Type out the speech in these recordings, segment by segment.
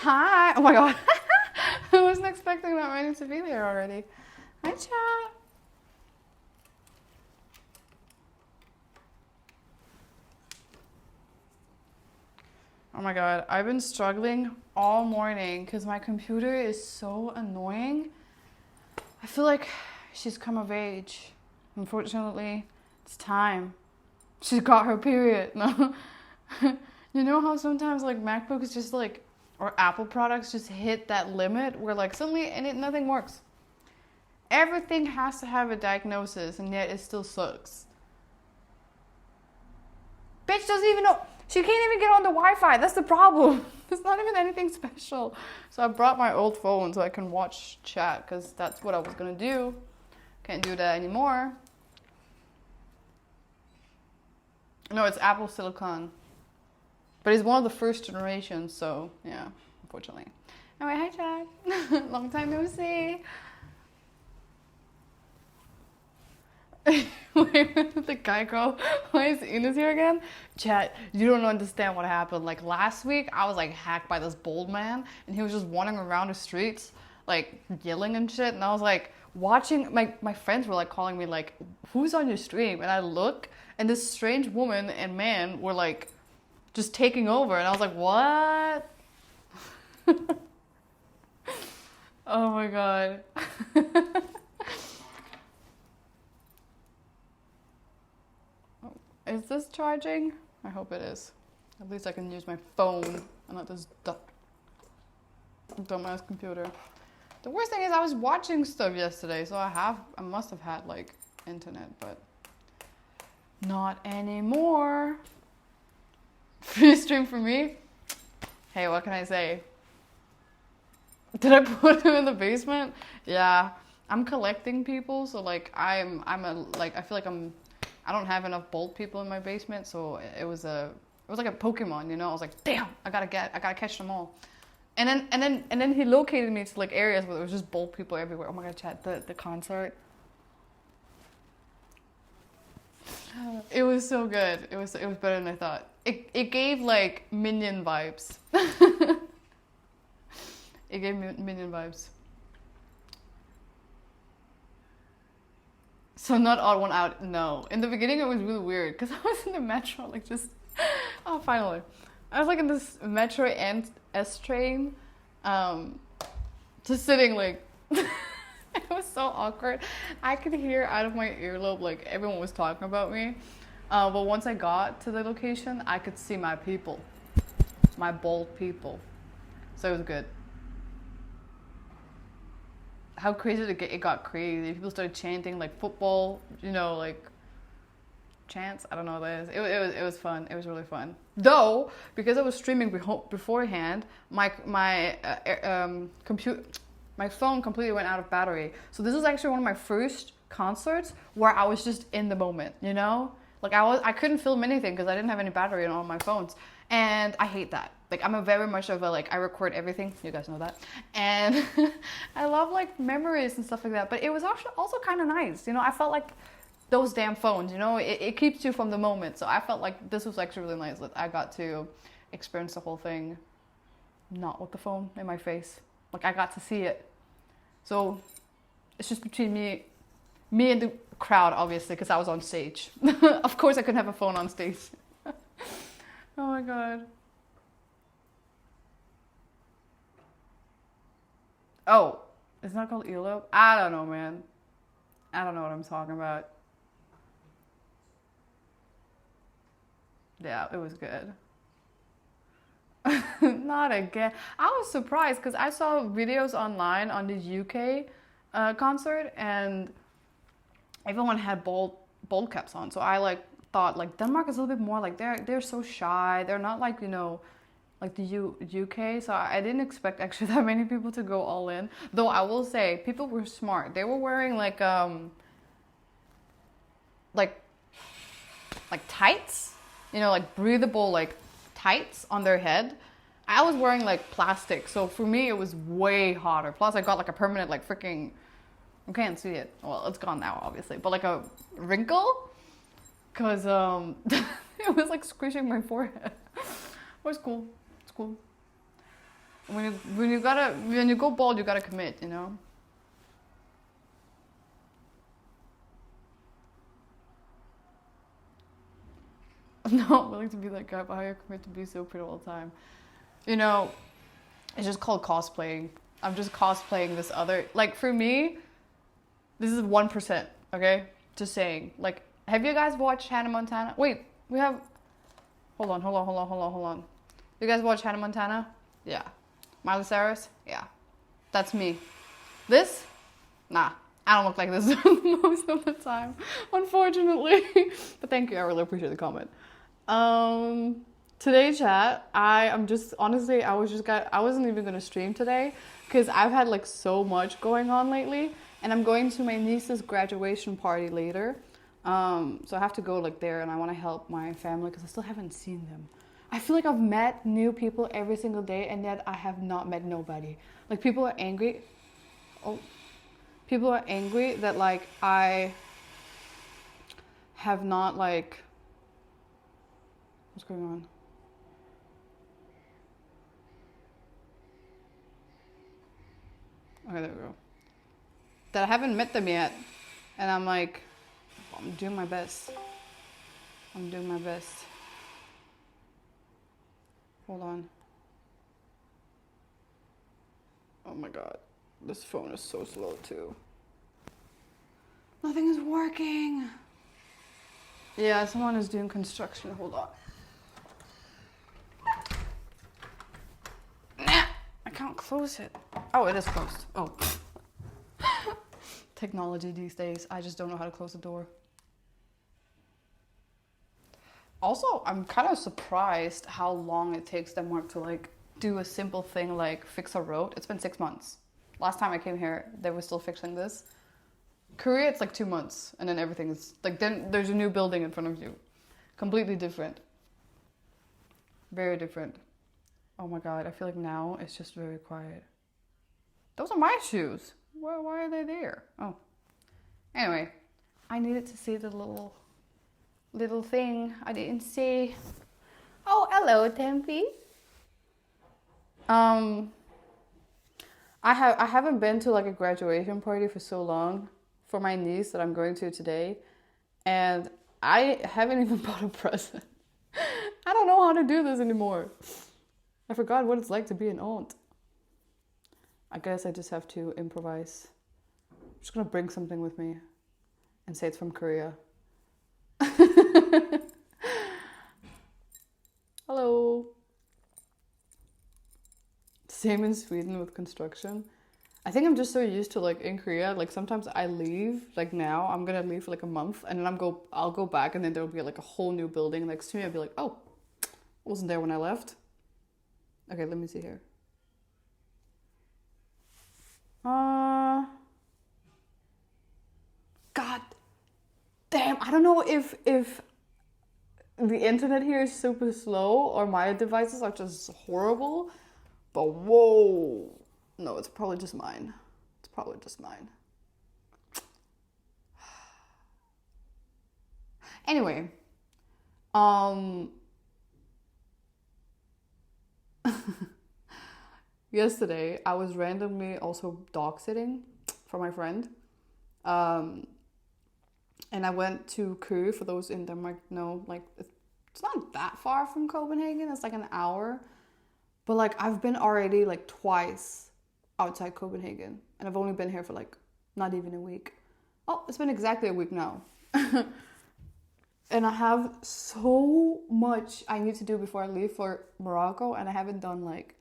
Hi. Oh my god. I wasn't expecting that many to be there already. Hi, chat. Oh my god, I've been struggling all morning because my computer is so annoying. I feel like she's come of age. Unfortunately, it's time. She's got her period. No. You know how sometimes like MacBooks just like, or Apple products just hit that limit where like suddenly nothing works. Everything has to have a diagnosis and yet it still sucks. Bitch doesn't even know. She can't even get on the Wi-Fi. That's the problem. It's not even anything special. So I brought my old phone so I can watch chat because that's what I was gonna do. Can't do that anymore. No, it's Apple Silicon. But it's one of the first generations, so yeah, unfortunately. Anyway, hi chat. Long time no see. Wait, the guy girl, why is Ines here again? Chat, you don't understand what happened. Like last week, I was like hacked by this bold man, and he was just wandering around the streets, like yelling and shit. And I was like watching, my friends were like calling me like, who's on your stream? And I look, and this strange woman and man were like just taking over. And I was like, what? Oh my god. Is this charging? I hope it is. At least I can use my phone and not this dumbass computer. The worst thing is I was watching stuff yesterday, so I must have had like internet, but not anymore. Free stream for me? Hey, what can I say? Did I put him in the basement? Yeah, I'm collecting people, so like I feel like I don't have enough bold people in my basement, so it was like a Pokemon, you know. I was like, damn, I gotta catch them all. And then he located me to like areas where there was just bold people everywhere. Oh my god, chat, the concert. It was so good. It was better than I thought. It gave like Minion vibes. It gave me Minion vibes. So not odd one out, no. In the beginning it was really weird because I was in the metro, like just, oh finally. I was like in this metro and S train, just sitting like, it was so awkward. I could hear out of my earlobe like everyone was talking about me. But once I got to the location, I could see my people, my bold people. So it was good. How crazy it got crazy. People started chanting like football, you know, like chants. I don't know what that is. It was fun. It was really fun. Though because I was streaming beforehand, my phone completely went out of battery. So this is actually one of my first concerts where I was just in the moment, you know? Like I couldn't film anything because I didn't have any battery on all my phones. And I hate that. Like I'm a very much of a like I record everything. You guys know that. And I love like memories and stuff like that. But it was also kind of nice. You know, I felt like those damn phones, you know, it keeps you from the moment. So I felt like this was actually really nice that I got to experience the whole thing not with the phone in my face. Like I got to see it. So it's just between me and the crowd, obviously, because I was on stage. Of course I couldn't have a phone on stage. Oh my god. Oh, it's not called earlobe? I don't know, man. I don't know what I'm talking about. Yeah, it was good. Not again. I was surprised because I saw videos online on the UK concert and everyone had bold caps on. So I like thought like Denmark is a little bit more like they're so shy. They're not like, you know, like the UK. So I didn't expect actually that many people to go all in. Though I will say people were smart. They were wearing like tights, you know, like breathable like tights on their head. I was wearing like plastic, so for me it was way hotter. Plus I got like a permanent like freaking, you can't see it, well it's gone now obviously, but like a wrinkle, cause it was like squishing my forehead. It was cool. It's cool. When you go bald, you gotta commit, you know. I'm not willing to be that guy, but how you commit to be so pretty all the time? You know, it's just called cosplaying. I'm just cosplaying this other. Like for me, this is 1%. Okay, just saying. Like, have you guys watched Hannah Montana? Wait, we have. Hold on. You guys watch Hannah Montana? Yeah. Miley Cyrus? Yeah. That's me. This? Nah. I don't look like this most of the time, unfortunately. But thank you. I really appreciate the comment. Today, chat, I'm just, honestly, I wasn't even going to stream today because I've had like so much going on lately, and I'm going to my niece's graduation party later. So I have to go like there, and I want to help my family because I still haven't seen them. I feel like I've met new people every single day, and yet I have not met nobody. Like, people are angry. People are angry that, like, I have not, like... What's going on? Okay, there we go. That I haven't met them yet. And I'm like, I'm doing my best. Hold on. Oh my god. This phone is so slow too. Nothing is working. Yeah, someone is doing construction. Hold on. Nah, I can't close it. Oh, it is closed. Oh. Technology these days. I just don't know how to close the door. Also, I'm kind of surprised how long it takes Denmark to like do a simple thing like fix a road. It's been 6 months. Last time I came here, they were still fixing this. Korea, it's like 2 months, and then everything is like, then there's a new building in front of you. Completely different. Very different. Oh my god, I feel like now it's just very quiet. Those are my shoes. Why are they there? Oh. Anyway, I needed to see the little thing I didn't see. Oh, hello, Tempe. I haven't been to like a graduation party for so long for my niece that I'm going to today, and I haven't even bought a present. I don't know how to do this anymore. I forgot what it's like to be an aunt. I guess I just have to improvise. I'm just gonna bring something with me and say it's from Korea. Hello. Same in Sweden with construction. I think I'm just so used to like in Korea, like sometimes I leave, like now I'm gonna leave for like a month, and then I'll go back, and then there'll be like a whole new building next to me. I'll be like, oh, I wasn't there when I left. Okay, let me see here. God damn, I don't know if the internet here is super slow or my devices are just horrible, but whoa. No, it's probably just mine. Anyway, yesterday I was randomly also dog sitting for my friend. And I went to Køge. For those in Denmark know, like, it's not that far from Copenhagen. It's like an hour. But like, I've been already like twice outside Copenhagen, and I've only been here for like not even a week. Oh, it's been exactly a week now. And I have so much I need to do before I leave for Morocco, and I haven't done like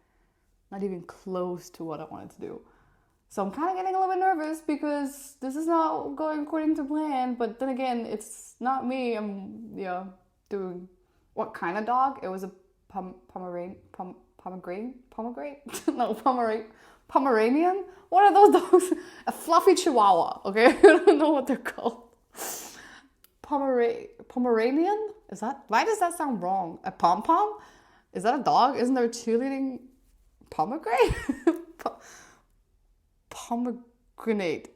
not even close to what I wanted to do. So I'm kind of getting a little bit nervous because this is not going according to plan. But then again, it's not me. I'm doing what kind of dog? It was a Pomeranian. What are those dogs? A fluffy Chihuahua. Okay, I don't know what they're called. Pomeranian? Is that? Why does that sound wrong? A pom pom? Is that a dog? Isn't there a cheerleading pomegranate? Pomegranate.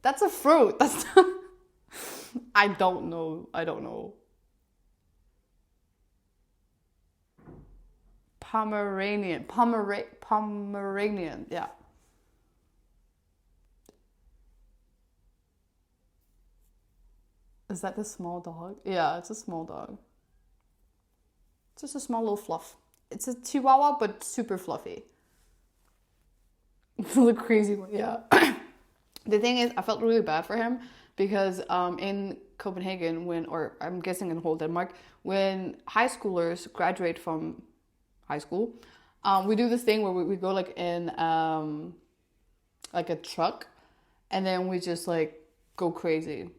That's a fruit. That's not... I don't know. Pomeranian. Yeah. Is that the small dog? Yeah, it's a small dog. It's just a small little fluff. It's a Chihuahua, but super fluffy. The crazy one. Yeah. The thing is, I felt really bad for him because in Copenhagen, or I'm guessing in whole Denmark, when high schoolers graduate from high school, we do this thing where we go like in like a truck, and then we just like go crazy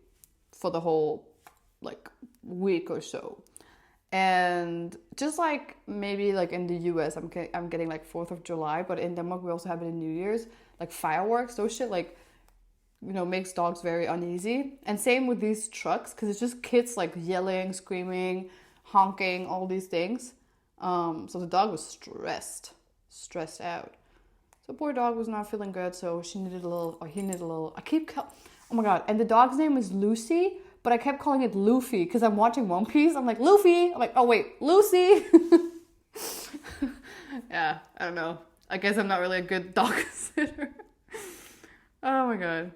for the whole like week or so. And just like maybe like in the US, I'm getting like 4th of July, but in Denmark we also have it in New Year's, like fireworks, those shit like, you know, makes dogs very uneasy. And same with these trucks, because it's just kids like yelling, screaming, honking, all these things. So the dog was stressed out. So poor dog was not feeling good, so he needed a little. Oh my god! And the dog's name is Lucy, but I kept calling it Luffy because I'm watching One Piece. I'm like Luffy. I'm like, oh wait, Lucy. Yeah, I don't know. I guess I'm not really a good dog sitter. Oh my god.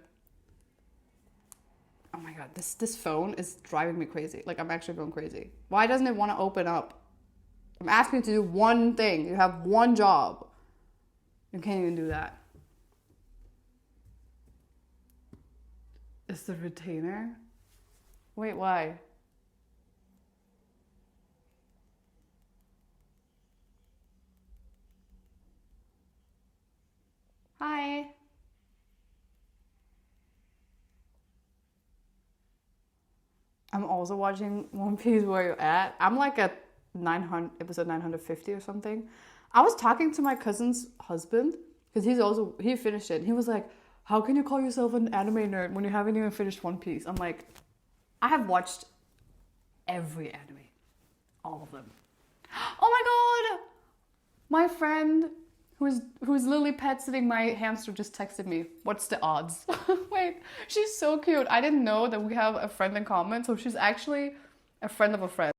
Oh my god, this phone is driving me crazy. Like I'm actually going crazy. Why doesn't it want to open up? I'm asking you to do one thing. You have one job. You can't even do that. It's the retainer? Wait, why? Hi. I'm also watching One Piece. Where you at? I'm like at 900 episode 950 or something. I was talking to my cousin's husband because he finished it. And he was like, "How can you call yourself an anime nerd when you haven't even finished One Piece?" I'm like, I have watched every anime, all of them. Oh my god! My friend who's literally pet sitting my hamster just texted me. What's the odds? Wait, she's so cute. I didn't know that we have a friend in common, so she's actually a friend of a friend.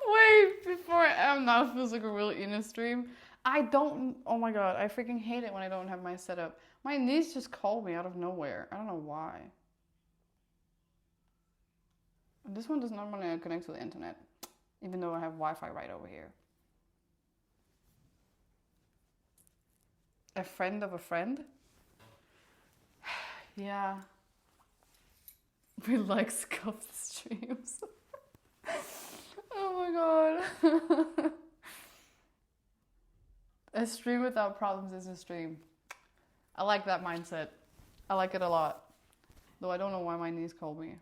Wait, before now feels like a real Ina stream. I don't. Oh my god, I freaking hate it when I don't have my setup. My niece just called me out of nowhere. I don't know why. This one does not want to connect to the internet, even though I have Wi-Fi right over here. A friend of a friend? Yeah. We like scuffed streams. Oh my god. A stream without problems is a stream. I like that mindset. I like it a lot. Though I don't know why my niece called me.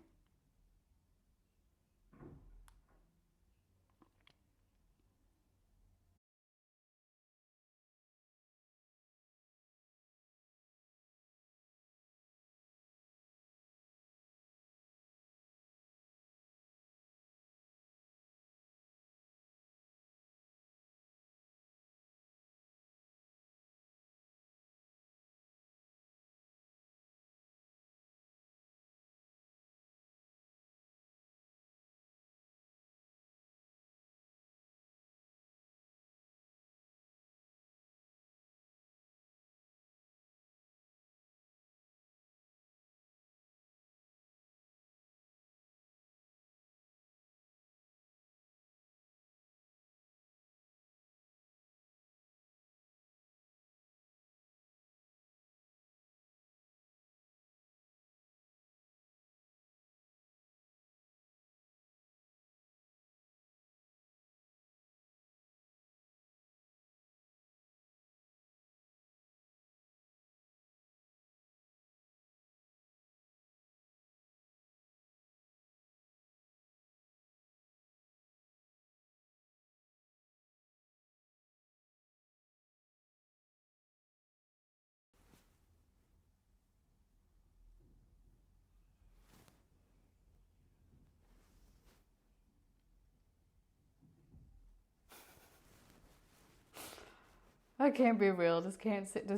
That can't be real. This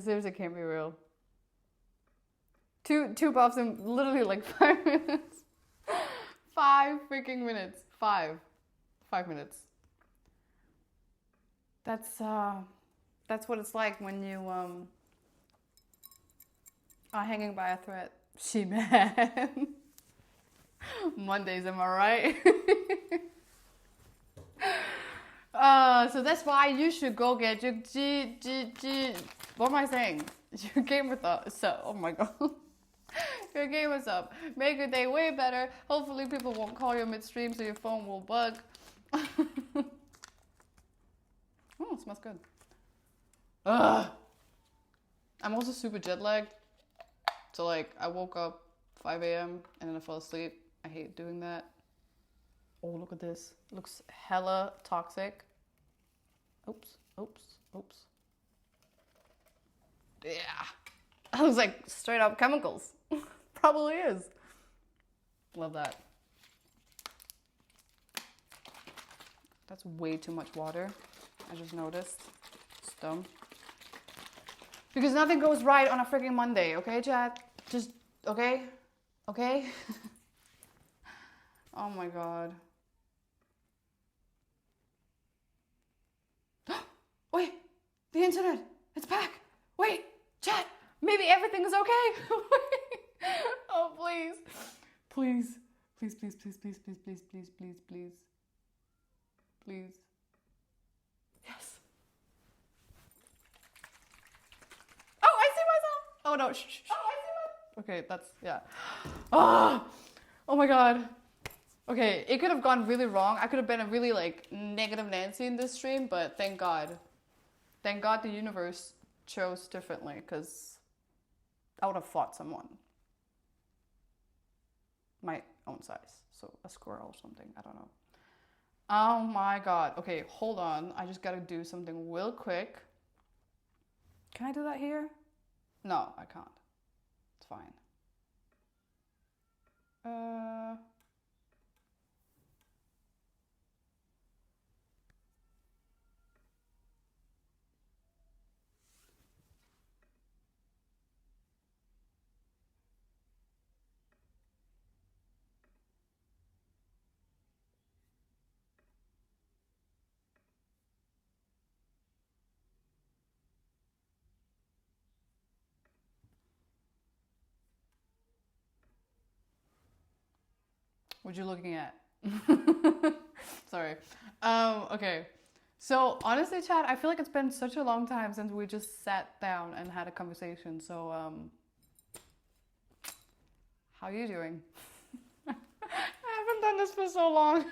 seriously can't be real. Two buffs in literally like 5 minutes. 5 freaking minutes. 5 minutes. That's what it's like when you are hanging by a thread. She man. Mondays, am I right? So that's why you should go get your what am I saying? Your gamer thought. So, oh my god. Your gamer up. Make your day way better. Hopefully people won't call you midstream so your phone will bug. Oh, it smells good. Ugh. I'm also super jet lagged. So like I woke up 5 a.m. and then I fell asleep. I hate doing that. Oh, look at this. It looks hella toxic. Oops. Yeah. I was like straight up chemicals. Probably is. Love that. That's way too much water. I just noticed. It's dumb. Because nothing goes right on a freaking Monday, okay, chat? Just, okay? Okay? Oh my god. Wait! The internet! It's back! Wait! Chat! Maybe everything is okay! Oh, please. Please. Please. Yes. Oh, I see myself! Oh no, shh. Oh, I see myself! Okay, that's, yeah. Oh my god. Okay, it could have gone really wrong. I could have been a really like negative Nancy in this stream, but thank God. Thank God the universe chose differently, because I would have fought someone my own size. So a squirrel or something, I don't know. Oh my god. Okay, hold on. I just gotta do something real quick. Can I do that here? No, I can't. It's fine. What you looking at? Sorry. Okay. So honestly, chat, I feel like it's been such a long time since we just sat down and had a conversation. So how are you doing? I haven't done this for so long.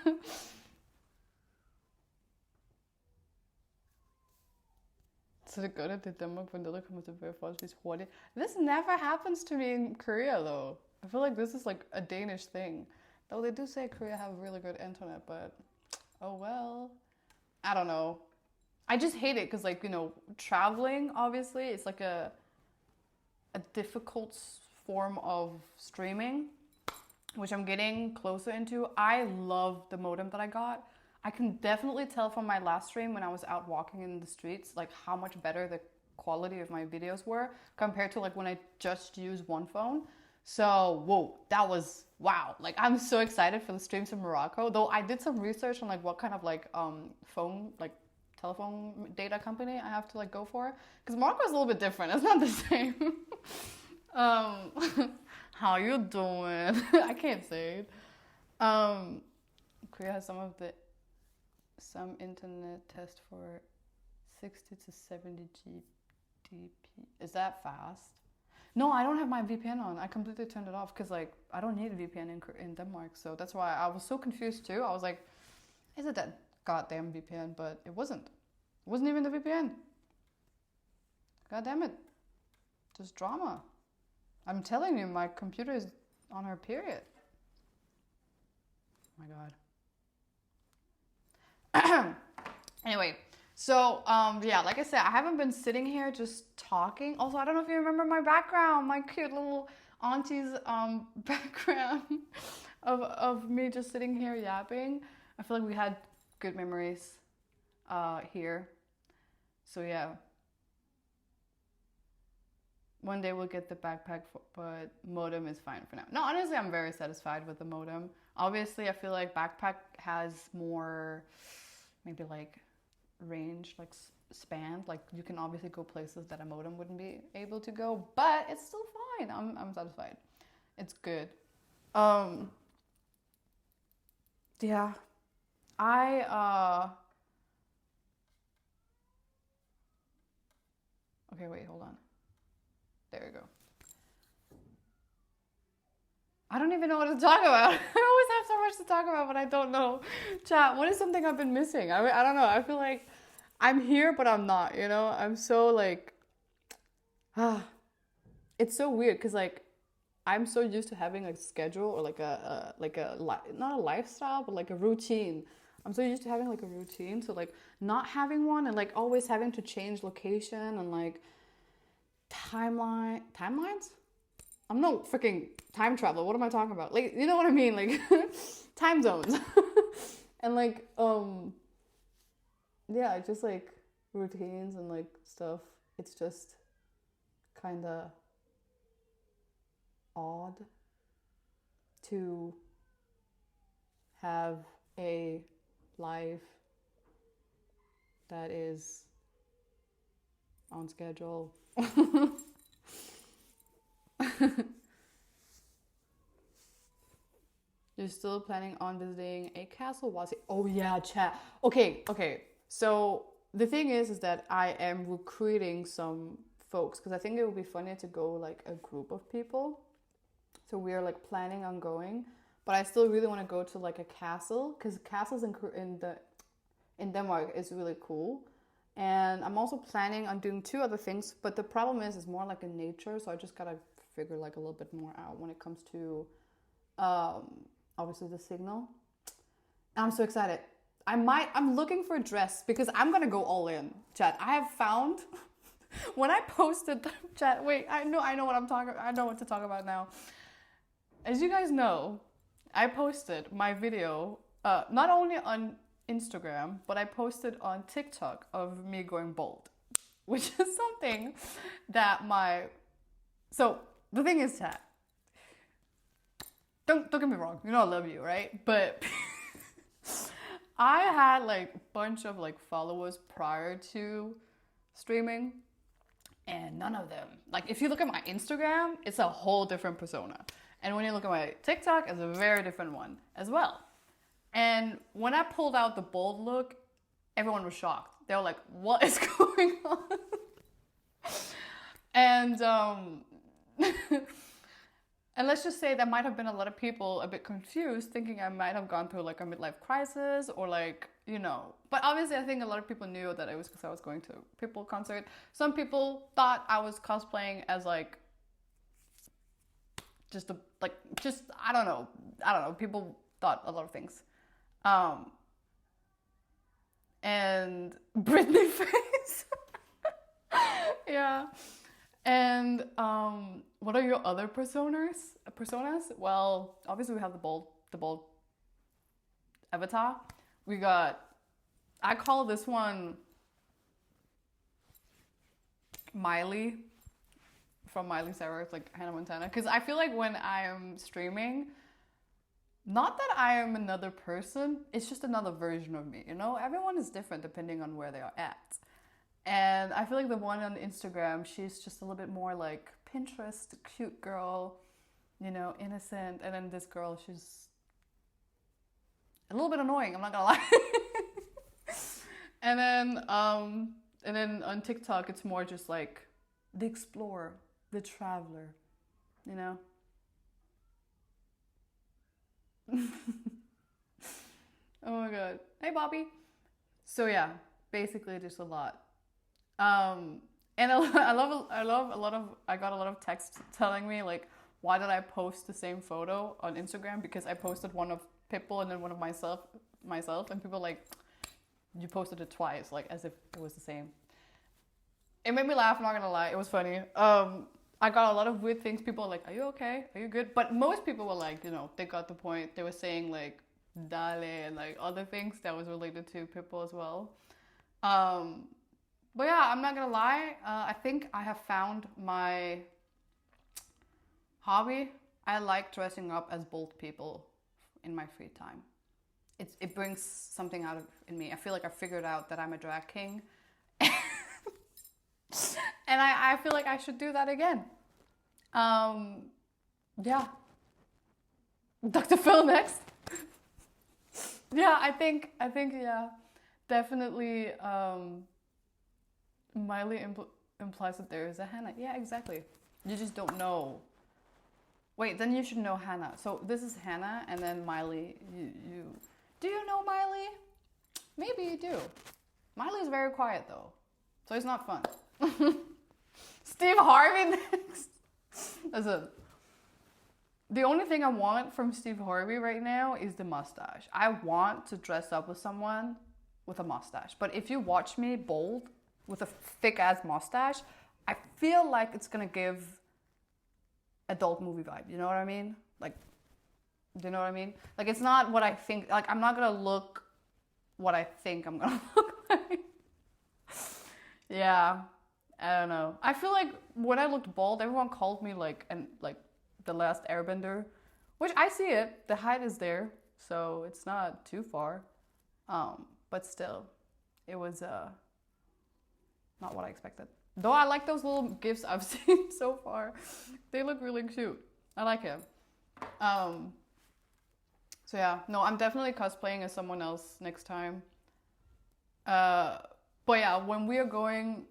Så det er godt, at det er Danmark, hvor noget kommer til at være forholdsvis hurtigt. This never happens to me in Korea though. I feel like this is like a Danish thing. Though they do say Korea have really good internet, but oh well. I don't know. I just hate it because like, you know, traveling obviously is like a difficult form of streaming, which I'm getting closer into. I love the modem that I got. I can definitely tell from my last stream when I was out walking in the streets, like how much better the quality of my videos were compared to like when I just used one phone. So, whoa, that was, wow. Like, I'm so excited for the streams in Morocco. Though I did some research on like what kind of like phone, like telephone data company I have to like go for. Because Morocco is a little bit different. It's not the same. How you doing? I can't say it. Korea has some internet test for 60 to 70 GDP. Is that fast? No, I don't have my VPN on. I completely turned it off because like I don't need a VPN in Denmark. So that's why I was so confused too. I was like, is it that goddamn VPN? But it wasn't. It wasn't even the VPN. God damn it. Just drama. I'm telling you, my computer is on her period. Oh my god. Anyway, so yeah, like I said, I haven't been sitting here just talking. Also, I don't know if you remember my background, my cute little auntie's background of me just sitting here yapping. I feel like we had good memories here. So yeah, One day we'll get the backpack, but modem is fine for now. No, honestly, I'm very satisfied with the modem. Obviously, I feel like backpack has more, maybe like range, like span. Like you can obviously go places that a modem wouldn't be able to go, but it's still fine. I'm satisfied. It's good. Um, yeah, I okay, wait, hold on. There we go. I don't even know what to talk about. I always have so much to talk about, but I don't know. Chat, what is something I've been missing? I don't know. I feel like I'm here, but I'm not, you know? I'm so like, it's so weird because like I'm so used to having a schedule or like not a lifestyle, but like a routine. I'm so used to having like a routine. So like not having one and like always having to change location and like timelines? I'm no freaking time traveler. What am I talking about? Like, you know what I mean? Like time zones. And like, yeah, just like routines and like stuff. It's just kind of odd to have a life that is on schedule. You're still planning on visiting a castle? Was it? Oh yeah, chat. Okay. So the thing is that I am recruiting some folks because I think it would be funny to go like a group of people. So we are like planning on going, but I still really want to go to like a castle because castles in Denmark is really cool. And I'm also planning on doing two other things, but the problem is it's more like in nature, so I just gotta figure like a little bit more out when it comes to obviously the signal. And I'm so excited. I'm looking for a dress because I'm gonna go all in. Chat, I have found when I posted chat, wait, I know what I know what to talk about now. As you guys know, I posted my video not only on Instagram, but I posted on TikTok of me going bald, which is something that so the thing is, chat, don't get me wrong, you know I love you, right? But I had like a bunch of like followers prior to streaming, and none of them, like if you look at my Instagram, it's a whole different persona, and when you look at my TikTok, it's a very different one as well. And when I pulled out the bold look, everyone was shocked. They were like, what is going on? And and let's just say there might have been a lot of people a bit confused, thinking I might have gone through like a midlife crisis or like, you know. But obviously I think a lot of people knew that it was because I was going to a Pitbull concert. Some people thought I was cosplaying as like just I don't know. People thought a lot of things. And Britney face. Yeah. And what are your other personas? Well, obviously we have the bold avatar. We got, I call this one Miley from Miley Cyrus, like Hannah Montana, because I feel like when I am streaming, not that I am another person, it's just another version of me, you know? Everyone is different depending on where they are at. And I feel like the one on Instagram, she's just a little bit more like Pinterest, cute girl, you know, innocent. And then this girl, she's a little bit annoying, I'm not gonna lie. And then on TikTok, it's more just like the explorer, the traveler, you know? Oh my god. Hey Bobby. So yeah, basically just a lot. And I got a lot of texts telling me like, why did I post the same photo on Instagram? Because I posted one of Pitbull and then one of myself, and people like, you posted it twice, like as if it was the same. It made me laugh, I'm not gonna lie, it was funny. I got a lot of weird things. People were like, are you okay? Are you good? But most people were like, you know, they got the point. They were saying like, dale, and like other things that was related to Pitbull as well. But yeah, I'm not gonna lie. I think I have found my Hobby, I like dressing up as bold people in my free time. It brings something out of in me. I feel like I figured out that I'm a drag king. And I feel like I should do that again. Yeah. Dr. Phil next. Yeah, I think yeah. Definitely Miley implies that there is a Hannah. Yeah, exactly. You just don't know. Wait, then you should know Hannah. So this is Hannah, and then Miley. You do you know Miley? Maybe you do. Miley's very quiet though, so it's not fun. Steve Harvey next. Listen, the only thing I want from Steve Harvey right now is the mustache. I want to dress up with someone with a mustache. But if you watch me bold with a thick ass mustache, I feel like it's gonna give adult movie vibe. You know what I mean? Like, do you know what I mean? Like, it's not what I think. Like, I'm not gonna look what I think I'm gonna look like. Yeah, I don't know. I feel like when I looked bald, everyone called me like the last Airbender, which I see it. The height is there, so it's not too far. But still, it was not what I expected. Though I like those little gifs I've seen so far. They look really cute. I like it. So yeah, no, I'm definitely cosplaying as someone else next time. But yeah, when we are going...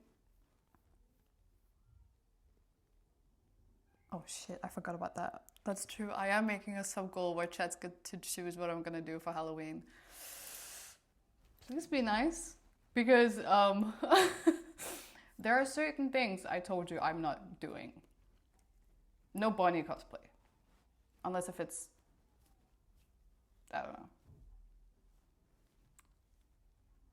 Oh shit, I forgot about that. That's true. I am making a sub goal where chats get to choose what I'm gonna do for Halloween. Please be nice. Because there are certain things I told you I'm not doing. No bunny cosplay. Unless if it's... I don't know.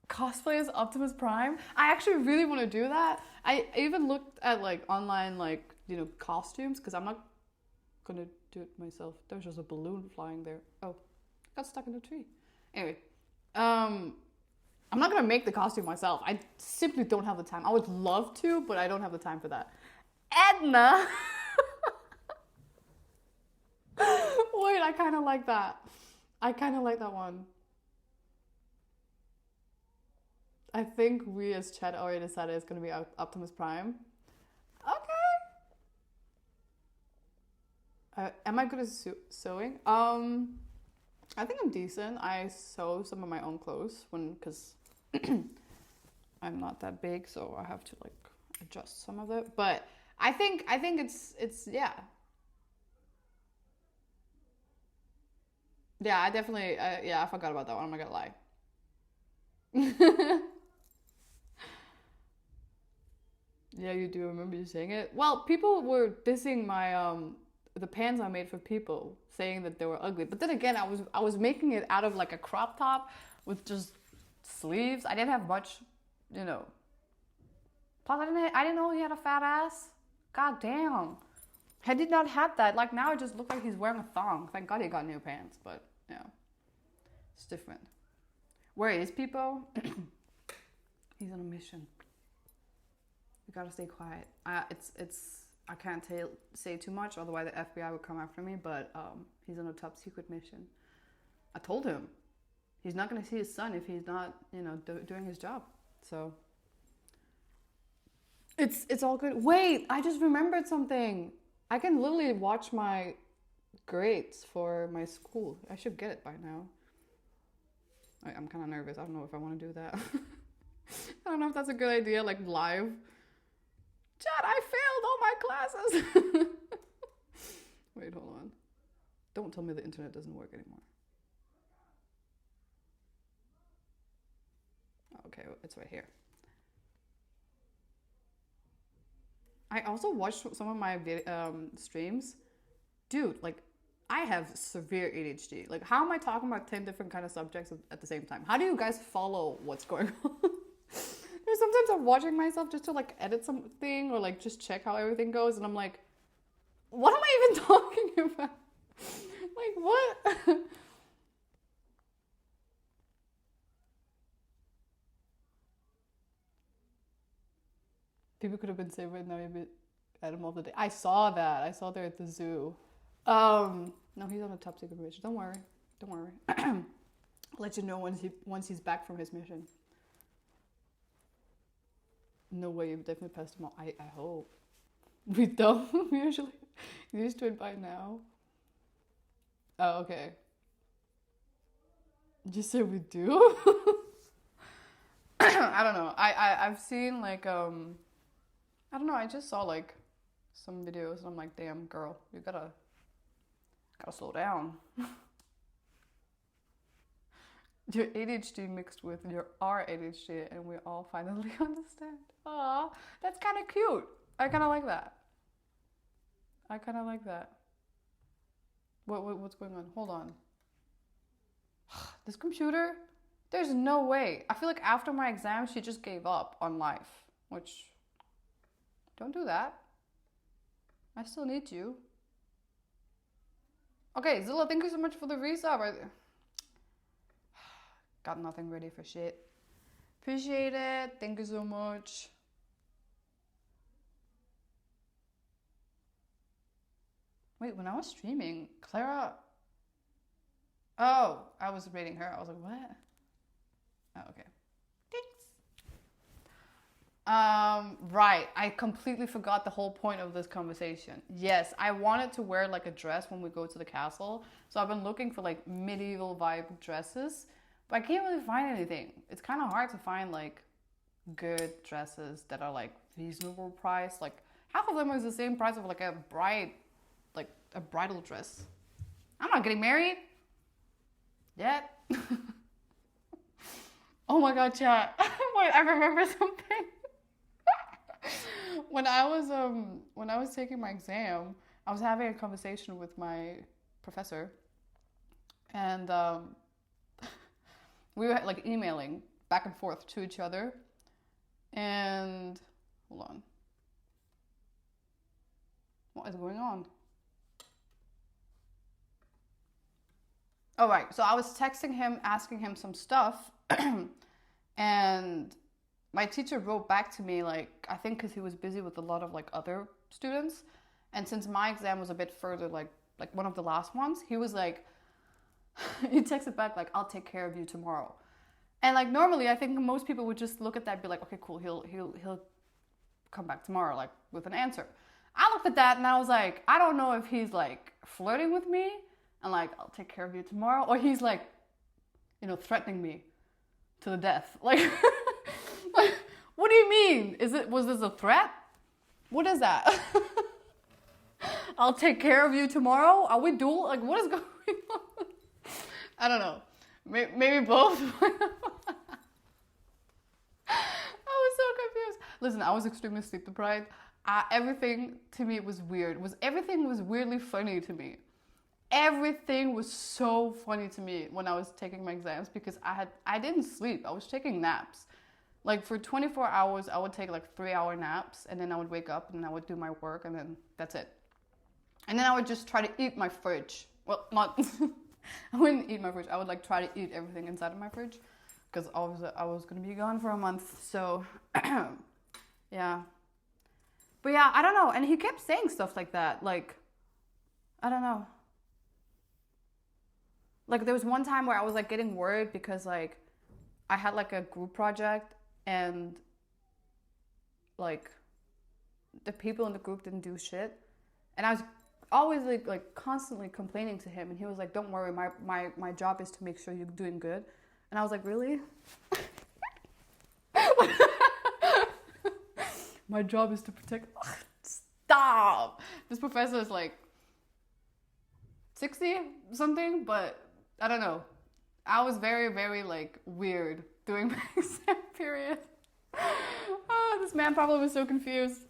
Cosplay as Optimus Prime? I actually really want to do that. I even looked at like online like, you know, costumes because I'm not gonna do it myself. There's just a balloon flying there. Oh, got stuck in a tree. Anyway, I'm not gonna make the costume myself. I simply don't have the time. I would love to, but I don't have the time for that. Edna! Wait, I kind of like that. I kind of like that one. I think we as chat already decided it's going to be Optimus Prime. Okay. Am I good at sewing? I think I'm decent. I sew some of my own clothes because I'm not that big, so I have to like adjust some of it. But I think it's yeah. Yeah, I definitely yeah, I forgot about that one. I'm not gonna lie. Yeah, you do remember you saying it. Well, people were dissing my the pants I made for people, saying that they were ugly. But then again, I was making it out of like a crop top with just sleeves. I didn't have much, you know. Plus, I didn't know he had a fat ass. God damn. I did not have that. Like now, it just looked like he's wearing a thong. Thank God he got new pants. But yeah, it's different. Where is Peepo? He's on a mission. We gotta stay quiet. I can't say too much, otherwise the FBI would come after me. But he's on a top secret mission. I told him he's not gonna see his son if he's not, you know, doing his job. So it's all good. Wait, I just remembered something. I can literally watch my grades for my school. I should get it by now. I'm kind of nervous. I don't know if I want to do that. I don't know if that's a good idea, like live. Chat, I failed all my classes. Wait, hold on. Don't tell me the internet doesn't work anymore. Okay, it's right here. I also watched some of my streams. Dude, like, I have severe ADHD. Like, how am I talking about 10 different kind of subjects at the same time? How do you guys follow what's going on? There's sometimes I'm watching myself just to like edit something or like just check how everything goes, and I'm like, what am I even talking about? Like, what? People could have been saved right now, Animal of the day. I saw that. I saw there at the zoo. No, he's on a top secret mission. Don't worry. Don't worry. I'll let you know once he's back from his mission. No way, you've definitely passed him on. I hope. We don't. We usually used to it by now. Oh, okay. You said we do? I don't know. I've seen like I don't know, I just saw like some videos and I'm like, damn girl, you gotta slow down. Your ADHD mixed with our ADHD and we all finally understand. Aw, that's kind of cute. I kind of like that. I kind of like that. What's going on? Hold on. This computer, there's no way. I feel like after my exam, she just gave up on life, which, don't do that. I still need you. Okay, Zilla, thank you so much for the resub. Got nothing ready for shit. Appreciate it. Thank you so much. Wait, when I was streaming, Clara... Oh, I was reading her. I was like, what? Oh, okay. Thanks. Right. I completely forgot the whole point of this conversation. Yes, I wanted to wear like a dress when we go to the castle. So I've been looking for like medieval vibe dresses, but I can't really find anything. It's kind of hard to find like good dresses that are like reasonable price. Like half of them is the same price of like a bridal dress. I'm not getting married yet. Oh my god, chat. Wait, I remember something. When I was taking my exam, I was having a conversation with my professor, and we were like emailing back and forth to each other. And hold on, what is going on? Oh, right. So I was texting him, asking him some stuff, and my teacher wrote back to me, like, I think because he was busy with a lot of like other students, and since my exam was a bit further, like one of the last ones, he was like, he texted back like, "I'll take care of you tomorrow," and like normally I think most people would just look at that and be like, okay, cool, he'll come back tomorrow, like with an answer. I looked at that and I was like, I don't know if he's like flirting with me and like, "I'll take care of you tomorrow," or he's like, you know, threatening me to the death. Like, like, what do you mean? Was this a threat? What is that? "I'll take care of you tomorrow"? Are we dual? Like, what is going on? I don't know. Maybe both. I was so confused. Listen, I was extremely sleep deprived. Everything to me was weird. Everything was weirdly funny to me. Everything was so funny to me when I was taking my exams because I didn't sleep. I was taking naps. Like for 24 hours, I would take like 3-hour naps and then I would wake up and I would do my work and then that's it. And then I would just try to eat my fridge. Well, not, I wouldn't eat my fridge. I would like try to eat everything inside of my fridge because I was going to be gone for a month. So yeah. But yeah, I don't know. And he kept saying stuff like that. Like, I don't know. Like there was one time where I was like getting worried because like I had like a group project and like the people in the group didn't do shit. And I was always like constantly complaining to him and he was like, "Don't worry, my job is to make sure you're doing good." And I was like, really? My job is to protect. Stop. This professor is like 60 something, but I don't know. I was very, very like weird during my exam period. Oh, this man probably was so confused.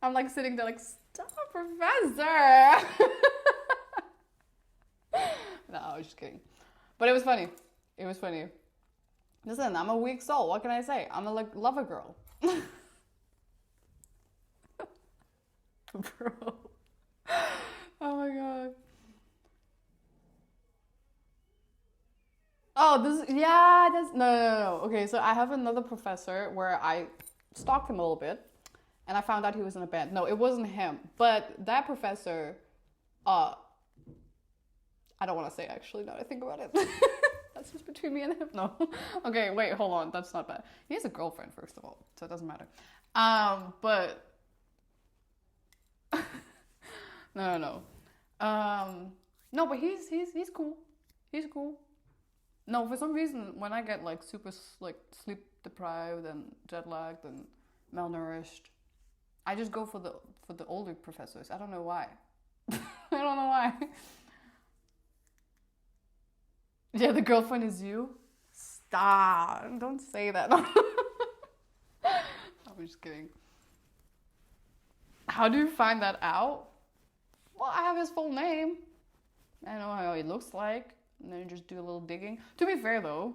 I'm like sitting there like, "Stop, professor." No, I was just kidding. But it was funny. It was funny. Listen, I'm a weak soul. What can I say? I'm a like lover girl. Bro. Oh my god. Oh, no. Okay, so I have another professor where I stalked him a little bit. and I found out he was in a band. No, it wasn't him. But that professor, I don't want to say actually now that I think about it. That's just between me and him. No. Okay, wait, hold on. That's not bad. He has a girlfriend, first of all, so it doesn't matter. But no. No, but he's cool. He's cool. No, for some reason, when I get like super like sleep deprived and jet lagged and malnourished, I just go for the older professors. I don't know why. I don't know why. Yeah, the girlfriend is you? Stop. Don't say that. I'm just kidding. How do you find that out? Well, I have his full name. I know how he looks like. And then you just do a little digging. To be fair though,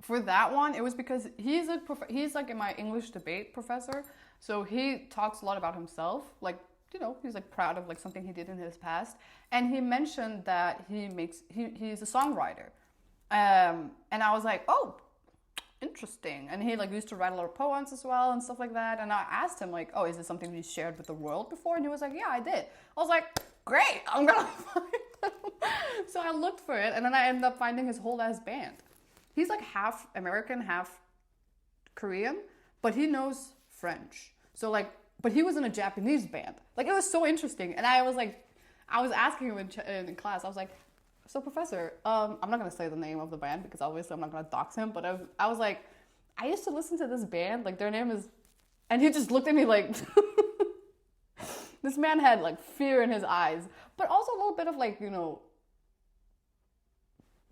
for that one, it was because he's like in my English debate professor. So he talks a lot about himself. Like, you know, he's like proud of like something he did in his past. And he mentioned that he's a songwriter. And I was like, oh, interesting. And he like used to write a lot of poems as well and stuff like that. And I asked him like, oh, is this something you shared with the world before? And he was like, yeah, I did. I was like, great, I'm gonna find them. So I looked for it, and then I ended up finding his whole ass band. He's like half American, half Korean, but he knows French. So like, but he was in a Japanese band. Like, it was so interesting. And I was asking him in class, I was like, so professor, I'm not gonna say the name of the band because obviously I'm not gonna dox him, but I was like, I used to listen to this band, like their name is, and he just looked at me like, this man had like fear in his eyes, but also a little bit of like, you know,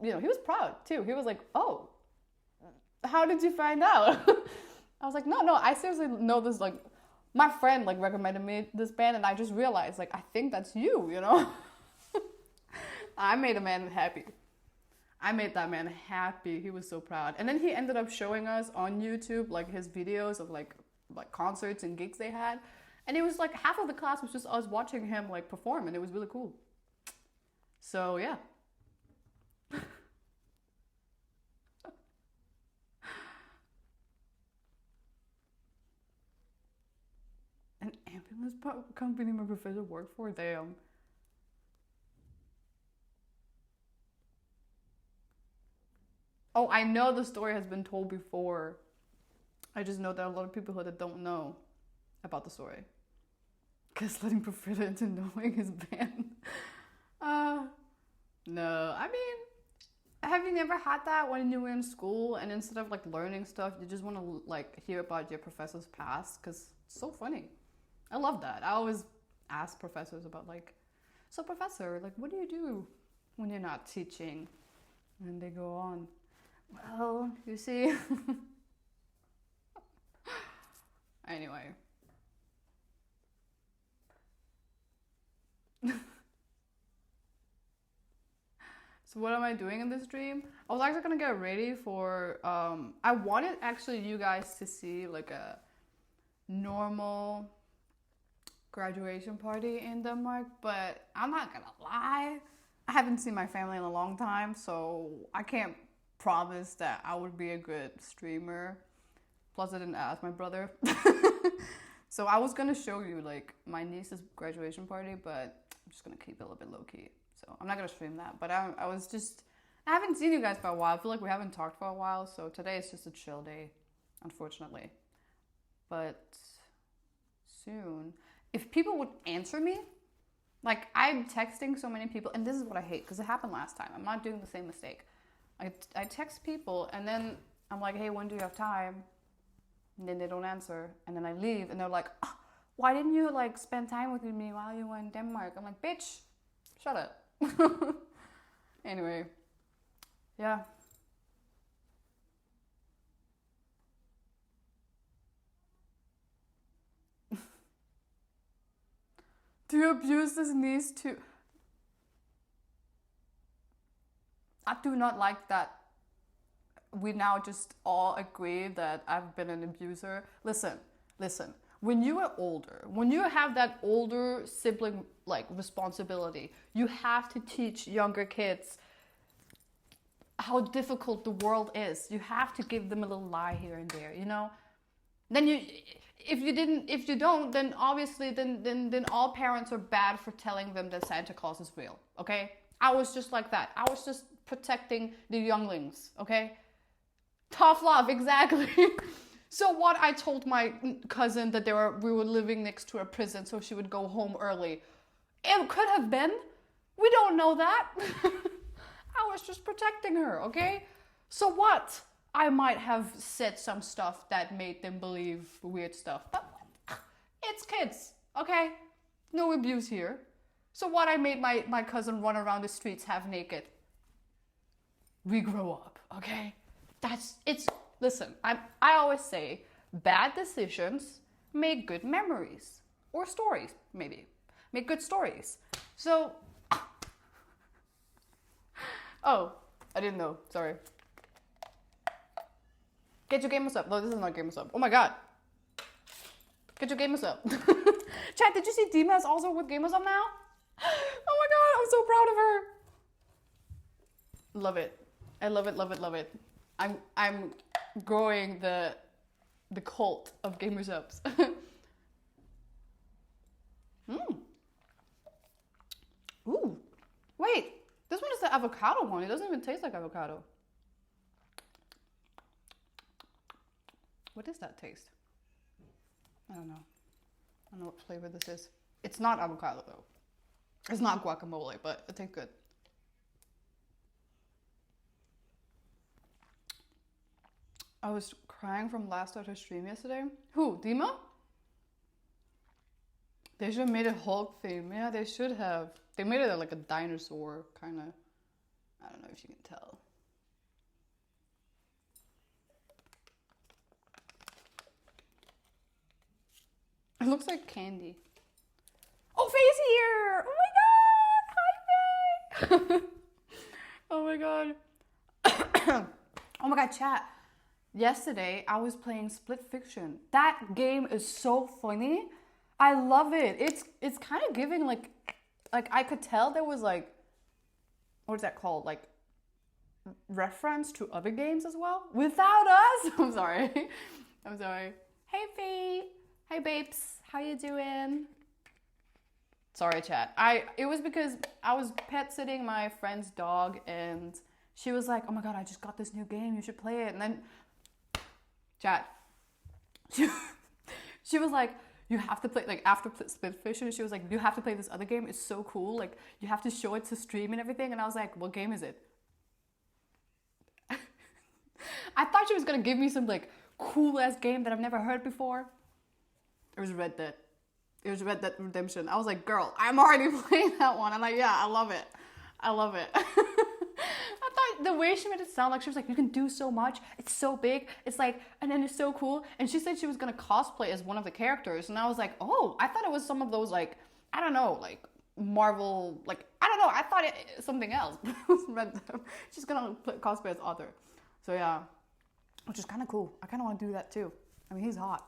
he was proud too. He was like, oh, how did you find out? I was like, no, I seriously know this, like, my friend like recommended me this band, and I just realized like, I think that's you, you know? I made a man happy. I made that man happy. He was so proud. And then he ended up showing us on YouTube like his videos of like concerts and gigs they had. And it was like half of the class was just us watching him like perform, and it was really cool. So yeah. An ambulance company my professor worked for? Damn. Oh, I know the story has been told before. I just know there are a lot of people that don't know about the story. Gaslighting professor into knowing his band. No, I mean, have you never had that when you were in school and instead of like learning stuff, you just want to like hear about your professor's past? Because it's so funny. I love that. I always ask professors about like, so professor, like what do you do when you're not teaching? And they go on, well, you see. Anyway. So what am I doing in this dream? I was actually gonna get ready for, I wanted actually you guys to see like a normal graduation party in Denmark, but I'm not gonna lie, I haven't seen my family in a long time, so I can't promise that I would be a good streamer. Plus I didn't ask my brother. So I was gonna show you like my niece's graduation party, but I'm just gonna keep it a little bit low key. So I'm not gonna stream that, but I haven't seen you guys for a while. I feel like we haven't talked for a while, so today is just a chill day, unfortunately. But soon, if people would answer me, like I'm texting so many people, and this is what I hate because it happened last time. I'm not doing the same mistake. I text people and then I'm like, hey, when do you have time? And then they don't answer, and then I leave and they're like, oh, why didn't you like spend time with me while you were in Denmark? I'm like, bitch, shut up. Anyway, yeah. Do you abuse his niece too? I do not like that. We now just all agree that I've been an abuser. Listen. When you are older, when you have that older sibling like responsibility, you have to teach younger kids how difficult the world is. You have to give them a little lie here and there, you know? Then if you don't, then obviously then all parents are bad for telling them that Santa Claus is real. Okay, I was just like that. I was just protecting the younglings. Okay, tough love, exactly. So what, I told my cousin that we were living next to a prison, so she would go home early. It could have been. We don't know that. I was just protecting her, okay? So what? I might have said some stuff that made them believe weird stuff. But it's kids, okay? No abuse here. So what, I made my cousin run around the streets half naked. We grow up, okay? Listen, I always say, bad decisions make good memories. Or stories, maybe. Make good stories. So, oh, I didn't know, sorry. Get your gamers up. No, this is not gamers up. Oh my god. Get your gamers up. Chat, did you see Dima is also with gamers up now? Oh my god, I'm so proud of her. Love it. I love it, love it, love it. I'm growing the cult of gamers ups. Ooh. Wait, this one is the avocado one. It doesn't even taste like avocado. What is that taste? I don't know. I don't know what flavor this is. It's not avocado though. It's not guacamole, but it tastes good. I was crying from last out her stream yesterday. Who? Dima? They should have made a Hulk theme. Yeah, they should have. They made it like a dinosaur kind of. I don't know if you can tell. It looks like candy. Oh, Faye's here! Oh my god! Hi, Faye! Oh my god. Oh my god, chat. Yesterday, I was playing Split Fiction. That game is so funny. I love it. It's kind of giving like I could tell there was like, what is that called? Like reference to other games as well. Without us. I'm sorry. I'm sorry. Hey, Faye. Hey, babes. How you doing? Sorry, chat. It was because I was pet sitting my friend's dog and she was like, oh my god, I just got this new game. You should play it. And then, chat, she was like, you have to play, like after Split Fiction, she was like, you have to play this other game. It's so cool. Like, you have to show it to stream and everything. And I was like, what game is it? I thought she was going to give me some like cool ass game that I've never heard before. It was Red Dead. It was Red Dead Redemption. I was like, girl, I'm already playing that one. I'm like, yeah, I love it. I love it. I thought the way she made it sound like, she was like, you can do so much. It's so big. It's like, and then it's so cool. And she said she was going to cosplay as one of the characters. And I was like, oh, I thought it was some of those like, I don't know, like Marvel, like, I don't know. I thought it something else. She's going to cosplay as Arthur. So yeah, which is kind of cool. I kind of want to do that too. I mean, he's hot.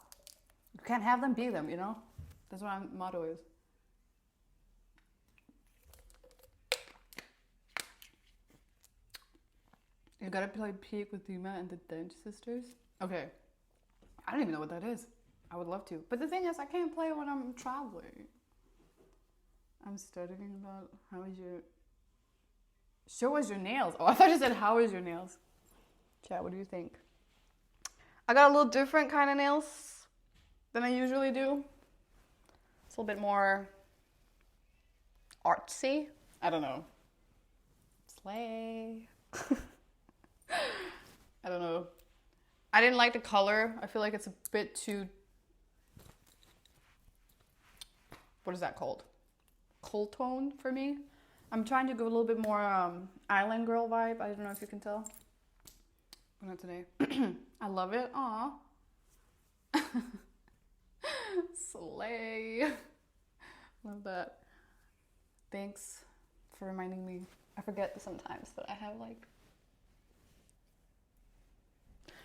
You can't have them, be them, you know? That's what my motto is. You gotta play Peak with Dima and the Dench sisters? Okay. I don't even know what that is. I would love to. But the thing is, I can't play when I'm traveling. I'm studying about how is your... Show us your nails. Oh, I thought you said how is your nails. Chat, what do you think? I got a little different kind of nails than I usually do. It's a little bit more artsy. I don't know. Slay. I don't know. I didn't like the color. I feel like it's a bit too... What is that called? Cool tone for me. I'm trying to go a little bit more island girl vibe. I don't know if you can tell. But not today. I love it. Aw. Slay. Love that. Thanks for reminding me. I forget sometimes that I have like...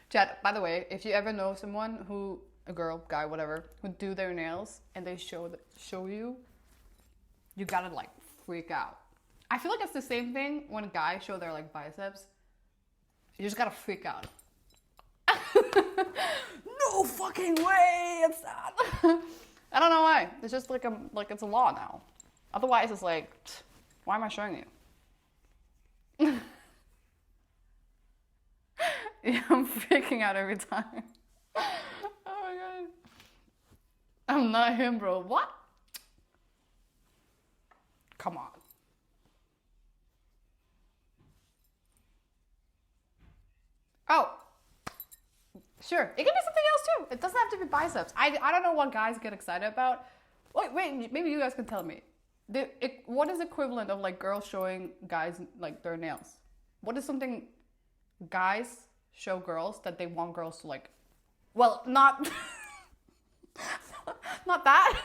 Chat, by the way, if you ever know someone who, a girl, guy, whatever, who do their nails and they show you, you gotta like freak out. I feel like it's the same thing when guys show their like biceps. You just gotta freak out. No! no fucking way, it's that. I don't know why. It's just like it's a law now. Otherwise, it's like, why am I showing you? Yeah, I'm freaking out every time. Oh my god. I'm not him, bro. What? Come on. Oh. Sure. It can be something else too. It doesn't have to be biceps. I don't know what guys get excited about. Wait, maybe you guys can tell me. What is equivalent of like girls showing guys like their nails? What is something guys show girls that they want girls to like? Well, not not that.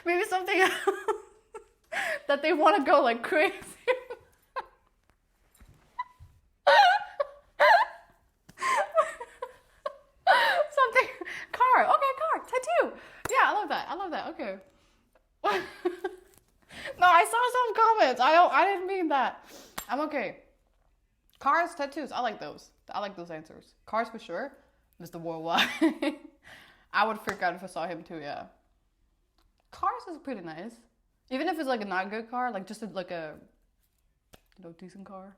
Maybe something else that they want to go like crazy. Something car. Okay, car. Tattoo. Yeah, I love that. Okay. No, I saw some comments. I didn't mean that. I'm okay. Cars, tattoos. I like those answers. Cars for sure. Mr. Worldwide. I would freak out if I saw him too, yeah. Cars is pretty nice. Even if it's like a not good car, like just like a decent car.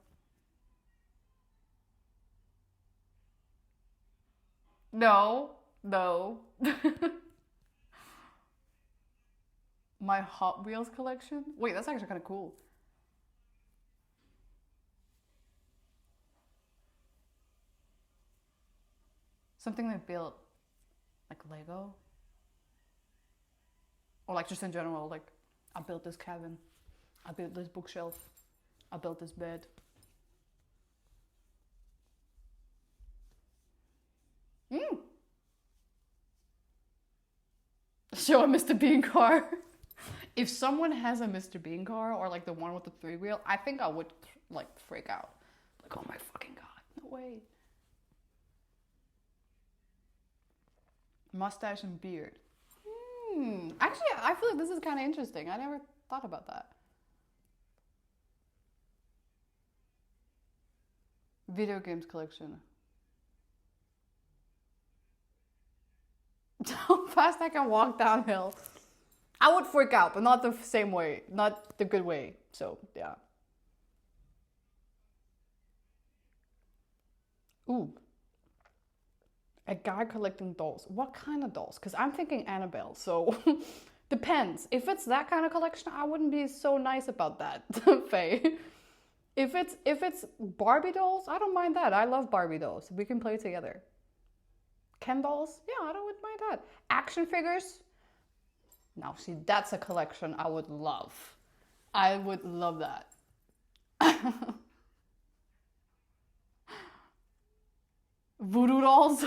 No. My Hot Wheels collection? Wait, that's actually kind of cool. Something I built, like Lego, or like just in general, like I built this cabin, I built this bookshelf, I built this bed. Show a Mr. Bean car. If someone has a Mr. Bean car or like the one with the 3-wheel, I think I would like freak out. Like, oh my fucking god, no way. Mustache and beard. Actually, I feel like this is kind of interesting. I never thought about that. Video games collection. How fast I can walk downhill. I would freak out, but not the same way. Not the good way. So, yeah. Ooh. A guy collecting dolls. What kind of dolls? Because I'm thinking Annabelle, so depends. If it's that kind of collection, I wouldn't be so nice about that, Faye. If it's Barbie dolls, I don't mind that. I love Barbie dolls. We can play together. Ken dolls? Yeah, I don't mind that. Action figures? Now, see, that's a collection I would love. I would love that. Voodoo dolls?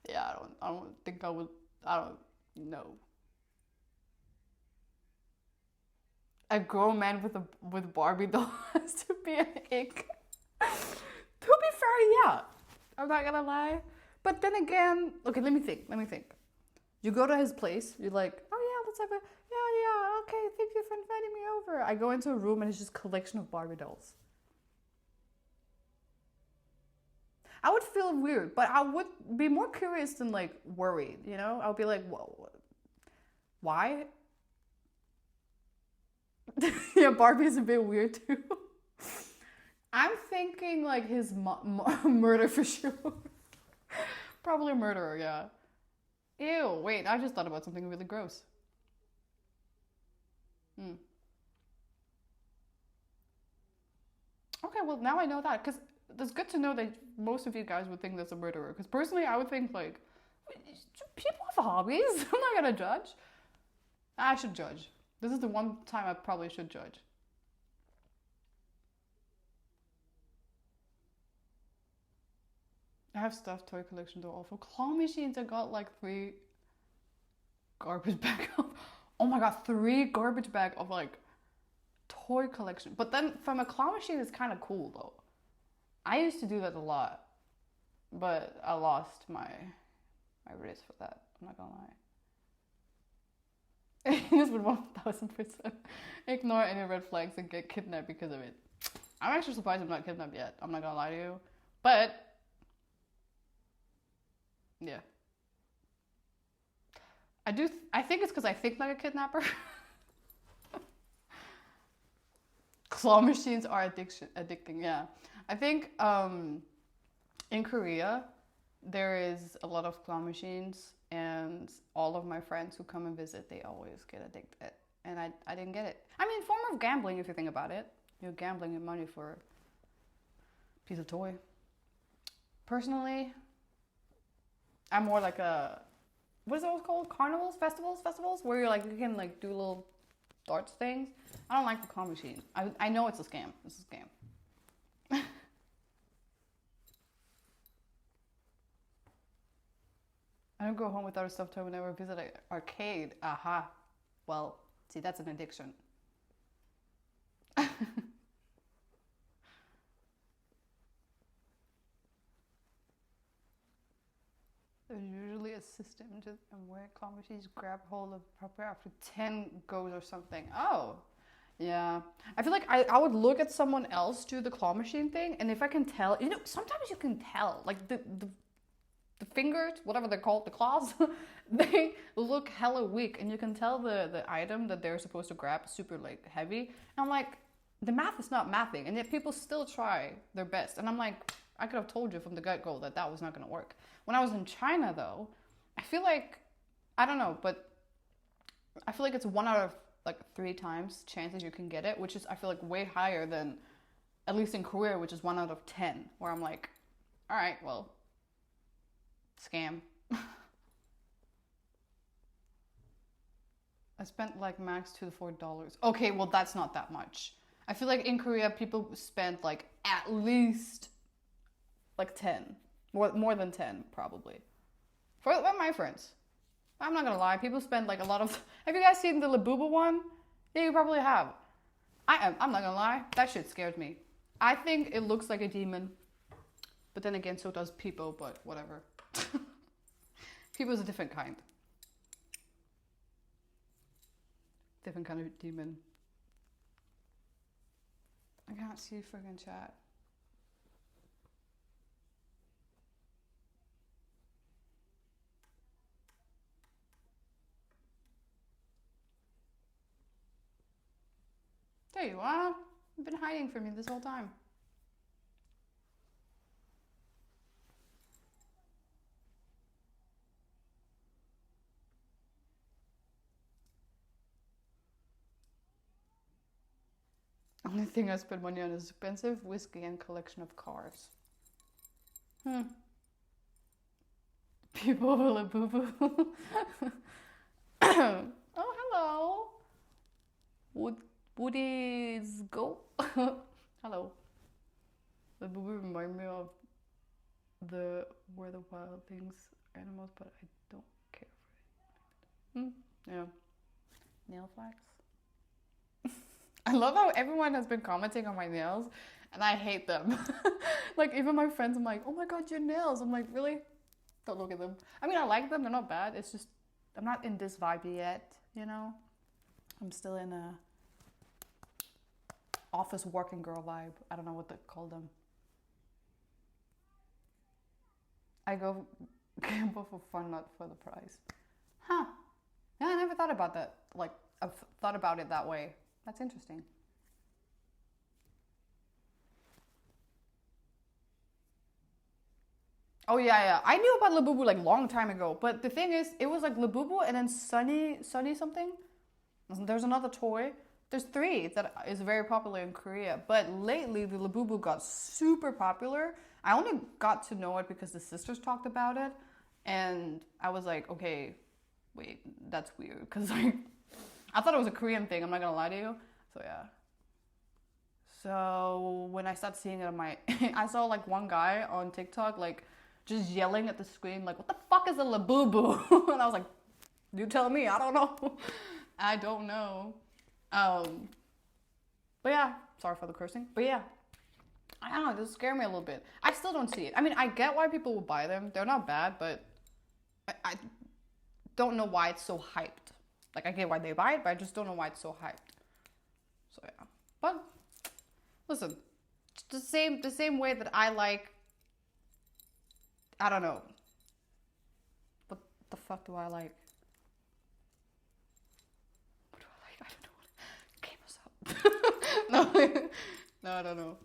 Yeah, I don't think I would. I don't know. A grown man with Barbie doll has to be an ick. To be fair, yeah. I'm not gonna lie. But then again, okay, let me think. You go to his place, you're like, oh yeah, let's have a, yeah, okay, thank you for inviting me over. I go into a room and it's just a collection of Barbie dolls. I would feel weird, but I would be more curious than like worried, you know? I would be like, whoa, why? Yeah, Barbie's a bit weird too. I'm thinking like his murder for sure. Probably a murderer, yeah. Ew, wait, I just thought about something really gross. Okay, well now I know that, because it's good to know that most of you guys would think that's a murderer. Because personally, I would think like, people have hobbies. I'm not gonna judge. I should judge. This is the one time I probably should judge. I have stuffed toy collection, they're awful. Claw machines, I got like 3 garbage bag of, oh my god, 3 garbage bag of like toy collection. But then from a claw machine, it's kind of cool though. I used to do that a lot, but I lost my wrist for that. I'm not gonna lie. This would 1000% ignore any red flags and get kidnapped because of it. I'm actually surprised I'm not kidnapped yet. I'm not gonna lie to you, but Yeah. I think it's because I think like a kidnapper. Claw machines are addicting, yeah. I think in Korea, there is a lot of claw machines, and all of my friends who come and visit, they always get addicted. And I didn't get it. I mean, form of gambling if you think about it. You're gambling your money for a piece of toy. Personally, I'm more like a, what is it called? Carnivals, festivals, where you're like, you can like do little darts things. I don't like the claw machine. I know it's a scam. It's a scam. I don't go home without a stuffed toy whenever I visit an arcade. Aha. Well, see, that's an addiction. There's usually a system and where claw machines grab hold of proper after 10 goes or something. Oh, yeah. I feel like I would look at someone else do the claw machine thing, and if I can tell, you know, sometimes you can tell, like the fingers, whatever they're called, the claws, they look hella weak, and you can tell the item that they're supposed to grab is super like heavy. And I'm like, the math is not mathing, and yet people still try their best. And I'm like, I could have told you from the get-go that that was not going to work. When I was in China, though, I feel like, I don't know, but I feel like it's 1 out of like 3 times chances you can get it, which is, I feel like, way higher than, at least in Korea, which is 1 out of 10, where I'm like, all right, well, scam. I spent like max $2 to $4. Okay, well, that's not that much. I feel like in Korea, people spend like at least like 10. More than 10, probably. For my friends. I'm not gonna lie, people spend like a lot of... Have you guys seen the Labubu one? Yeah, you probably have. I'm not gonna lie, that shit scared me. I think it looks like a demon. But then again, so does Peepo, but whatever. Peepo's a different kind. Different kind of demon. I can't see friggin' chat. There you are. You've been hiding from me this whole time. Only thing I spend money on is expensive whiskey and collection of cars. People will a boo boo. Oh, hello. Woody's go. Hello. The boo boo remind me of the Where the Wild Things animals, but I don't care for it. Yeah. Nail flags. I love how everyone has been commenting on my nails, and I hate them. Like, even my friends, I'm like, oh my god, your nails. I'm like, really? Don't look at them. I mean, I like them. They're not bad. It's just, I'm not in this vibe yet, you know? I'm still in a office working girl vibe. I don't know what to call them. I go gamble for fun, not for the prize. Huh. Yeah, I never thought about that. Like, I've thought about it that way. That's interesting. Oh yeah. I knew about Labubu like long time ago, but the thing is, it was like Labubu and then Sunny something. There's another toy. There's 3 that is very popular in Korea, but lately the Labubu got super popular. I only got to know it because the sisters talked about it, and I was like, okay, wait, that's weird, because like I thought it was a Korean thing. I'm not gonna lie to you. So yeah. So when I started seeing it on my, I saw like one guy on TikTok like just yelling at the screen like, "What the fuck is a Labubu?" And I was like, "You tell me. I don't know. I don't know." But yeah, sorry for the cursing. But yeah, I don't know. It just scared me a little bit. I still don't see it. I mean, I get why people will buy them. They're not bad, but I don't know why it's so hyped. Like, I get why they buy it, but I just don't know why it's so hyped. So yeah. But listen, the same way that I like, I don't know, What the fuck do I like? What do I like? I don't know. Game us up. No, I don't know.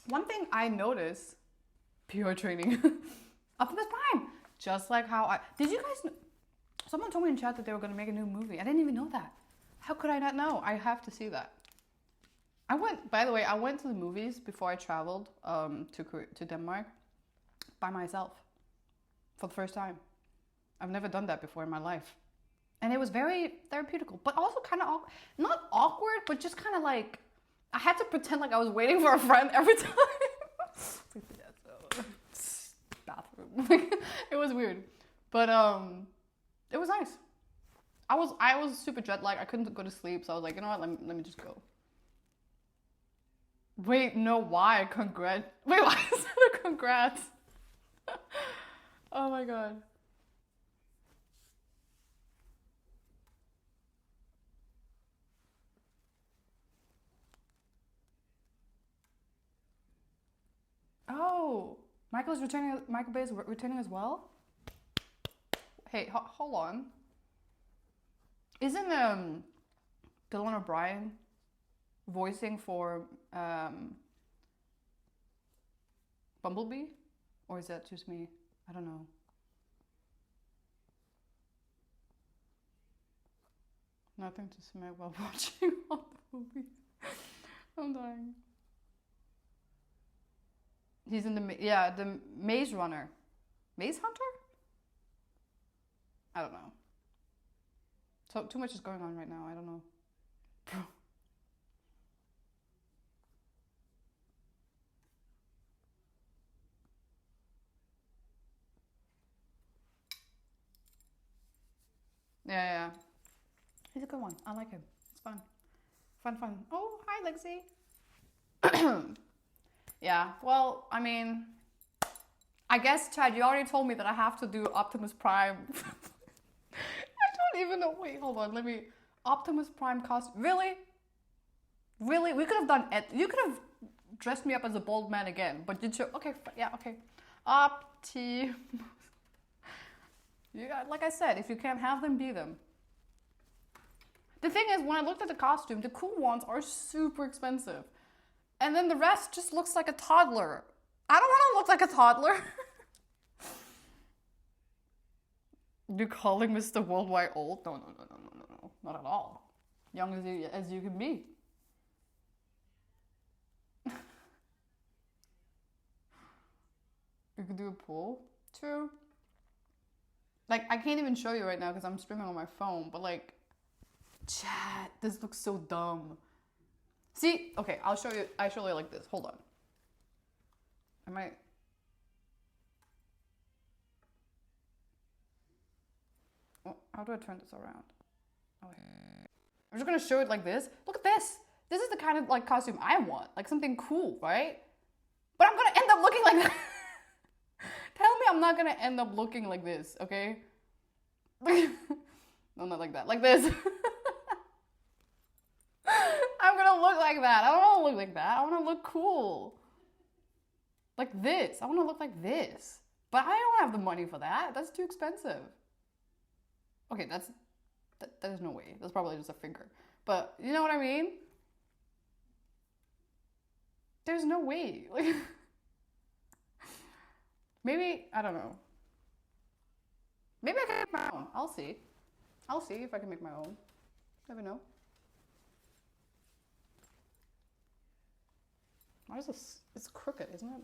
One thing I noticed, PR training, Optimus Prime, just like how did you guys, someone told me in chat that they were going to make a new movie. I didn't even know that. How could I not know? I have to see that. By the way, I went to the movies before I traveled to Denmark by myself for the first time. I've never done that before in my life. And it was very therapeutical, but also kind of, not awkward, but just kind of like, I had to pretend like I was waiting for a friend every time. Bathroom. It was weird. But it was nice. I was super jet lagged. I couldn't go to sleep, so I was like, you know what, let me just go. Wait, no, why? Congrats. Wait, why is it a congrats? Oh my god. Oh, Michael Bay is returning as well? Hey, hold on. Isn't Dylan O'Brien voicing for Bumblebee? Or is that just me? I don't know. Nothing to smack while watching all the movies. I'm dying. He's in the Maze Runner. Maze Hunter? I don't know. So too much is going on right now. I don't know. Yeah. He's a good one. I like him. It's fun. Fun. Oh, hi, Lexi. Yeah, well, I mean, I guess, Chad, you already told me that I have to do Optimus Prime. I don't even know. Wait, hold on. Optimus Prime costume. Really? Really? We could have done it. You could have dressed me up as a bald man again, but you chose. Okay, yeah, okay. Optimus. Yeah, like I said, if you can't have them, be them. The thing is, when I looked at the costume, the cool ones are super expensive. And then the rest just looks like a toddler. I don't want to look like a toddler. You're calling Mr. Worldwide old? No. Not at all. Young as you can be. You could do a poll. True. Like, I can't even show you right now because I'm streaming on my phone. But like, chat, this looks so dumb. See, okay, I'll show you like this. Hold on. How do I turn this around? Oh, wait. I'm just gonna show it like this. Look at this. This is the kind of like costume I want. Like something cool, right? But I'm gonna end up looking like that. Tell me I'm not gonna end up looking like this, okay? No, not like that. Like this. I'm gonna look like that. I don't want to look like that. I want to look cool. Like this. I want to look like this. But I don't have the money for that. That's too expensive. Okay, there's no way. That's probably just a finger. But you know what I mean? There's no way. Like, maybe, I don't know. Maybe I can make my own. I'll see. I'll see if I can make my own. Never know. Why is this? It's crooked, isn't it?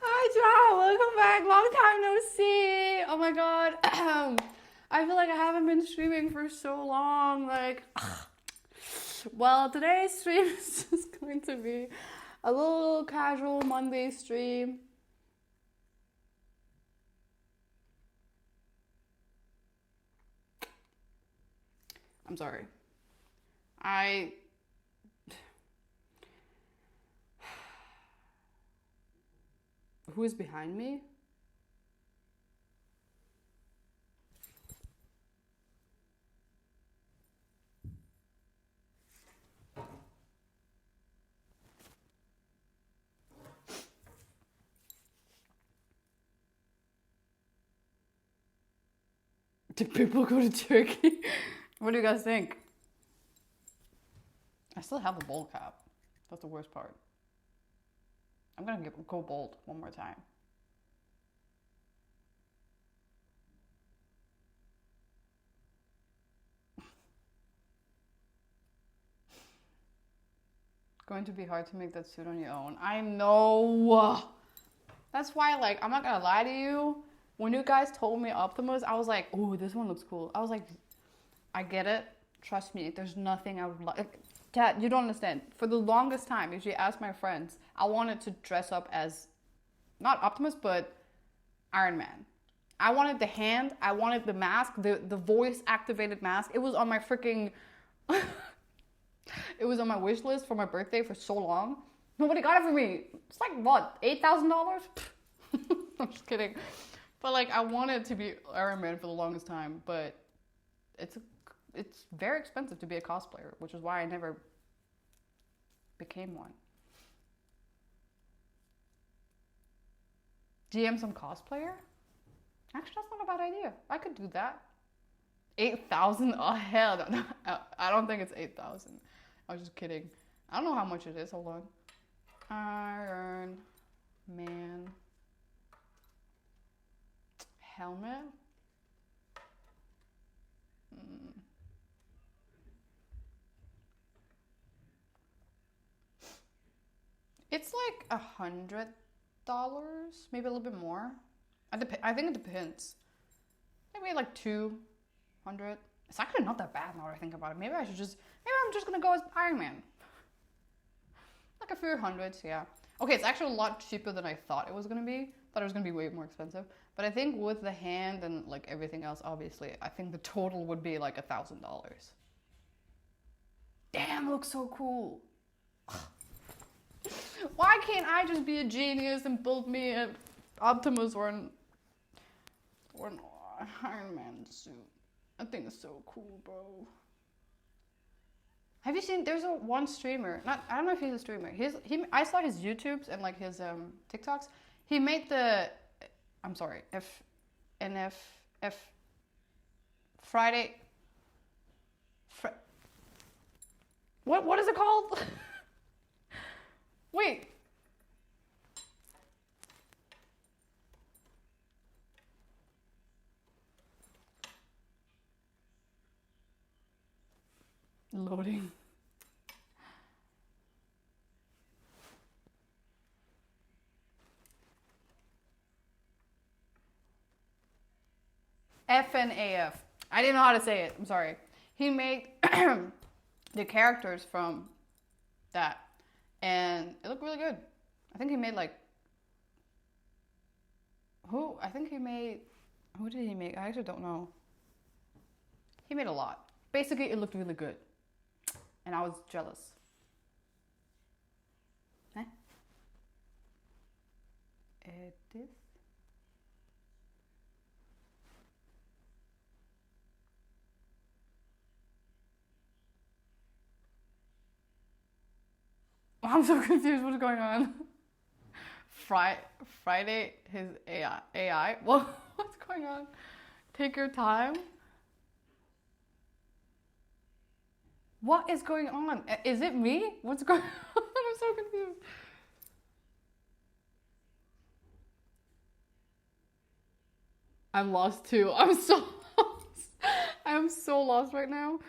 Hi, John. Welcome back. Long time no see. Oh my god. I feel like I haven't been streaming for so long. Like, Well, today's stream is just going to be a little casual Monday stream. I'm sorry. Who is behind me? Did people go to Turkey? What do you guys think? I still have the bold cap. That's the worst part. I'm gonna go bold one more time. Going to be hard to make that suit on your own. I know. That's why, like, I'm not gonna lie to you. When you guys told me Optimus, I was like, oh, this one looks cool. I was like, I get it. Trust me, there's nothing I would like. Dad, you don't understand. For the longest time, if you ask my friends, I wanted to dress up as, not Optimus, but Iron Man. I wanted the hand, I wanted the mask, the voice activated mask. It was on my freaking, it was on my wish list for my birthday for so long. Nobody got it for me. It's like, what, $8,000? I'm just kidding. But like, I wanted to be Iron Man for the longest time, but it's very expensive to be a cosplayer, which is why I never became one. DM some cosplayer? Actually, that's not a bad idea. I could do that. 8,000? Oh, hell no. I don't think it's 8,000. I was just kidding. I don't know how much it is. Hold on. Iron Man helmet. It's like $100, maybe a little bit more. I think it depends. Maybe like 200. It's actually not that bad now that I think about it. Maybe I'm just gonna go as Iron Man. Like a few hundreds, yeah. Okay, it's actually a lot cheaper than I thought it was gonna be. Thought it was gonna be way more expensive. But I think with the hand and like everything else, obviously, I think the total would be like $1,000. Damn, it looks so cool. Why can't I just be a genius and build me an Optimus or an Iron Man suit? I think it's so cool, bro. Have you seen? There's one streamer. I don't know if he's a streamer. I saw his YouTubes and like his TikToks. He made the. I'm sorry. Friday. What is it called? Wait. Loading. FNAF. I didn't know how to say it. I'm sorry. He made the characters from that, and it looked really good. I think he made like who? I think he made. Who did he make? I actually don't know. He made a lot. Basically, it looked really good, and I was jealous. Eh? Edit. I'm so confused. What's going on? Friday, his AI. What's going on? Take your time. What is going on? Is it me? What's going on? I'm so confused. I'm lost too. I'm so lost. I'm so lost right now.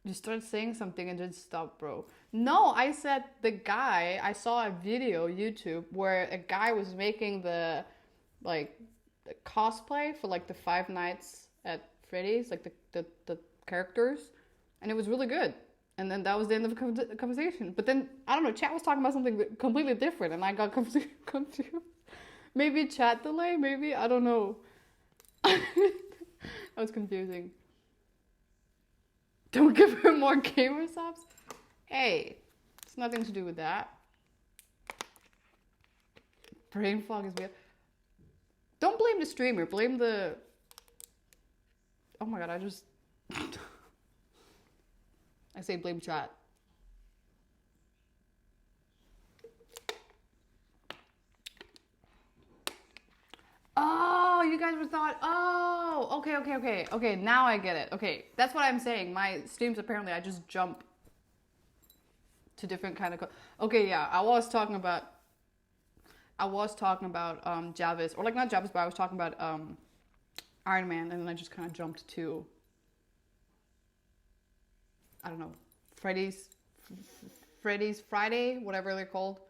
You started saying something and then stop, bro. No, I said I saw a video YouTube where a guy was making the like the cosplay for like the Five Nights at Freddy's, like the characters, and it was really good. And then that was the end of the conversation. But then I don't know, chat was talking about something completely different, and I got confused. Maybe chat delay, maybe I don't know. That was confusing. Don't give her more gamer subs. Hey, it's nothing to do with that. Brain fog is weird. Don't blame the streamer. Blame the. Oh my god! I say blame chat. Oh, you guys were thought. Oh, okay. Now I get it. Okay, that's what I'm saying. My streams apparently I just jump to different kind of. Okay, yeah, I was talking about Javis, or like not Javis, but I was talking about Iron Man, and then I just kind of jumped to I don't know, Freddy's Friday, whatever they're called.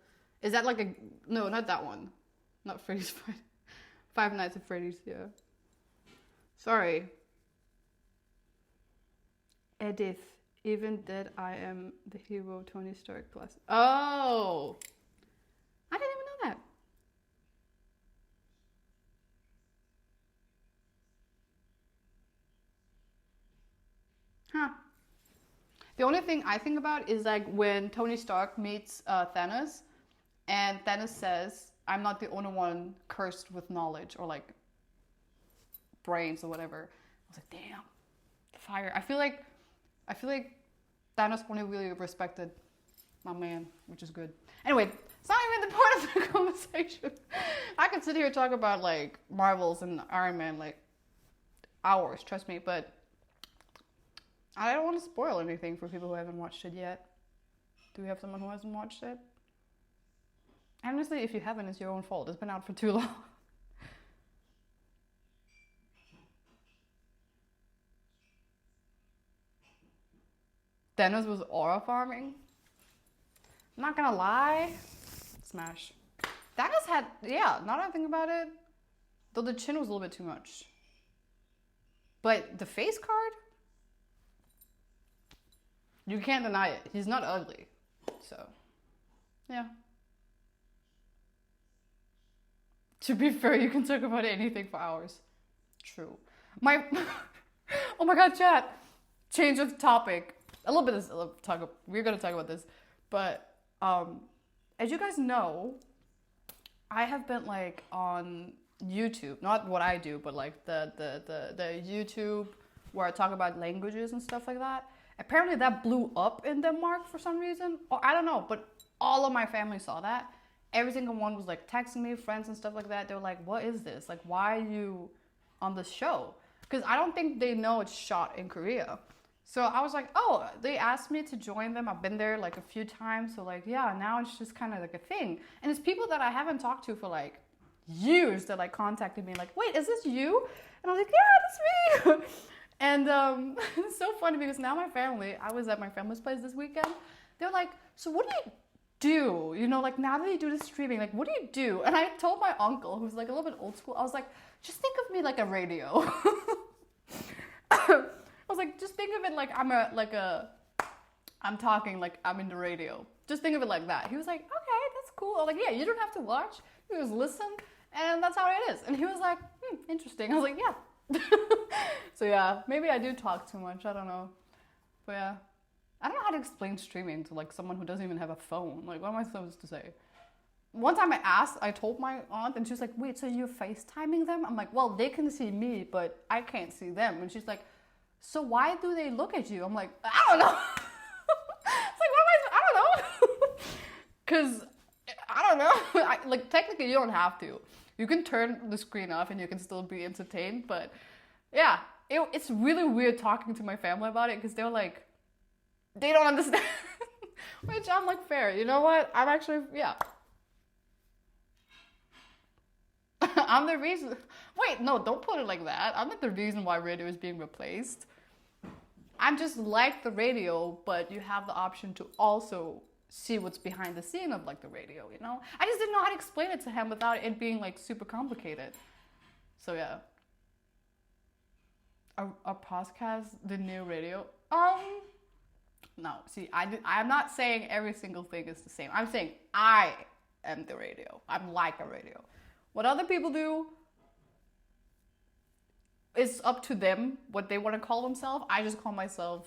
Is that like a no? Not that one. Not Freddy's Friday. Five Nights at Freddy's, yeah. Sorry. Edith, even that I am the hero Tony Stark class. Oh! I didn't even know that. Huh. The only thing I think about is like when Tony Stark meets Thanos, and Thanos says, I'm not the only one cursed with knowledge or like brains or whatever. I was like, damn, fire. I feel like Thanos only really respected my man, which is good. Anyway, it's not even the point of the conversation. I could sit here and talk about like Marvels and Iron Man like hours, trust me, but I don't want to spoil anything for people who haven't watched it yet. Do we have someone who hasn't watched it? Honestly, if you haven't, it's your own fault. It's been out for too long. Thanos was aura farming. I'm not gonna lie. Smash. Thanos had, yeah, now that I think about it, though the chin was a little bit too much. But the face card? You can't deny it. He's not ugly. So, yeah. To be fair, you can talk about anything for hours. True. Oh my god, chat. Change of topic. A little bit of we're gonna talk about this. But as you guys know, I have been like on YouTube, not what I do, but like the YouTube where I talk about languages and stuff like that. Apparently that blew up in Denmark for some reason. Or I don't know, but all of my family saw that. Every single one was like texting me, friends and stuff like that. They were like, what is this? Like, why are you on this show? Because I don't think they know it's shot in Korea. So I was like, oh, they asked me to join them. I've been there like a few times. So like, yeah, now it's just kind of like a thing. And it's people that I haven't talked to for like years that like contacted me like, wait, is this you? And I was like, yeah, that's me. And it's so funny because now my family, I was at my family's place this weekend. They're like, so what do you do? You know, like now that you do the streaming, like what do you do? And I told my uncle, who's like a little bit old school, I was like, just think of me like a radio. I was like, just think of it like I'm talking like I'm in the radio. Just think of it like that. He was like, okay, that's cool. I was like, yeah, you don't have to watch. You just listen, and that's how it is. And he was like, interesting. I was like, yeah. So yeah, maybe I do talk too much. I don't know. But yeah. I don't know how to explain streaming to like someone who doesn't even have a phone. Like, what am I supposed to say? One time I told my aunt, and she was like, wait, so you're FaceTiming them? I'm like, well, they can see me, but I can't see them. And she's like, so why do they look at you? I'm like, I don't know. It's like, I don't know. Because, I don't know. Like, technically, you don't have to. You can turn the screen off and you can still be entertained. But, yeah, it's really weird talking to my family about it because they're like, they don't understand. Which I'm like, fair. You know what? I'm actually, yeah. I'm the reason. Wait, no, don't put it like that. I'm not the reason why radio is being replaced. I'm just like the radio, but you have the option to also see what's behind the scene of like the radio, you know? I just didn't know how to explain it to him without it being like super complicated. So yeah. Are podcasts the new radio? No. See, I'm not saying every single thing is the same. I'm saying I am the radio. I'm like a radio. What other people do, it's up to them what they want to call themselves. I just call myself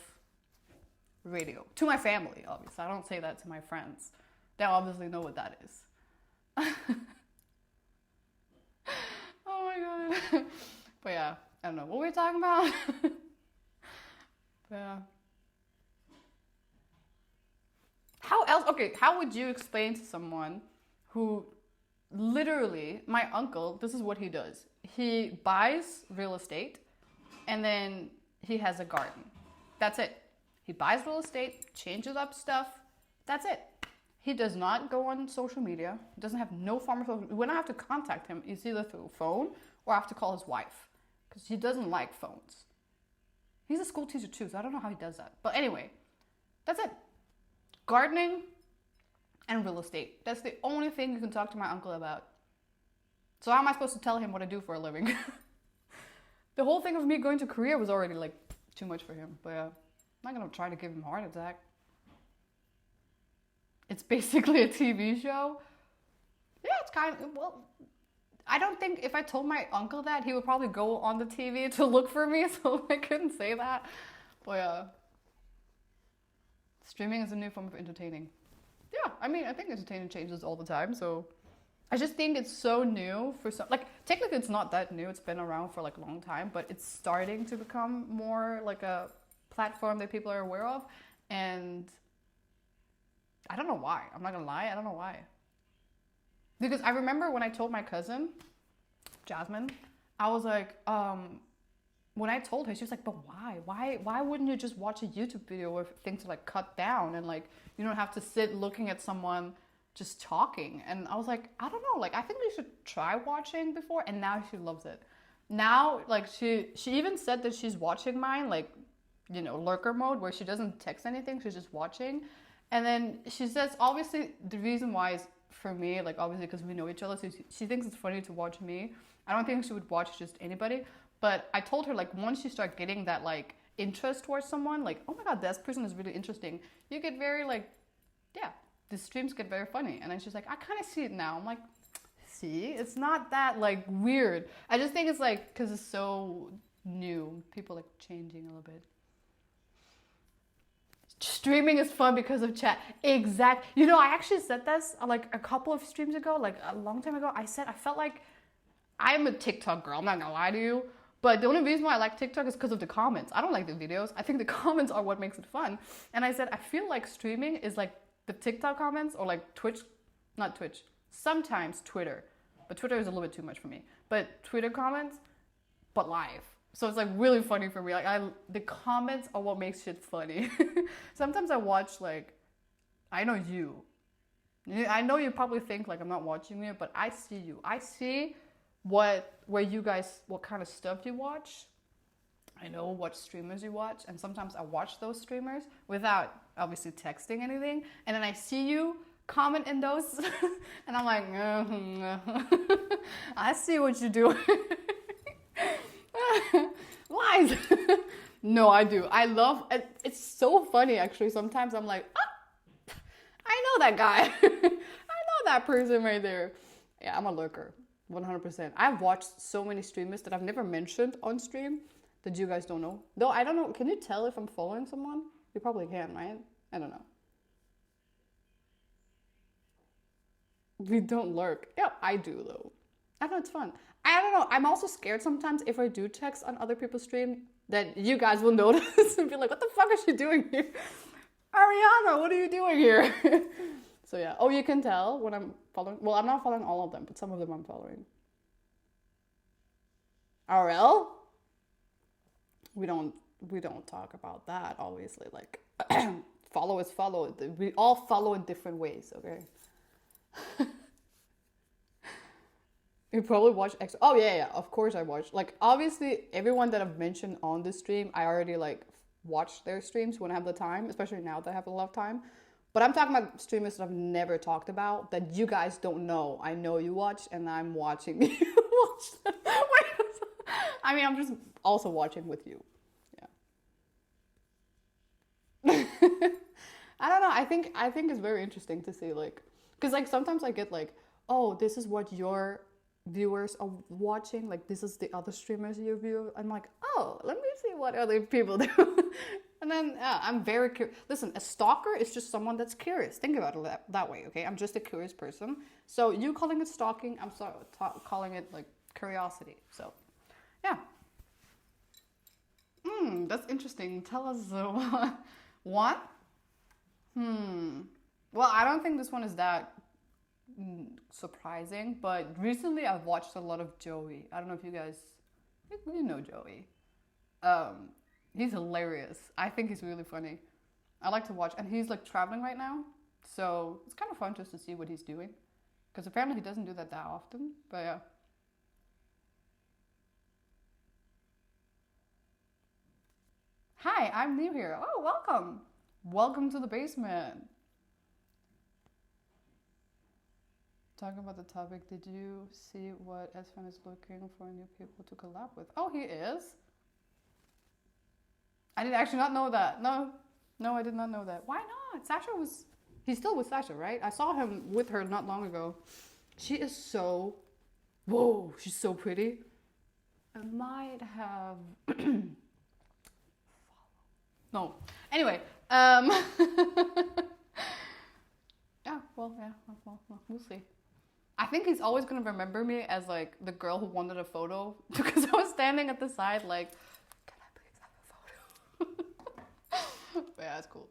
radio. To my family, obviously. I don't say that to my friends. They obviously know what that is. Oh my god. But yeah, I don't know what we're talking about. But yeah. How else? Okay, how would you explain to someone who literally, my uncle, this is what he does. He buys real estate and then he has a garden. That's it. He buys real estate, changes up stuff. That's it. He does not go on social media. He doesn't have no form of social. When I have to contact him, it's either through phone or I have to call his wife because he doesn't like phones. He's a school teacher too, so I don't know how he does that. But anyway, that's it. Gardening and real estate. That's the only thing you can talk to my uncle about. So how am I supposed to tell him what I do for a living? The whole thing of me going to Korea was already like too much for him. But yeah, I'm not gonna try to give him a heart attack. It's basically a TV show. Yeah, it's kind of, well, I don't think if I told my uncle that, he would probably go on the TV to look for me, so I couldn't say that. But yeah, streaming is a new form of entertaining. Yeah, I mean, I think entertainment changes all the time, so I just think it's so new for some, like, technically it's not that new, it's been around for like a long time, but it's starting to become more like a platform that people are aware of, and I don't know why. I'm not gonna lie, I don't know why. Because I remember when I told my cousin, Jasmine, I was like, when I told her, she was like, but why? Why wouldn't you just watch a YouTube video with things like cut down and like you don't have to sit looking at someone just talking? And I was like, I don't know, like I think you should try watching before, and now she loves it. Now, like she even said that she's watching mine, like, you know, lurker mode, where she doesn't text anything, she's just watching. And then she says, obviously, the reason why is for me, like, obviously, because we know each other, so she thinks it's funny to watch me. I don't think she would watch just anybody. But I told her, like, once you start getting that, like, interest towards someone, like, oh my god, this person is really interesting, you get very, like, yeah, the streams get very funny. And then she's like, I kind of see it now. I'm like, see? It's not that, like, weird. I just think it's, like, because it's so new. People, like, changing a little bit. Streaming is fun because of chat. Exact. You know, I actually said this like a couple of streams ago, like a long time ago. I said I felt like I'm a TikTok girl. I'm not gonna lie to you. But the only reason why I like TikTok is because of the comments. I don't like the videos. I think the comments are what makes it fun. And I said I feel like streaming is like the TikTok comments, or like Twitch, not Twitch. Sometimes Twitter, but Twitter is a little bit too much for me. But Twitter comments, but live. So it's like really funny for me. Like the comments are what makes shit funny. Sometimes I watch, like, I know you. I know you probably think like I'm not watching you, but I see you. I see where you guys, what kind of stuff you watch. I know what streamers you watch, and sometimes I watch those streamers without obviously texting anything, and then I see you comment in those, and I'm like, I see what you do. Lies. No, I do. I love it. It's so funny, actually. Sometimes I'm like, ah, I know that guy. I know that person right there. Yeah, I'm a lurker, 100%. I've watched so many streamers that I've never mentioned on stream that you guys don't know. Though I don't know, can you tell if I'm following someone? You probably can, right? I don't know. We don't lurk. Yeah, I do though. I know, it's fun. I don't know. I'm also scared sometimes if I do text on other people's stream that you guys will notice and be like, what the fuck is she doing here? Ariana, what are you doing here? So yeah. Oh, you can tell when I'm following. Well, I'm not following all of them, but some of them I'm following. RL? We don't talk about that, obviously. Like, follow is follow. We all follow in different ways, okay? You probably watch of course I watch. Like, obviously everyone that I've mentioned on this stream, I already like watch their streams when I have the time, especially now that I have a lot of time. But I'm talking about streamers that I've never talked about that you guys don't know. I know you watch, and I'm watching you watch them. I mean, I'm just also watching with you. Yeah. I don't know. I think it's very interesting to see like, because like sometimes I get like, oh, this is what your viewers are watching. Like this is the other streamers you view. I'm like, oh, let me see what other people do. And then I'm very curious. Listen, a stalker is just someone that's curious. Think about it that way, okay? I'm just a curious person. So you calling it stalking, I'm sorry, calling it like curiosity. So, yeah. That's interesting. Tell us what? Well, I don't think this one is that surprising, but recently I've watched a lot of Joey. I don't know if you guys, you know Joey. He's hilarious. I think he's really funny. I like to watch, and he's like traveling right now, so it's kind of fun just to see what he's doing, because apparently he doesn't do that often. But yeah. Hi, I'm new here. Oh, welcome. Welcome to the basement. Talking about the topic, did you see what Esfan is looking for new people to collab with? Oh, he is? I did actually not know that. No, I did not know that. Why not? He's still with Sasha, right? I saw him with her not long ago. She is so, whoa, she's so pretty. I might have, no. Anyway, yeah, well, we'll see. I think he's always gonna remember me as like the girl who wanted a photo because I was standing at the side like, can I please have a photo? But yeah, it's cool.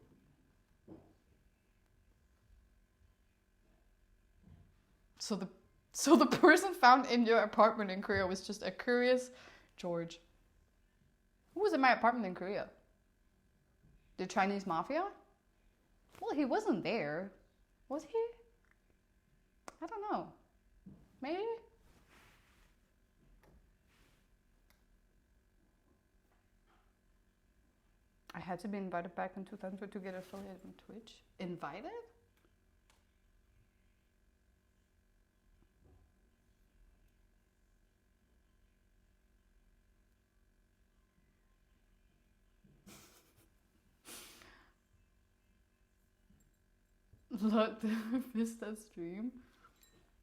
So the person found in your apartment in Korea was just a curious George. Who was in my apartment in Korea? The Chinese mafia? Well, he wasn't there. Was he? I don't know. Maybe? I had to be invited back in 2000 to get affiliated on Twitch. Invited? Look, missed that stream.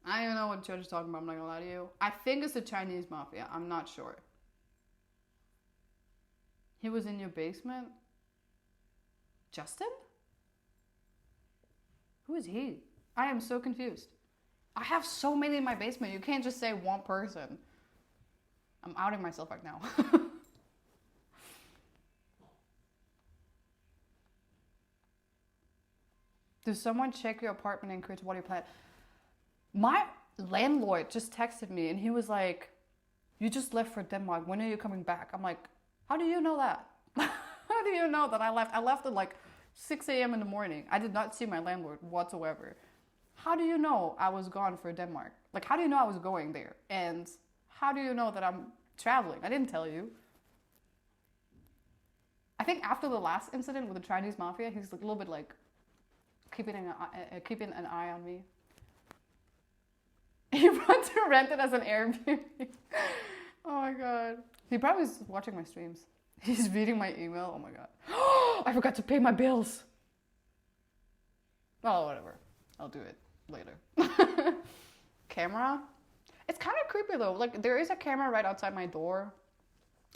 I don't even know what George is talking about, I'm not gonna lie to you. I think it's the Chinese mafia, I'm not sure. He was in your basement? Justin? Who is he? I am so confused. I have so many in my basement, you can't just say one person. I'm outing myself right now. Does someone check your apartment and create what you plan? My landlord just texted me and he was like, you just left for Denmark. When are you coming back? I'm like, how do you know that? How do you know that I left? I left at like 6 a.m. in the morning. I did not see my landlord whatsoever. How do you know I was gone for Denmark? Like, how do you know I was going there? And how do you know that I'm traveling? I didn't tell you. I think after the last incident with the Chinese mafia, he's like a little bit like, keeping an eye on me. He wants to rent it as an Airbnb. Oh my god. He probably is watching my streams. He's reading my email. Oh my god. I forgot to pay my bills. Oh, whatever. I'll do it later. Camera? It's kind of creepy though. Like, there is a camera right outside my door,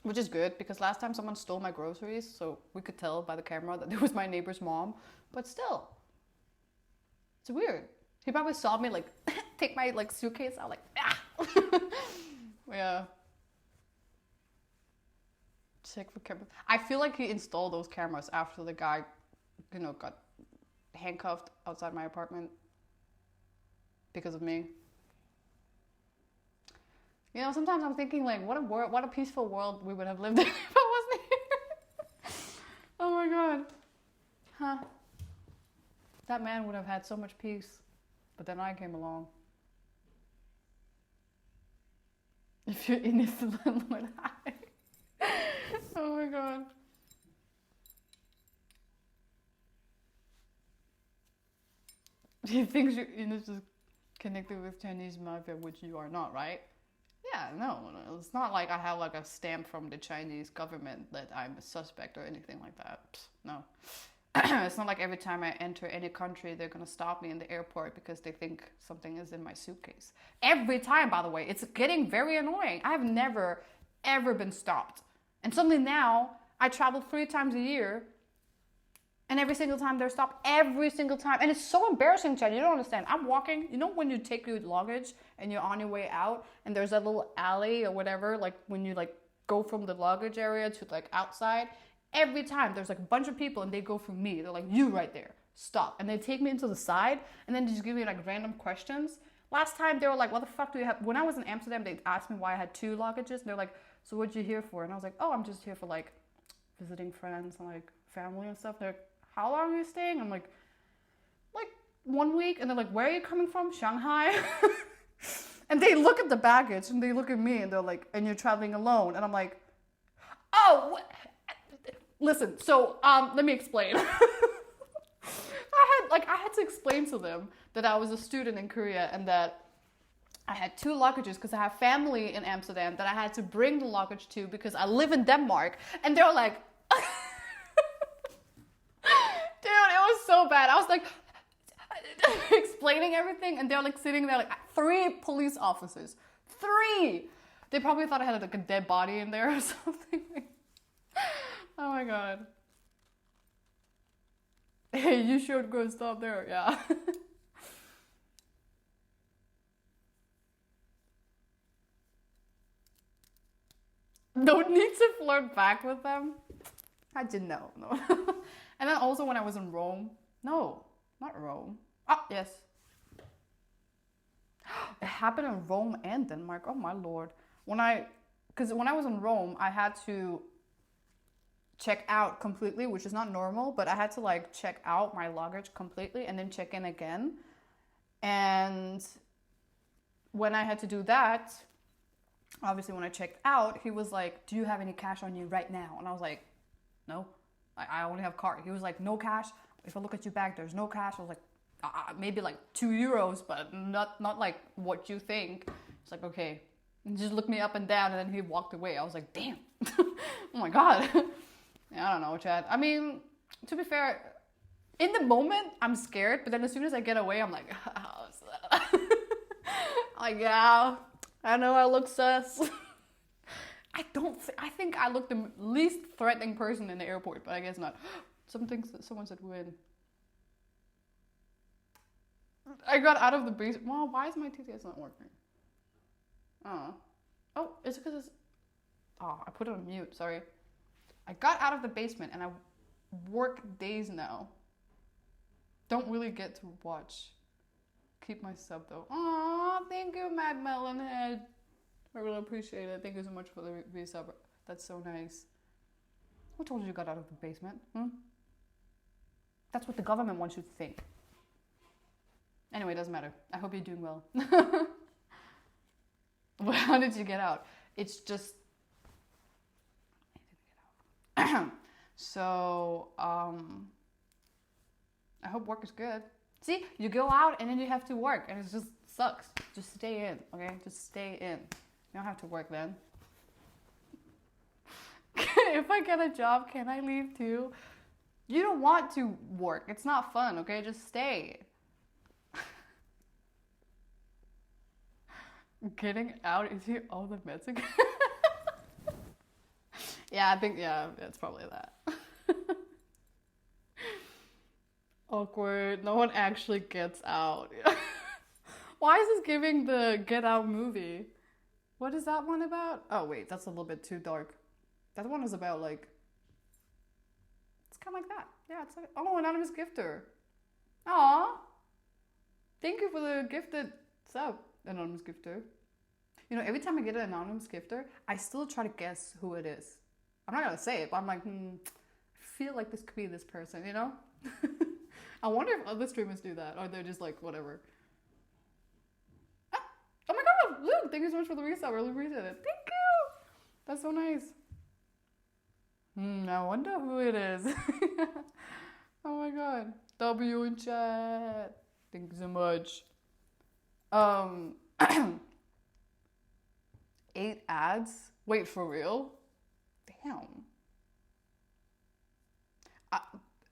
which is good because last time someone stole my groceries, so we could tell by the camera that it was my neighbor's mom. But still, it's weird. He probably saw me like take my like suitcase out, like ah. Yeah. Check for camera. I feel like he installed those cameras after the guy, got handcuffed outside my apartment because of me. Sometimes I'm thinking like, what a peaceful world we would have lived in if I wasn't here. Oh my god. Huh. That man would have had so much peace. But then I came along. If you're in it, the landlord, hi. Oh my god. He thinks you know just connected with Chinese mafia, which you are not, right? Yeah, no, it's not like I have like a stamp from the Chinese government that I'm a suspect or anything like that. No. It's not like every time I enter any country, they're gonna stop me in the airport because they think something is in my suitcase. Every time, by the way, it's getting very annoying. I have never, ever been stopped. And suddenly now, I travel 3 times a year, and every single time they're stopped, every single time. And it's so embarrassing, Chad. You don't understand. I'm walking, you know when you take your luggage and you're on your way out and there's that little alley or whatever, like when you like go from the luggage area to like outside, every time there's like a bunch of people and they go through me. They're like, you right there, stop. And they take me into the side and then they just give me like random questions. Last time they were like, what the fuck do you have? When I was in Amsterdam, they asked me why I had 2 luggages. And they're like, so what'd you here for? And I was like, oh, I'm just here for like visiting friends and like family and stuff. They're like, how long are you staying? I'm like 1 week. And they're like, where are you coming from? Shanghai? And they look at the baggage and they look at me and they're like, and you're traveling alone. And I'm like, oh, what? Listen, so let me explain. I had to explain to them that I was a student in Korea and that I had 2 luggages because I have family in Amsterdam that I had to bring the luggage to because I live in Denmark. And they're like, dude, it was so bad. I was like explaining everything and they're like sitting there like 3 police officers. 3! They probably thought I had like a dead body in there or something. Oh my god. Hey, you should go stop there, yeah. Don't need to flirt back with them. I didn't know, no. And then also when I was in Rome. No, not Rome. Ah, yes. It happened in Rome and Denmark. Oh my lord. Because when I was in Rome, I had to check out completely, which is not normal, but I had to like check out my luggage completely and then check in again. And when I had to do that, obviously when I checked out, he was like, do you have any cash on you right now? And I was like, no, I only have card. He was like, no cash. If I look at your bag, there's no cash. I was like, maybe like €2, but not like what you think. It's like, okay. And just looked me up and down and then he walked away. I was like, damn. Oh my God. Yeah, I don't know, Chad. I mean, to be fair, in the moment, I'm scared. But then as soon as I get away, I'm like, like, yeah, I know I look sus. I think I look the least threatening person in the airport, but I guess not. Someone said win. I got out of the base. Well, why is my TTS not working? Oh, it's because it's... Oh, I put it on mute, sorry. I got out of the basement and I work days now. Don't really get to watch. Keep my sub though. Aw, thank you, Mad Melonhead. I really appreciate it. Thank you so much for the resub. That's so nice. Who told you you got out of the basement? That's what the government wants you to think. Anyway, it doesn't matter. I hope you're doing well. Well, how did you get out? It's just... I didn't get out. So, I hope work is good. See, you go out and then you have to work and it just sucks. Just stay in, okay? Just stay in. You don't have to work then. If I get a job, can I leave too? You don't want to work. It's not fun, okay? Just stay. Getting out? Is he all the meds again? Yeah, I think, yeah, it's probably that. Awkward. No one actually gets out. Why is this giving the Get Out movie? What is that one about? Oh, wait, that's a little bit too dark. That one is about, like... It's kind of like that. Yeah, it's like... Oh, anonymous gifter. Aw. Thank you for the gifted sub, anonymous gifter. You know, every time I get an anonymous gifter, I still try to guess who it is. I'm not gonna say it, but I'm like, I feel like this could be this person, you know? I wonder if other streamers do that, or they're just like, whatever. Ah, oh my god, Luke, thank you so much for the resub. I really appreciate it. Thank you. That's so nice. I wonder who it is. Oh my god. W in chat. Thank you so much. 8 ads? Wait, for real? Damn.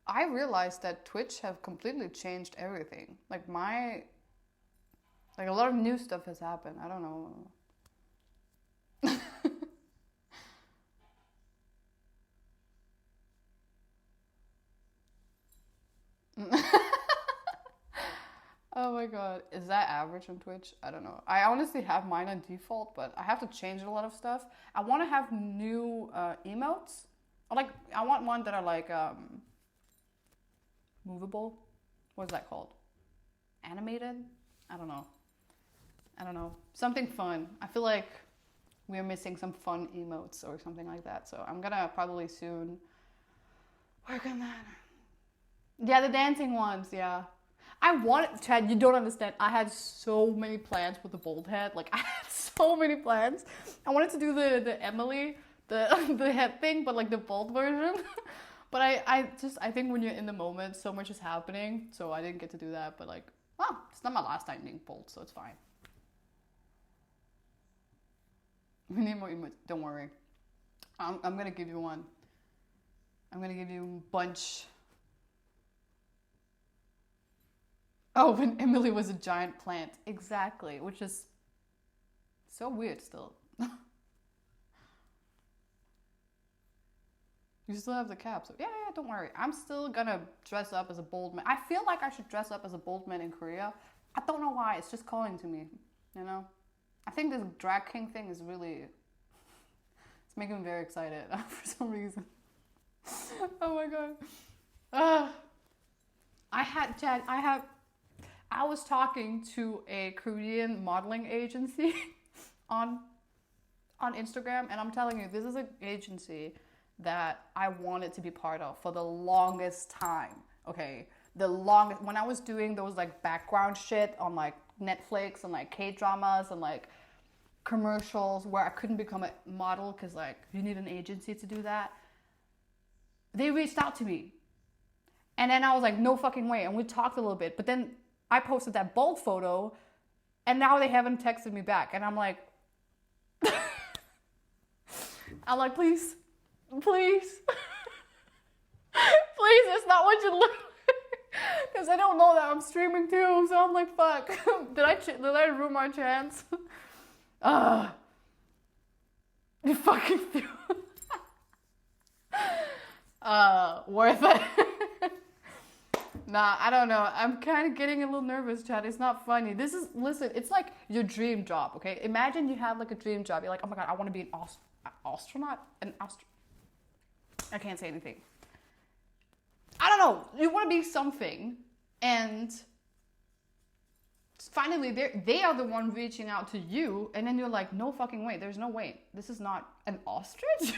I realized that Twitch have completely changed everything. Like a lot of new stuff has happened. I don't know. Oh my god. Is that average on Twitch? I don't know. I honestly have mine on default, but I have to change a lot of stuff. I want to have new emotes. I want one that are like movable. What is that called? Animated? I don't know. Something fun. I feel like we're missing some fun emotes or something like that. So I'm gonna probably soon work on that. Yeah, the dancing ones, yeah. Chad, you don't understand. I had so many plans with the bald head. Like, I had so many plans. I wanted to do the Emily, the head thing, but like the bald version. But I think when you're in the moment, so much is happening. So I didn't get to do that. But like, well, it's not my last time being bald, so it's fine. We need more emotes. Don't worry. I'm gonna give you one. I'm gonna give you a bunch. Oh, when Emily was a giant plant. Exactly, which is so weird still. You still have the cap, so yeah, don't worry. I'm still gonna dress up as a bold man. I feel like I should dress up as a bold man in Korea. I don't know why, it's just calling to me, you know? I think this drag king thing is really, it's making me very excited for some reason. Oh my god. Chad, I was talking to a Korean modeling agency on Instagram, and I'm telling you, this is an agency that I wanted to be part of for the longest time. Okay, when I was doing those like background shit on like Netflix and like K-dramas and like commercials where I couldn't become a model because like you need an agency to do that. They reached out to me, and then I was like, no fucking way, and we talked a little bit, but then I posted that bold photo, and now they haven't texted me back, and I'm like, please, please, it's not what you look like, because I don't know that I'm streaming too, so I'm like, fuck, did I ruin my chance? You fucking do. Worth it. Nah, I don't know. I'm kind of getting a little nervous, Chad. It's not funny. Listen, it's like your dream job, okay? Imagine you have like a dream job. You're like, oh my god, I want to be an astronaut. I can't say anything. I don't know. You want to be something, and finally they are the one reaching out to you, and then you're like, no fucking way. There's no way. This is not an ostrich.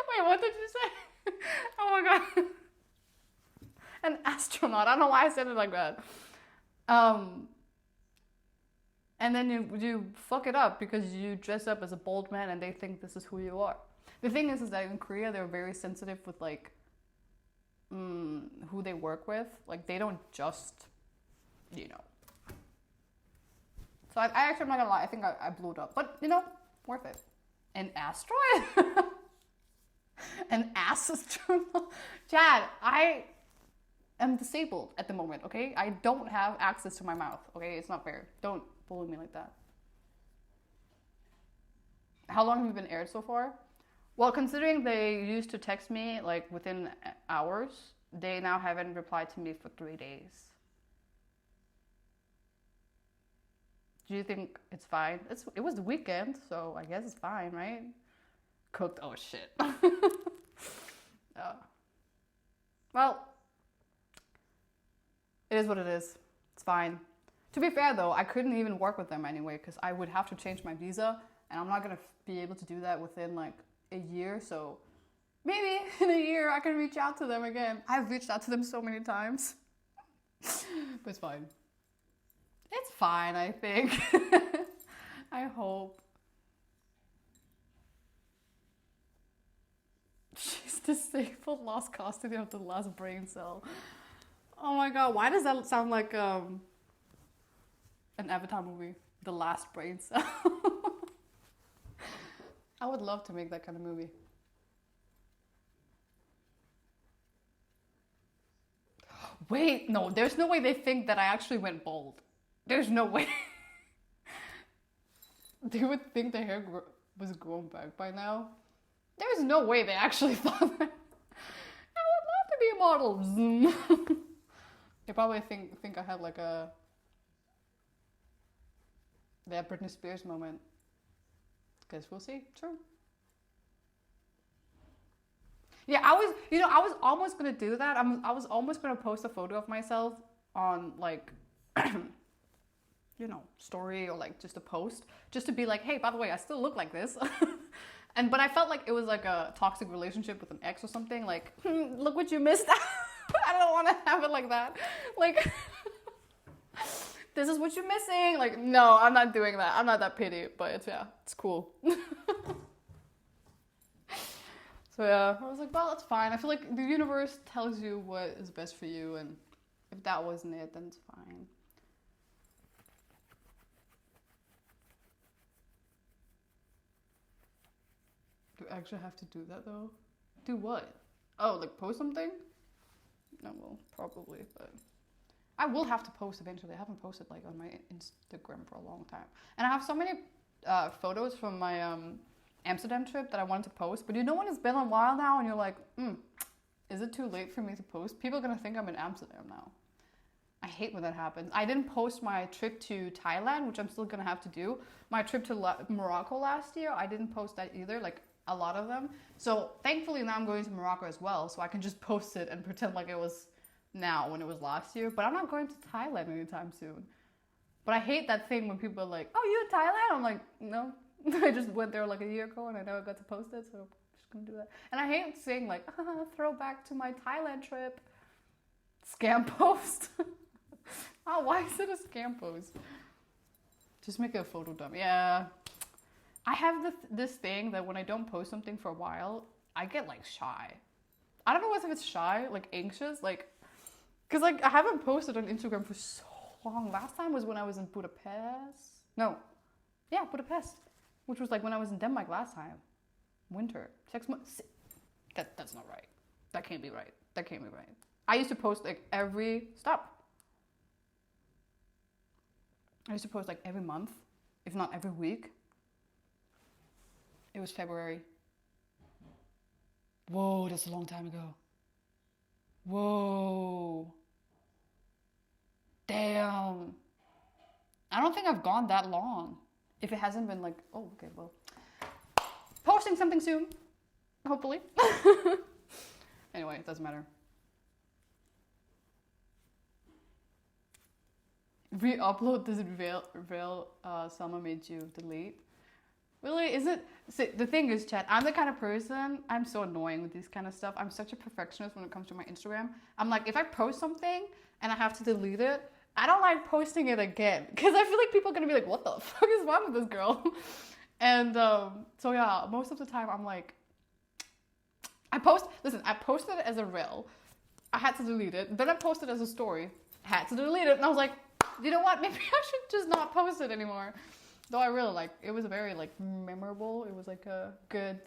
Wait, what did you say? Oh my god. An astronaut. I don't know why I said it like that. And then you fuck it up because you dress up as a bold man and they think this is who you are. The thing is that in Korea they're very sensitive with like who they work with. Like they don't just, you know. So I actually, I'm not gonna lie, I think I blew it up. But you know, worth it. An asteroid? An astronaut? Chad, I am disabled at the moment, okay? I don't have access to my mouth, okay? It's not fair. Don't bully me like that. How long have you been aired so far? Well, considering they used to text me like within hours, they now haven't replied to me for 3 days. Do you think it's fine? It was the weekend, so I guess it's fine, right? Cooked, oh shit. Well, it is what it is. It's fine. To be fair though, I couldn't even work with them anyway because I would have to change my visa and I'm not going to be able to do that within like a year. So maybe in a year I can reach out to them again. I've reached out to them so many times. But it's fine. It's fine, I think. I hope. She's disabled, lost custody of the last brain cell. Oh my god, why does that sound like an Avatar movie? The Last Brain Cell. I would love to make that kind of movie. Wait, no, there's no way they think that I actually went bald. There's no way. They would think the hair was grown back by now. There's no way they actually thought that. I would love to be a model. Zoom. They probably think I had like a that Britney Spears moment. Guess we'll see. True. Yeah, I was almost gonna do that. I was almost gonna post a photo of myself on like, story or like just a post, just to be like, hey, by the way, I still look like this. But I felt like it was like a toxic relationship with an ex or something. Like, look what you missed. I don't want to have it like that. Like, this is what you're missing. Like, no, I'm not doing that. I'm not that pity, but it's cool. So yeah, I was like, well, that's fine. I feel like the universe tells you what is best for you, and if that wasn't it, then it's fine. Do I actually have to do that though? Do what? Oh, like post something? No, well, probably, but I will have to post eventually. I haven't posted like on my Instagram for a long time, and I have so many photos from my Amsterdam trip that I wanted to post. But when it's been a while now, and you're like, is it too late for me to post? People are gonna think I'm in Amsterdam now. I hate when that happens. I didn't post my trip to Thailand, which I'm still gonna have to do. My trip to Morocco last year, I didn't post that either. Like a lot of them. So thankfully now I'm going to Morocco as well, so I can just post it and pretend like it was now when it was last year. But I'm not going to Thailand anytime soon. But I hate that thing when people are like, oh, you in Thailand? I'm like, no. I just went there like a year ago and I never got to post it, so I'm just gonna do that. And I hate saying like, throwback to my Thailand trip. Scam post. Oh, why is it a scam post? Just make it a photo dump. Yeah. I have this thing that when I don't post something for a while, I get like shy. I don't know if it's shy, like anxious, like, cause like I haven't posted on Instagram for so long. Last time was when I was in Budapest. No, yeah, Budapest, which was like when I was in Denmark last time. Winter, 6 months. That's not right. That can't be right. That can't be right. I used to post like every month, if not every week. It was February. Whoa, that's a long time ago. Whoa. Damn. I don't think I've gone that long. If it hasn't been like, oh, okay, well. Posting something soon. Hopefully. Anyway, it doesn't matter. Re-upload this veil Selma made you delete. Really? Is it? See, the thing is, chat, I'm the kind of person, I'm so annoying with this kind of stuff. I'm such a perfectionist when it comes to my Instagram. I'm like, if I post something and I have to delete it, I don't like posting it again. Because I feel like people are going to be like, what the fuck is wrong with this girl? And so yeah, most of the time I'm like, I posted it as a reel. I had to delete it. Then I posted it as a story. Had to delete it. And I was like, you know what? Maybe I should just not post it anymore. Though I really like it was very like memorable. It was like a good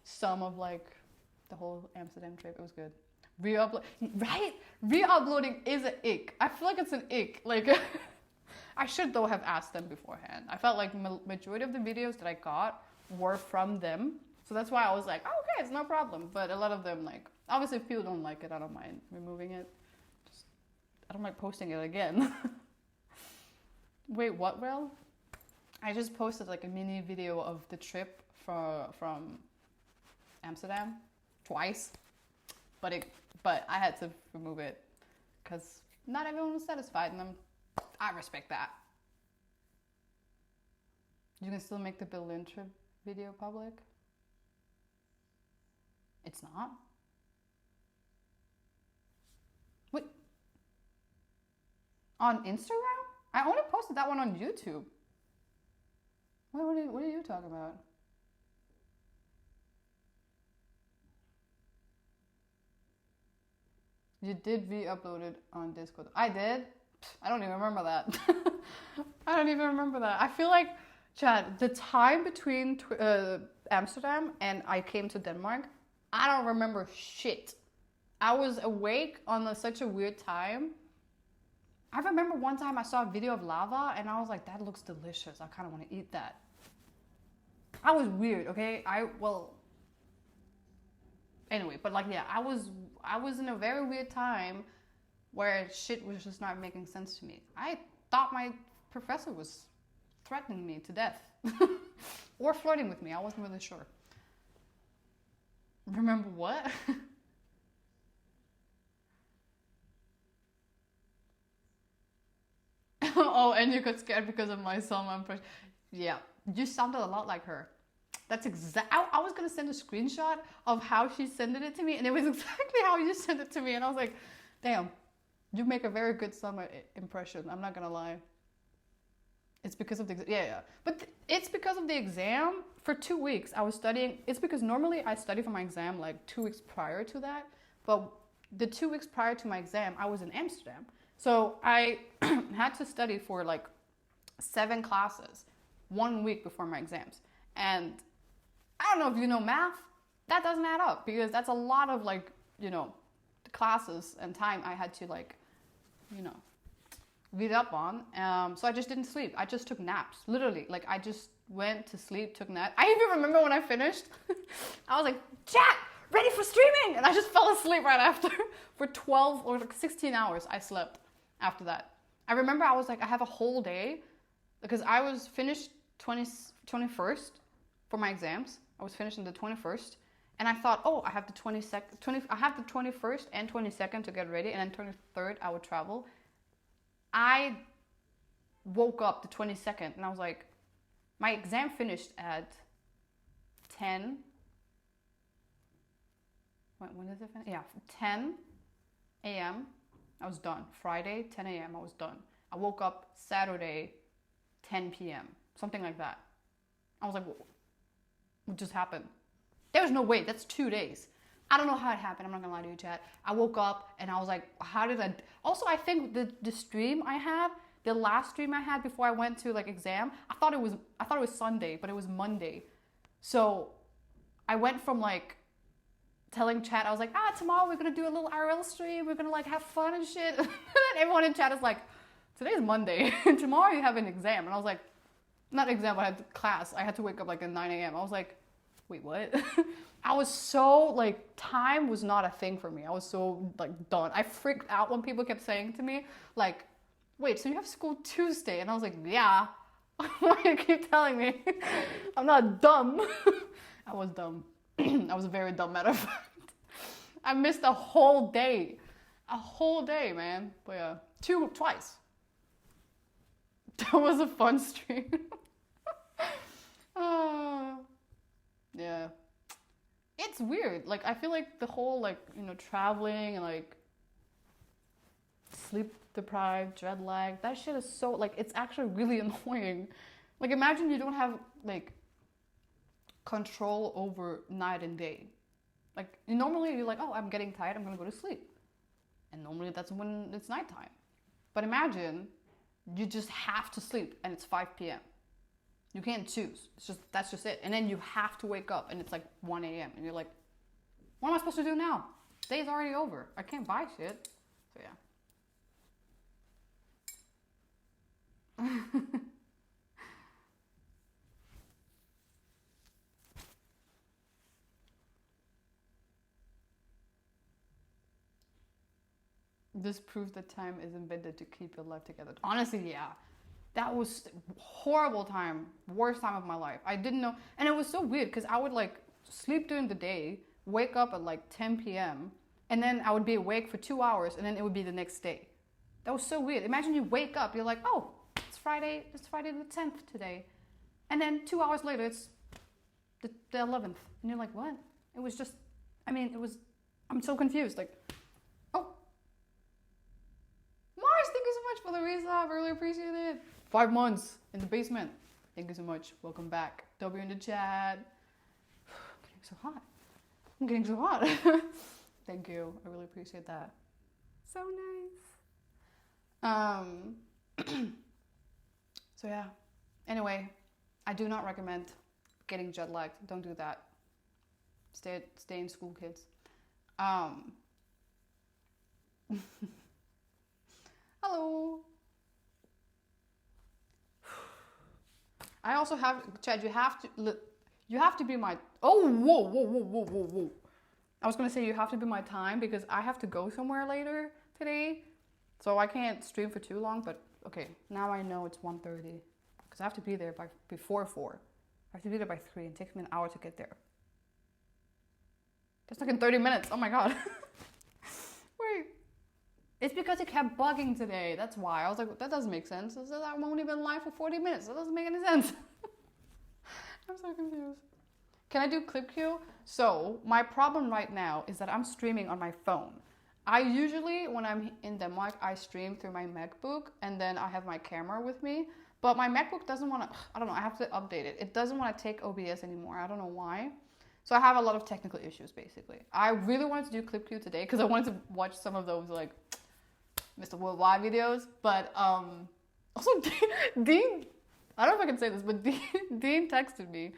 sum of like the whole Amsterdam trip. It was good. Re-uploading is an ick. I feel like it's an ick. Like I should though have asked them beforehand. I felt like majority of the videos that I got were from them, so that's why I was like, oh, okay, it's no problem. But a lot of them, like, obviously if people don't like it, I don't mind removing it. Just I don't like posting it again. Wait, what, Rel? I just posted like a mini video of the trip from Amsterdam twice, but I had to remove it because not everyone was satisfied, and I respect that. You can still make the Berlin trip video public. It's not. Wait. On Instagram? I only posted that one on YouTube. What are you talking about? You did re-upload it on Discord. I did? I don't even remember that. I don't even remember that. I feel like, Chad, the time between Amsterdam and I came to Denmark, I don't remember shit. I was awake on such a weird time. I remember one time I saw a video of lava and I was like, that looks delicious. I kind of want to eat that. I was weird, okay? Anyway, but like, yeah, I was in a very weird time where shit was just not making sense to me. I thought my professor was threatening me to death or flirting with me. I wasn't really sure. Remember what? Oh, and you got scared because of my song impression. Yeah, you sounded a lot like her. That's exact. I was gonna send a screenshot of how she sent it to me, and it was exactly how you sent it to me. And I was like, "Damn, you make a very good summer impression." I'm not gonna lie. It's because of the but it's because of the exam. For 2 weeks, I was studying. It's because normally I study for my exam like 2 weeks prior to that, but the 2 weeks prior to my exam, I was in Amsterdam, so I had to study for like 7 classes 1 week before my exams, and I don't know if you know math, that doesn't add up because that's a lot of like, classes and time I had to like, read up on. So I just didn't sleep. I just took naps, literally. Like I just went to sleep, took naps. I even remember when I finished, I was like, chat, ready for streaming. And I just fell asleep right after. For 12 or like 16 hours, I slept after that. I remember I was like, I have a whole day because I was finished 21st for my exams. I was finished on the 21st, and I thought, oh, I have the 22nd, I have the 21st and 22nd to get ready, and then 23rd I would travel. I woke up the 22nd, and I was like, my exam finished at 10. When did it finish? Yeah, 10 a.m. I was done. Friday, 10 a.m. I was done. I woke up Saturday, 10 p.m. Something like that. I was like, what just happened? There's no way, that's 2 days. I don't know how it happened, I'm not gonna lie to you, chat. I woke up and I was like, how did I... Also, I think the stream I had, the last stream I had before I went to like exam, I thought it was Sunday, but it was Monday. So I went from like telling chat, I was like, tomorrow we're gonna do a little IRL stream, we're gonna like have fun and shit. And then everyone in chat is like, today's Monday, and tomorrow you have an exam. And I was like, not exam, but I had class. I had to wake up like at 9 a.m. I was like, wait, what? I was so like, time was not a thing for me. I was so like done. I freaked out when people kept saying to me like, wait, so you have school Tuesday? And I was like, yeah. Why do you keep telling me? I'm not dumb. I was dumb. I was a very dumb, matter of fact. I missed a whole day. A whole day, man. But yeah, twice. That was a fun stream. Yeah. It's weird. Like, I feel like the whole, like, traveling and, like, sleep deprived, jet lag, that shit is so, like, it's actually really annoying. Like, imagine you don't have, like, control over night and day. Like, normally you're like, oh, I'm getting tired, I'm gonna go to sleep. And normally that's when it's nighttime. But imagine you just have to sleep and it's 5 p.m. You can't choose. That's just it. And then you have to wake up and it's like 1 a.m. and you're like, what am I supposed to do now? Day's already over. I can't buy shit. So yeah. This proves that time is invented to keep your life together. Honestly, yeah. That was horrible time, worst time of my life. I didn't know, and it was so weird because I would like sleep during the day, wake up at like 10 p.m. and then I would be awake for 2 hours and then it would be the next day. That was so weird. Imagine you wake up, you're like, oh, it's Friday the 10th today. And then 2 hours later, it's the 11th. And you're like, what? It was just, I'm so confused. Like, oh, Mars, thank you so much for the resub. Really appreciate it. 5 months in the basement. Thank you so much. Welcome back. W in the chat. I'm getting so hot. Thank you. I really appreciate that. So nice. So yeah. Anyway, I do not recommend getting jet lagged. Don't do that. Stay in school, kids. Hello. I also have, Chad, you have to be my, oh, whoa. I was gonna say you have to be my time because I have to go somewhere later today. So I can't stream for too long, but okay, now I know it's 1:30 because I have to be there before 4. I have to be there by 3 and it takes me an hour to get there. That's like in 30 minutes, oh my God. Wait. It's because it kept bugging today, that's why. I was like, that doesn't make sense. I said I've only been live for 40 minutes, that doesn't make any sense. I'm so confused. Can I do clip queue? So, my problem right now is that I'm streaming on my phone. I usually, when I'm in Denmark, I stream through my MacBook and then I have my camera with me. But my MacBook doesn't want to, I don't know, I have to update it. It doesn't want to take OBS anymore. I don't know why. So I have a lot of technical issues, basically. I really wanted to do clip queue today because I wanted to watch some of those, like, Mr. Worldwide videos. But also, Dean, I don't know if I can say this, but Dean texted me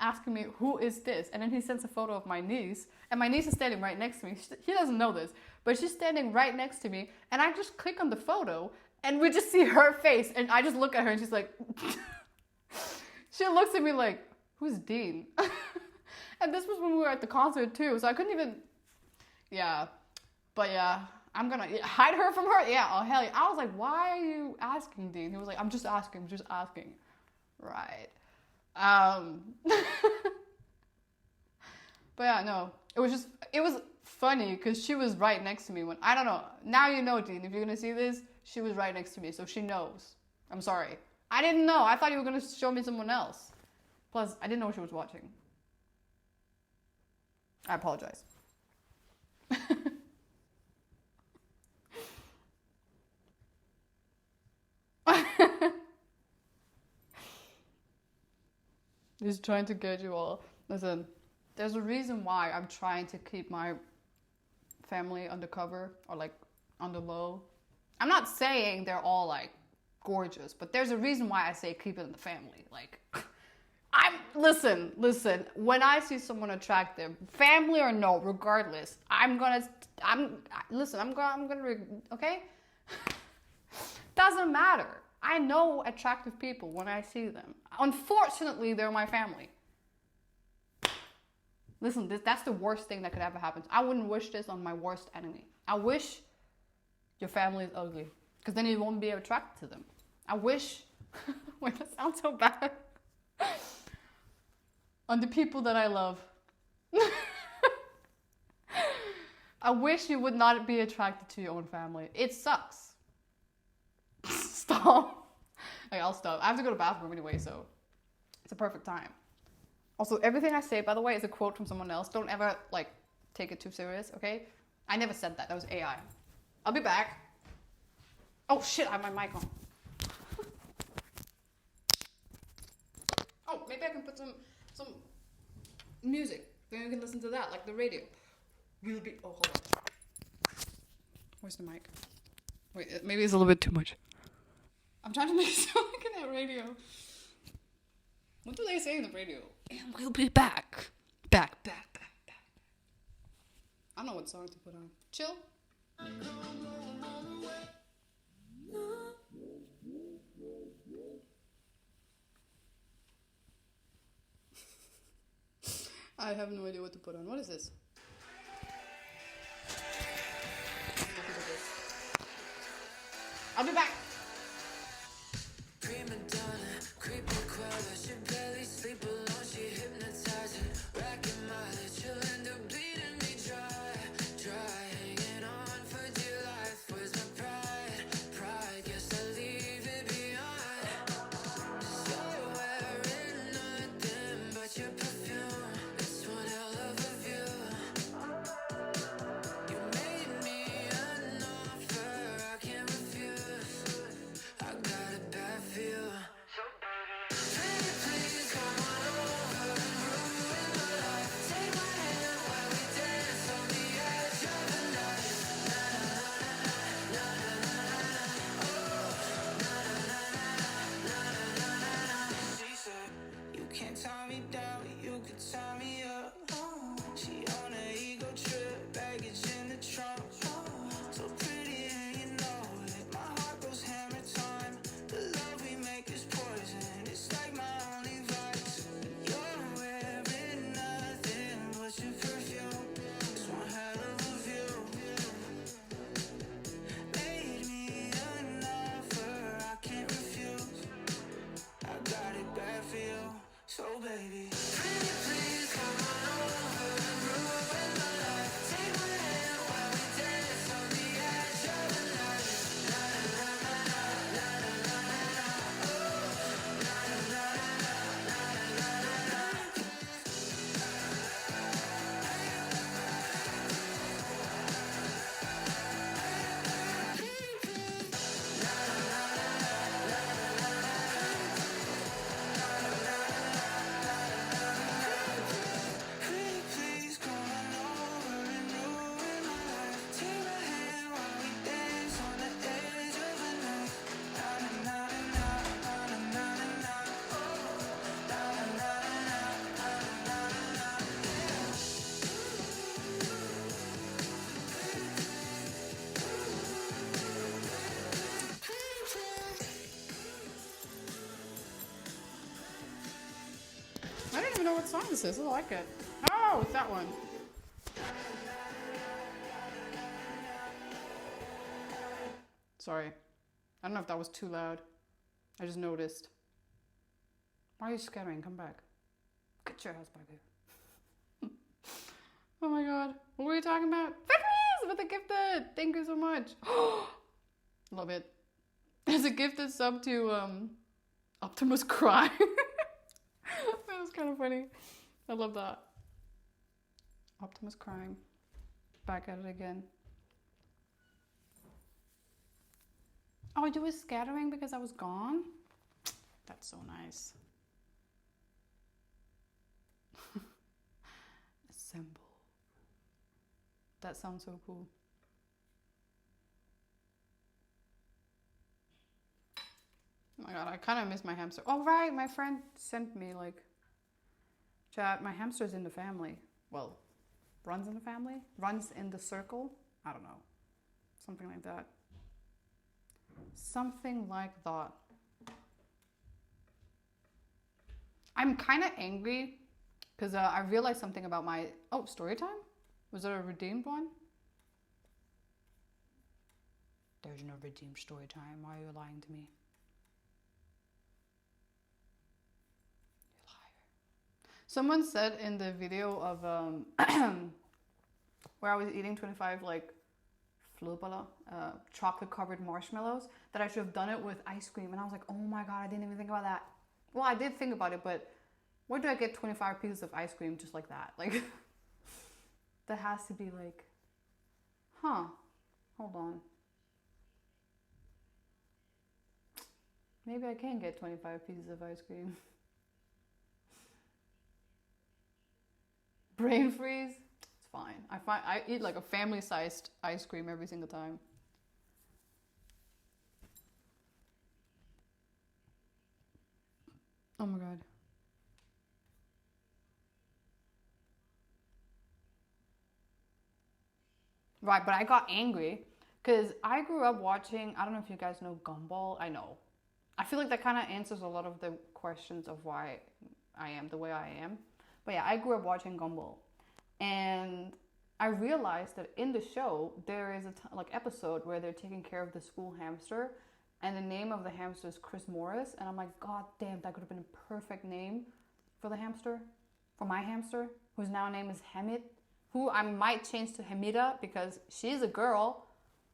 asking me, who is this? And then he sends a photo of my niece, and my niece is standing right next to me. He doesn't know this, but she's standing right next to me, and I just click on the photo, and we just see her face, and I just look at her, and she's like, she looks at me like, who's Dean? And this was when we were at the concert too, so I couldn't even, yeah, but yeah, I'm gonna hide her from her, yeah, oh hell yeah. I was like, why are you asking, Dean? He was like, I'm just asking, right. But yeah, no, it was funny because she was right next to me when, I don't know, now you know, Dean, if you're gonna see this, she was right next to me, so she knows. I'm sorry. I didn't know, I thought you were gonna show me someone else. Plus, I didn't know she was watching. I apologize. Just trying to get you all. Listen, there's a reason why I'm trying to keep my family undercover or like on the low. I'm not saying they're all like gorgeous, but there's a reason why I say keep it in the family. Like, listen, when I see someone attractive, family or no, regardless, okay? Doesn't matter. I know attractive people when I see them. Unfortunately, they're my family. Listen, that's the worst thing that could ever happen. I wouldn't wish this on my worst enemy. I wish your family is ugly, because then you won't be attracted to them. I wish, wait, that sounds so bad. On the people that I love. I wish you would not be attracted to your own family. It sucks. Stop. Okay, I'll stop. I have to go to the bathroom anyway, so it's a perfect time. Also, everything I say, by the way, is a quote from someone else. Don't ever, like, take it too serious, okay? I never said that. That was AI. I'll be back. Oh, shit, I have my mic on. Oh, maybe I can put some music. Then you can listen to that, like the radio. We'll be... Oh, hold on. Where's the mic? Wait, maybe it's a little bit too much. I'm trying to make it sound like in that radio. What do they say in the radio? And we'll be back. Back. I don't know what song to put on. Chill. I have no idea what to put on. What is this? I'll be back. me down, you could tie me up. She on a ego trip, baggage in the trunk. So pretty and you know it. My heart goes hammer time. The love we make is poison. It's like my only vice. You're wearing nothing but your perfume. It's one hell of a view. Made me an offer I can't refuse. I got it bad for you, so baby, pretty please come on over and ruin my life. Take my hand while we dance on the edge of the night. La la la la la la la la. Oh, la la la la la la la la. Pretty please come on over and ruin my life. Take my hand while we dance on the edge of the night. La la la la la la la la la. Oh, la la la la la la la la. I don't even know what song this is. I like it. Oh, it's that one. Sorry. I don't know if that was too loud. I just noticed. Why are you scattering? Come back. Get your ass back here. Oh my god. What were you talking about? Victories with the gifted. Thank you so much. Love it. As a gifted sub to Optimus cry. That was kind of funny. I love that. Optimus crying. Back at it again. Oh, you were scattering because I was gone? That's so nice. Assemble. That sounds so cool. Oh my god, I kind of miss my hamster. Oh right, my friend sent me like, chat, my hamster's in the family. Well, runs in the family? Runs in the circle? I don't know. Something like that. Something like that. I'm kind of angry because I realized something about my... Oh, story time? Was there a redeemed one? There's no redeemed story time. Why are you lying to me? Someone said in the video of where I was eating 25 like flubala, chocolate covered marshmallows, that I should have done it with ice cream, and I was like, oh my god, I didn't even think about that. Well, I did think about it, but where do I get 25 pieces of ice cream just like that? Like that has to be like, huh? Hold on. Maybe I can get 25 pieces of ice cream. Brain freeze? It's fine. I eat like a family-sized ice cream every single time. Oh my god. Right, but I got angry because I grew up watching, I don't know if you guys know Gumball. I know. I feel like that kind of answers a lot of the questions of why I am the way I am. But yeah, I grew up watching Gumball, and I realized that in the show there is a episode where they're taking care of the school hamster, and the name of the hamster is Chris Morris, and I'm like, god damn, that could have been a perfect name for the hamster, for my hamster, whose now name is Hamid, who I might change to Hamida because she's a girl.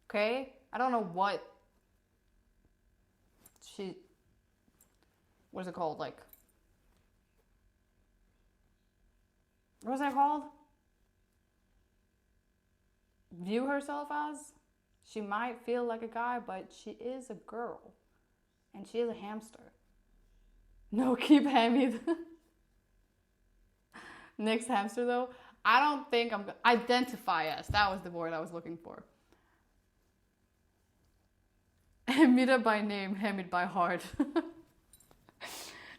Okay, I don't know what what is it called, like, what was that called? View herself as? She might feel like a guy, but she is a girl. And she is a hamster. No, keep Hamid. Next hamster though, I don't think I'm gonna identify as. That was the word I was looking for. Hamida by name, Hamid by heart.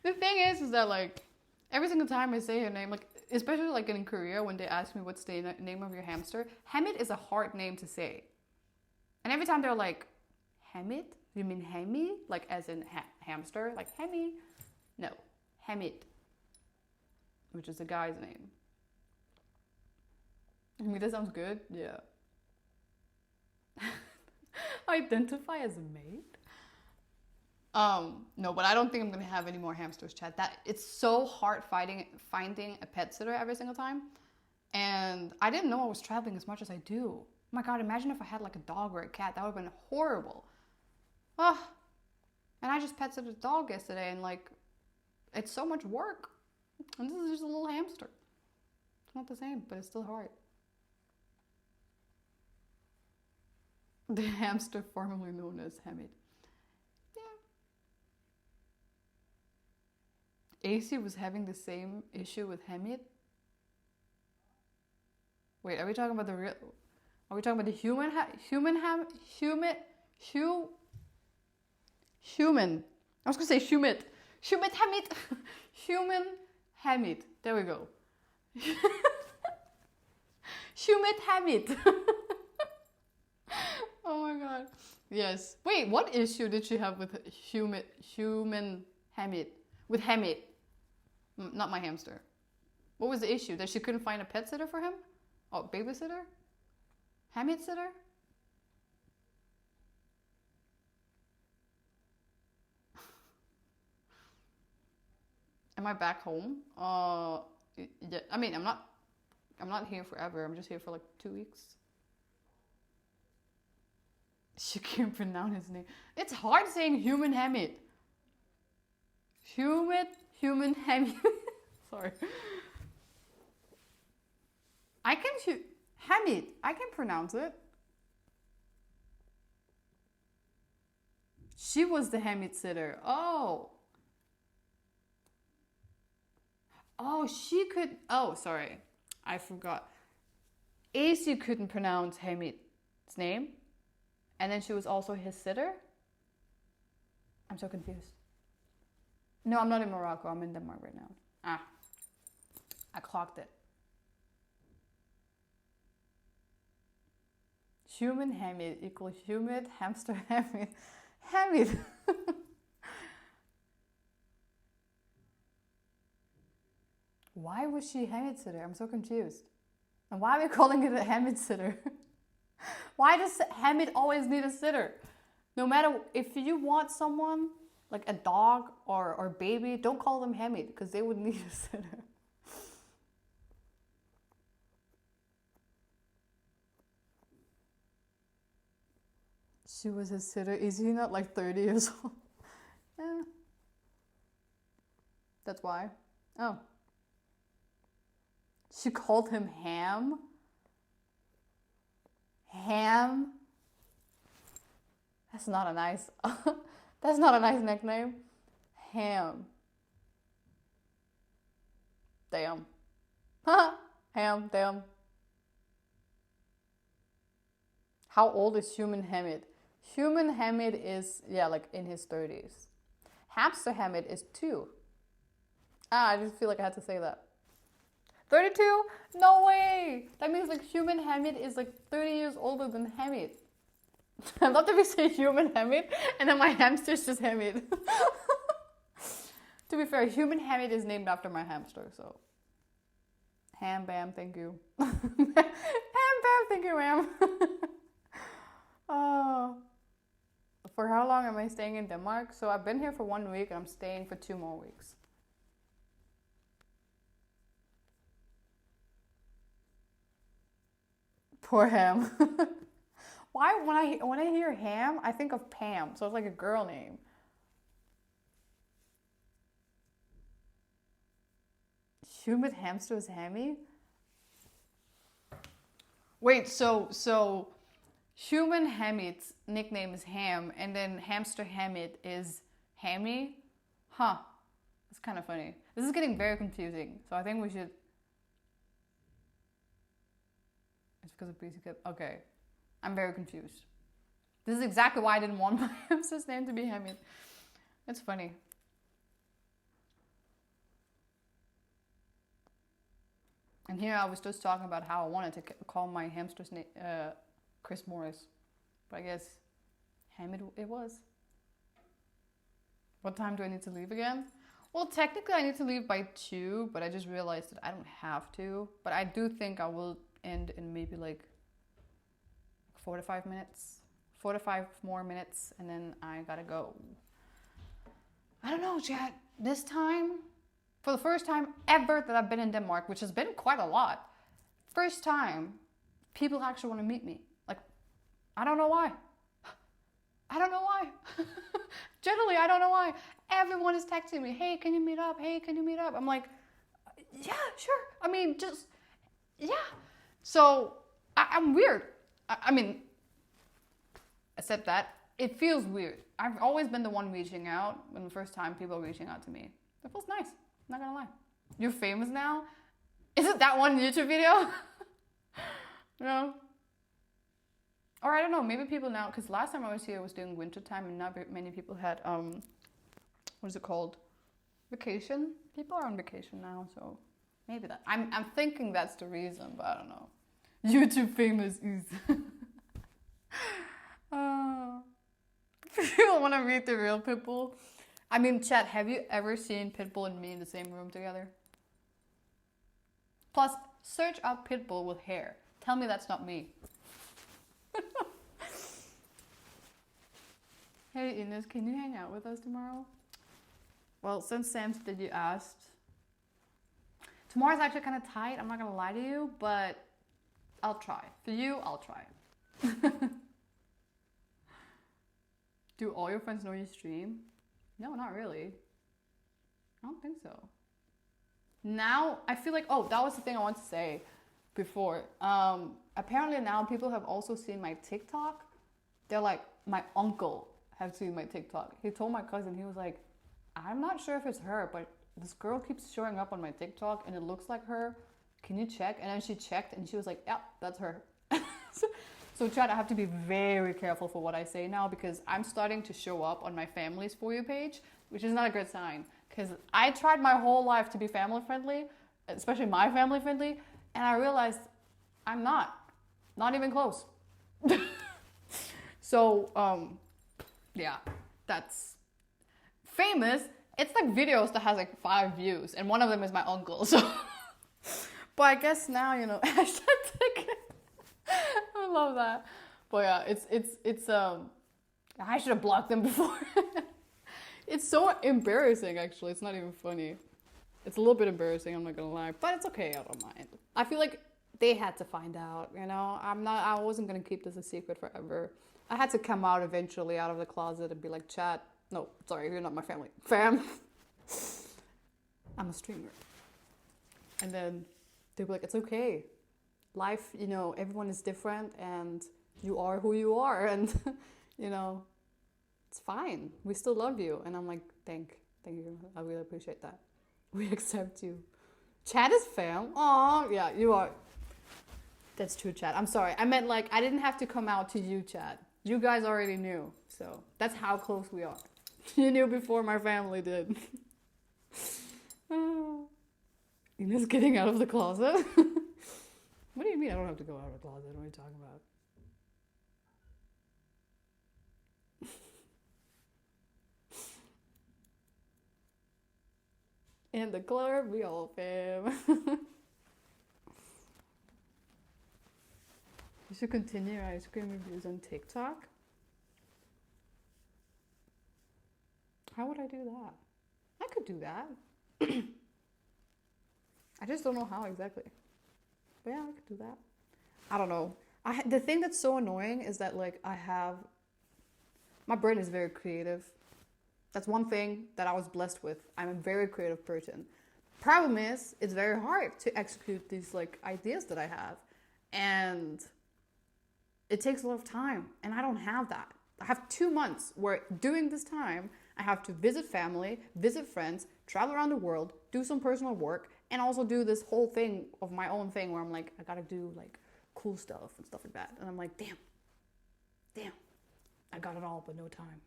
The thing is that like, Every single time I say her name, like especially like in Korea when they ask me what's the name of your hamster, Hamid is a hard name to say. And every time they're like, Hamid? You mean Hemi? Like as in hamster? Like Hemi? No, Hamid, which is a guy's name. I mean, that sounds good. Yeah. Identify as a mate? No, but I don't think I'm gonna have any more hamsters, Chad. That it's so hard finding a pet sitter every single time. And I didn't know I was traveling as much as I do. Oh my god, imagine if I had like a dog or a cat. That would have been horrible. Oh, and I just pet sitted a dog yesterday and like it's so much work. And this is just a little hamster. It's not the same, but it's still hard. The hamster formerly known as Hamid. Yeah. AC was having the same issue with Hamid. Wait, are we talking about the real? Are we talking about the human? Human. I was gonna say Shumit. Shumit Hamid. Human Hamid. There we go. Shumit Hamid. Oh my god. Yes. Wait, what issue did she have with human Hamid? With Hamid. Not my hamster. What was the issue? That she couldn't find a pet sitter for him? Oh, babysitter? Hamid sitter? Am I back home? Yeah, I mean, I'm not here forever. I'm just here for like 2 weeks. She can't pronounce his name. It's hard saying human Hamid. Human Hamid. Sorry. Hamid. I can pronounce it. She was the Hamid sitter. Oh. Oh, she could. Oh, sorry. I forgot. AC couldn't pronounce Hamid's name. And then she was also his sitter? I'm so confused. No, I'm not in Morocco. I'm in Denmark right now. Ah. I clocked it. Human Hamid equals humid hamster Hamid. Hamid. Why was she Hamid sitter? I'm so confused. And why are we calling it a Hamid sitter? Why does Hamid always need a sitter? No matter if you want someone, like a dog or baby, don't call them Hamid because they would need a sitter. She was his sitter. Is he not like 30 years old? Yeah. That's why. Oh. She called him Ham. Ham. That's not a nice. That's not a nice nickname. Ham. Damn. Ham. Damn. How old is Human Hamid? Human Hamid is like in his 30s. Hamster Hamid is 2. I just feel like I had to say that. 32? No way! That means like Human Hamid is like 30 years older than Hamid. I love that we say Human Hamid and then my hamster's just Hamid. To be fair, Human Hamid is named after my hamster, so. Ham bam, thank you. Ham bam, thank you, ma'am. Oh. For how long am I staying in Denmark? So I've been here for 1 week and I'm staying for 2 more weeks. Poor Ham. Why when I hear Ham, I think of Pam, so it's like a girl name. Humid hamster is Hammy? Wait, so Human Hamid's nickname is Ham, and then hamster Hamid is Hammy? Huh. That's kind of funny. This is getting very confusing, so I think we should... It's because of basic... Okay. I'm very confused. This is exactly why I didn't want my hamster's name to be Hamid. It's funny. And here I was just talking about how I wanted to call my hamster's name Chris Morris. But I guess Ham it was. What time do I need to leave again? Well, technically I need to leave by 2, but I just realized that I don't have to. But I do think I will end in maybe like 4 to 5 minutes. 4 to 5 more minutes, and then I gotta go. I don't know, chat. This time, for the first time ever that I've been in Denmark, which has been quite a lot, first time people actually want to meet me. Like, I don't know why. I don't know why. Generally, I don't know why. Everyone is texting me, hey, can you meet up? Hey, can you meet up? I'm like, yeah, sure. I mean, just, yeah. So, I'm weird. I mean, except that, it feels weird. I've always been the one reaching out when the first time people are reaching out to me. It feels nice. I'm not gonna lie. You're famous now? Is it that one YouTube video? No. Or I don't know, maybe people now, because last time I was here, I was doing winter time, and not many people had, what is it called? Vacation? People are on vacation now, so maybe that. I'm thinking that's the reason, but I don't know. YouTube famous is. People want to read the real Pitbull. I mean, chat, have you ever seen Pitbull and me in the same room together? Plus, search up Pitbull with hair. Tell me that's not me. Hey Ines, can you hang out with us tomorrow? Well, since Sam said you asked, tomorrow's actually kind of tight, I'm not gonna lie to you, but I'll try. For you, I'll try. Do all your friends know you stream? No, not really. I don't think so. Now, I feel like, oh, that was the thing I wanted to say before. Apparently now people have also seen my TikTok. They're like, my uncle have seen my TikTok. He told my cousin, he was like, I'm not sure if it's her, but this girl keeps showing up on my TikTok and it looks like her. Can you check? And then she checked and she was like, yeah, that's her. So Chad, I have to be very careful for what I say now, because I'm starting to show up on my family's For You page, which is not a good sign. Because I tried my whole life to be family friendly, especially my family friendly, and I realized I'm not even close. So, yeah, that's famous. It's like videos that has like 5 views, and one of them is my uncle. So, but I guess now, you know, hashtag ticket. I love that. But yeah, it's I should have blocked them before. It's so embarrassing, actually. It's not even funny. It's a little bit embarrassing, I'm not gonna lie, but it's okay, I don't mind. I feel like they had to find out, you know. I wasn't gonna keep this a secret forever. I had to come out eventually out of the closet and be like, chat, no, sorry, you're not my family. Fam. I'm a streamer. And then they'd be like, it's okay. Life, you know, everyone is different and you are who you are, and you know, it's fine. We still love you. And I'm like, thank you. I really appreciate that. We accept you. Chad is fam. Aw, yeah, you are. That's true, Chad. I'm sorry. I meant like, I didn't have to come out to you, Chad. You guys already knew. So that's how close we are. You knew before my family did. Ina's getting out of the closet. What do you mean I don't have to go out of the closet? What are you talking about? In the club, we all fam. You should continue your ice cream reviews on TikTok. How would I do that? I could do that. I just don't know how exactly. But yeah, I could do that. I don't know. The thing that's so annoying is that like my brain is very creative. That's one thing that I was blessed with. I'm a very creative person. Problem is, it's very hard to execute these like ideas that I have. And it takes a lot of time. And I don't have that. I have 2 months where during this time, I have to visit family, visit friends, travel around the world, do some personal work, and also do this whole thing of my own thing where I'm like, I gotta do like cool stuff and stuff like that. And I'm like, damn, I got it all, but no time.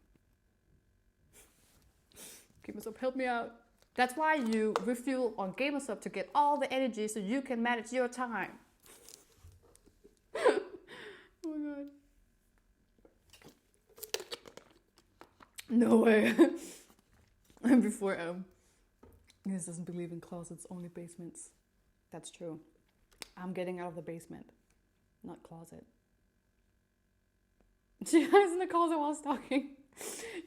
Keep myself, help me out. That's why you refuel on GamerSub to get all the energy so you can manage your time. Oh my god. No way. And before this doesn't believe in closets, only basements. That's true. I'm getting out of the basement, not closet. She was in the closet while I was talking.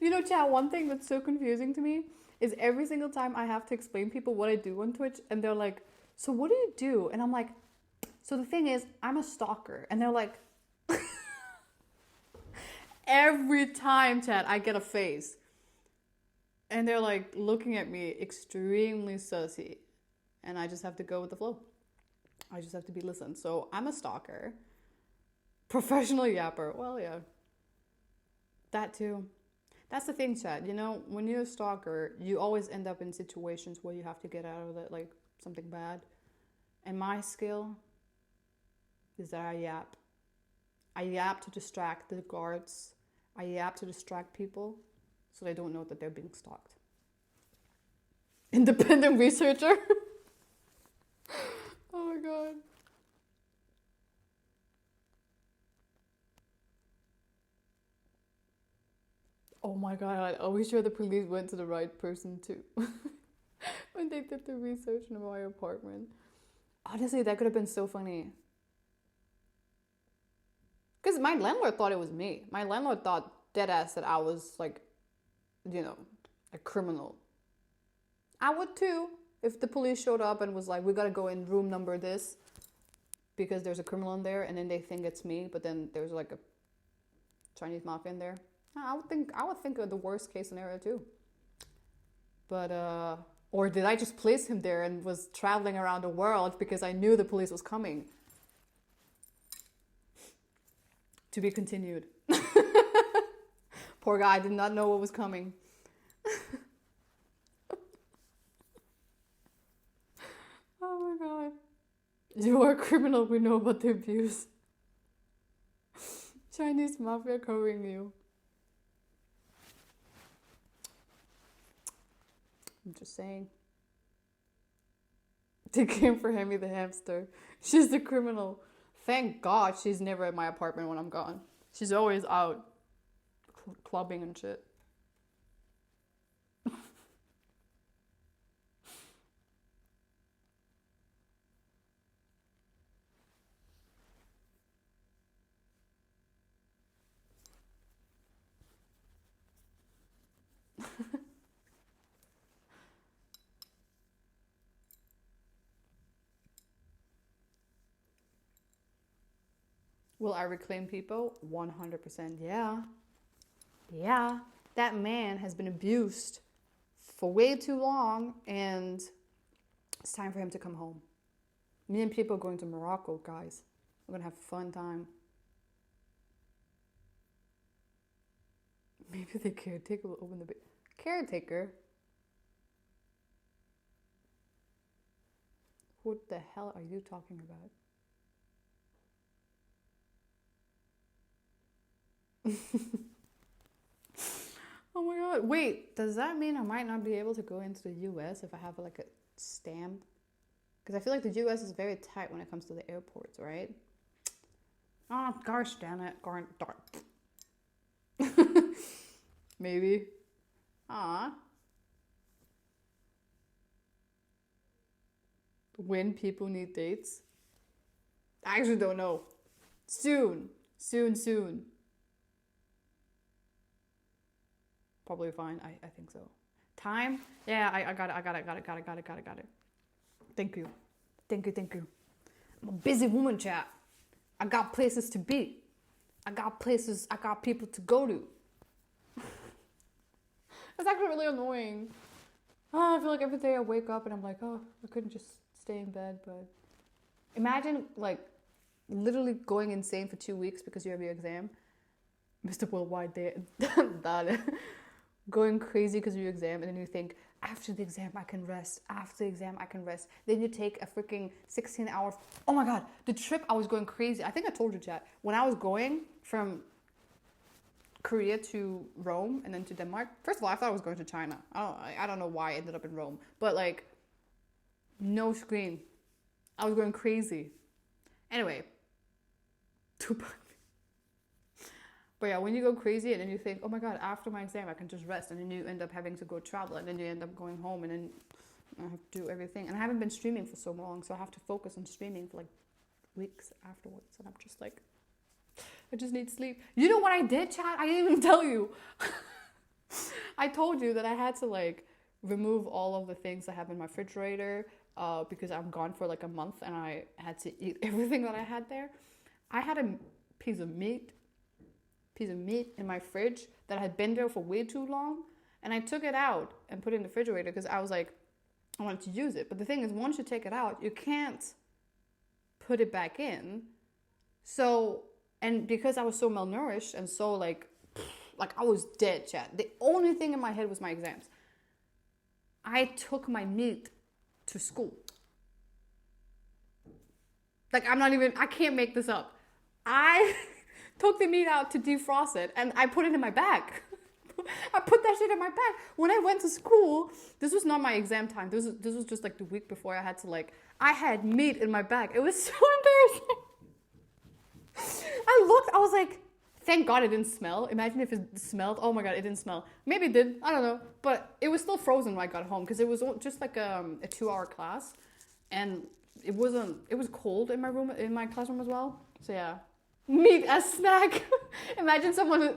You know, chat, one thing that's so confusing to me is every single time I have to explain people what I do on Twitch, and they're like, so what do you do? And I'm like, so the thing is, I'm a stalker. And they're like, every time, chat, I get a face. And they're like looking at me extremely sussy. And I just have to go with the flow. I just have to be listened. So I'm a stalker. Professional yapper. Well, yeah. That too. That's the thing, chat. You know, when you're a stalker, you always end up in situations where you have to get out of it, like something bad. And my skill is that I yap. I yap to distract the guards. I yap to distract people so they don't know that they're being stalked. Independent researcher. Oh my god. Oh my god, I wish the police went to the right person too. When they did the research in my apartment. Honestly, that could have been so funny. Because my landlord thought it was me. My landlord thought deadass that I was like, you know, a criminal. I would too. If the police showed up and was like, we gotta go in room number this because there's a criminal in there, and then they think it's me, but then there's like a Chinese mafia in there. I would think of the worst case scenario too. But or did I just place him there and was traveling around the world because I knew the police was coming? To be continued. Poor guy did not know what was coming. Oh my god. You are a criminal, we know about the abuse. Chinese mafia covering you. I'm just saying. They came for Hemi the hamster. She's the criminal. Thank God she's never at my apartment when I'm gone. She's always out clubbing and shit. Will I reclaim people? 100%. Yeah. Yeah. That man has been abused for way too long, and it's time for him to come home. Me and people are going to Morocco, guys. We're going to have a fun time. Maybe the caretaker will open the... Caretaker? What the hell are you talking about? Oh my god. Wait, does that mean I might not be able to go into the US if I have like a stamp? Because I feel like the US is very tight when it comes to the airports, right? Oh, gosh damn it. Maybe. When people need dates? I actually don't know. Soon. Probably fine. I think so. Time? Yeah, I got it. Thank you. I'm a busy woman, chat. I got places to be. I got people to go to. It's actually really annoying. Oh, I feel like every day I wake up and I'm like, oh, I couldn't just stay in bed, but... Imagine, like, literally going insane for 2 weeks because you have your exam. Mr. Worldwide Day. Going crazy because of your exam, and then you think, after the exam I can rest. Then you take a freaking 16 hours. Oh my god, the trip I was going crazy. I think I told you, chat. When I was going from Korea to Rome and then to Denmark. First of all, I thought I was going to China. I don't know why I ended up in Rome, but like no screen. I was going crazy. Anyway, Tupac. But yeah, when you go crazy and then you think, oh my god, after my exam I can just rest, and then you end up having to go travel, and then you end up going home, and then I have to do everything. And I haven't been streaming for so long, so I have to focus on streaming for like weeks afterwards. And I'm just like, I just need sleep. You know what I did, chat? I didn't even tell you. I told you that I had to like remove all of the things I have in my refrigerator because I'm gone for like a month and I had to eat everything that I had there. I had a piece of meat in my fridge that had been there for way too long, and I took it out and put it in the refrigerator because I was like, I wanted to use it. But the thing is, once you take it out, you can't put it back in. So, and because I was so malnourished and so like I was dead, chat. The only thing in my head was my exams. I took my meat to school. Like, I can't make this up. I took the meat out to defrost it and I put it in my bag. I put that shit in my bag. When I went to school, this was not my exam time. This was just like the week before I had to like, I had meat in my bag. It was so embarrassing. I looked, I was like, thank God it didn't smell. Imagine if it smelled. Oh my God, it didn't smell. Maybe it did. I don't know. But it was still frozen when I got home because it was just like a 2-hour class. And it was cold in my room, in my classroom as well. So yeah. Meat as snack. Imagine someone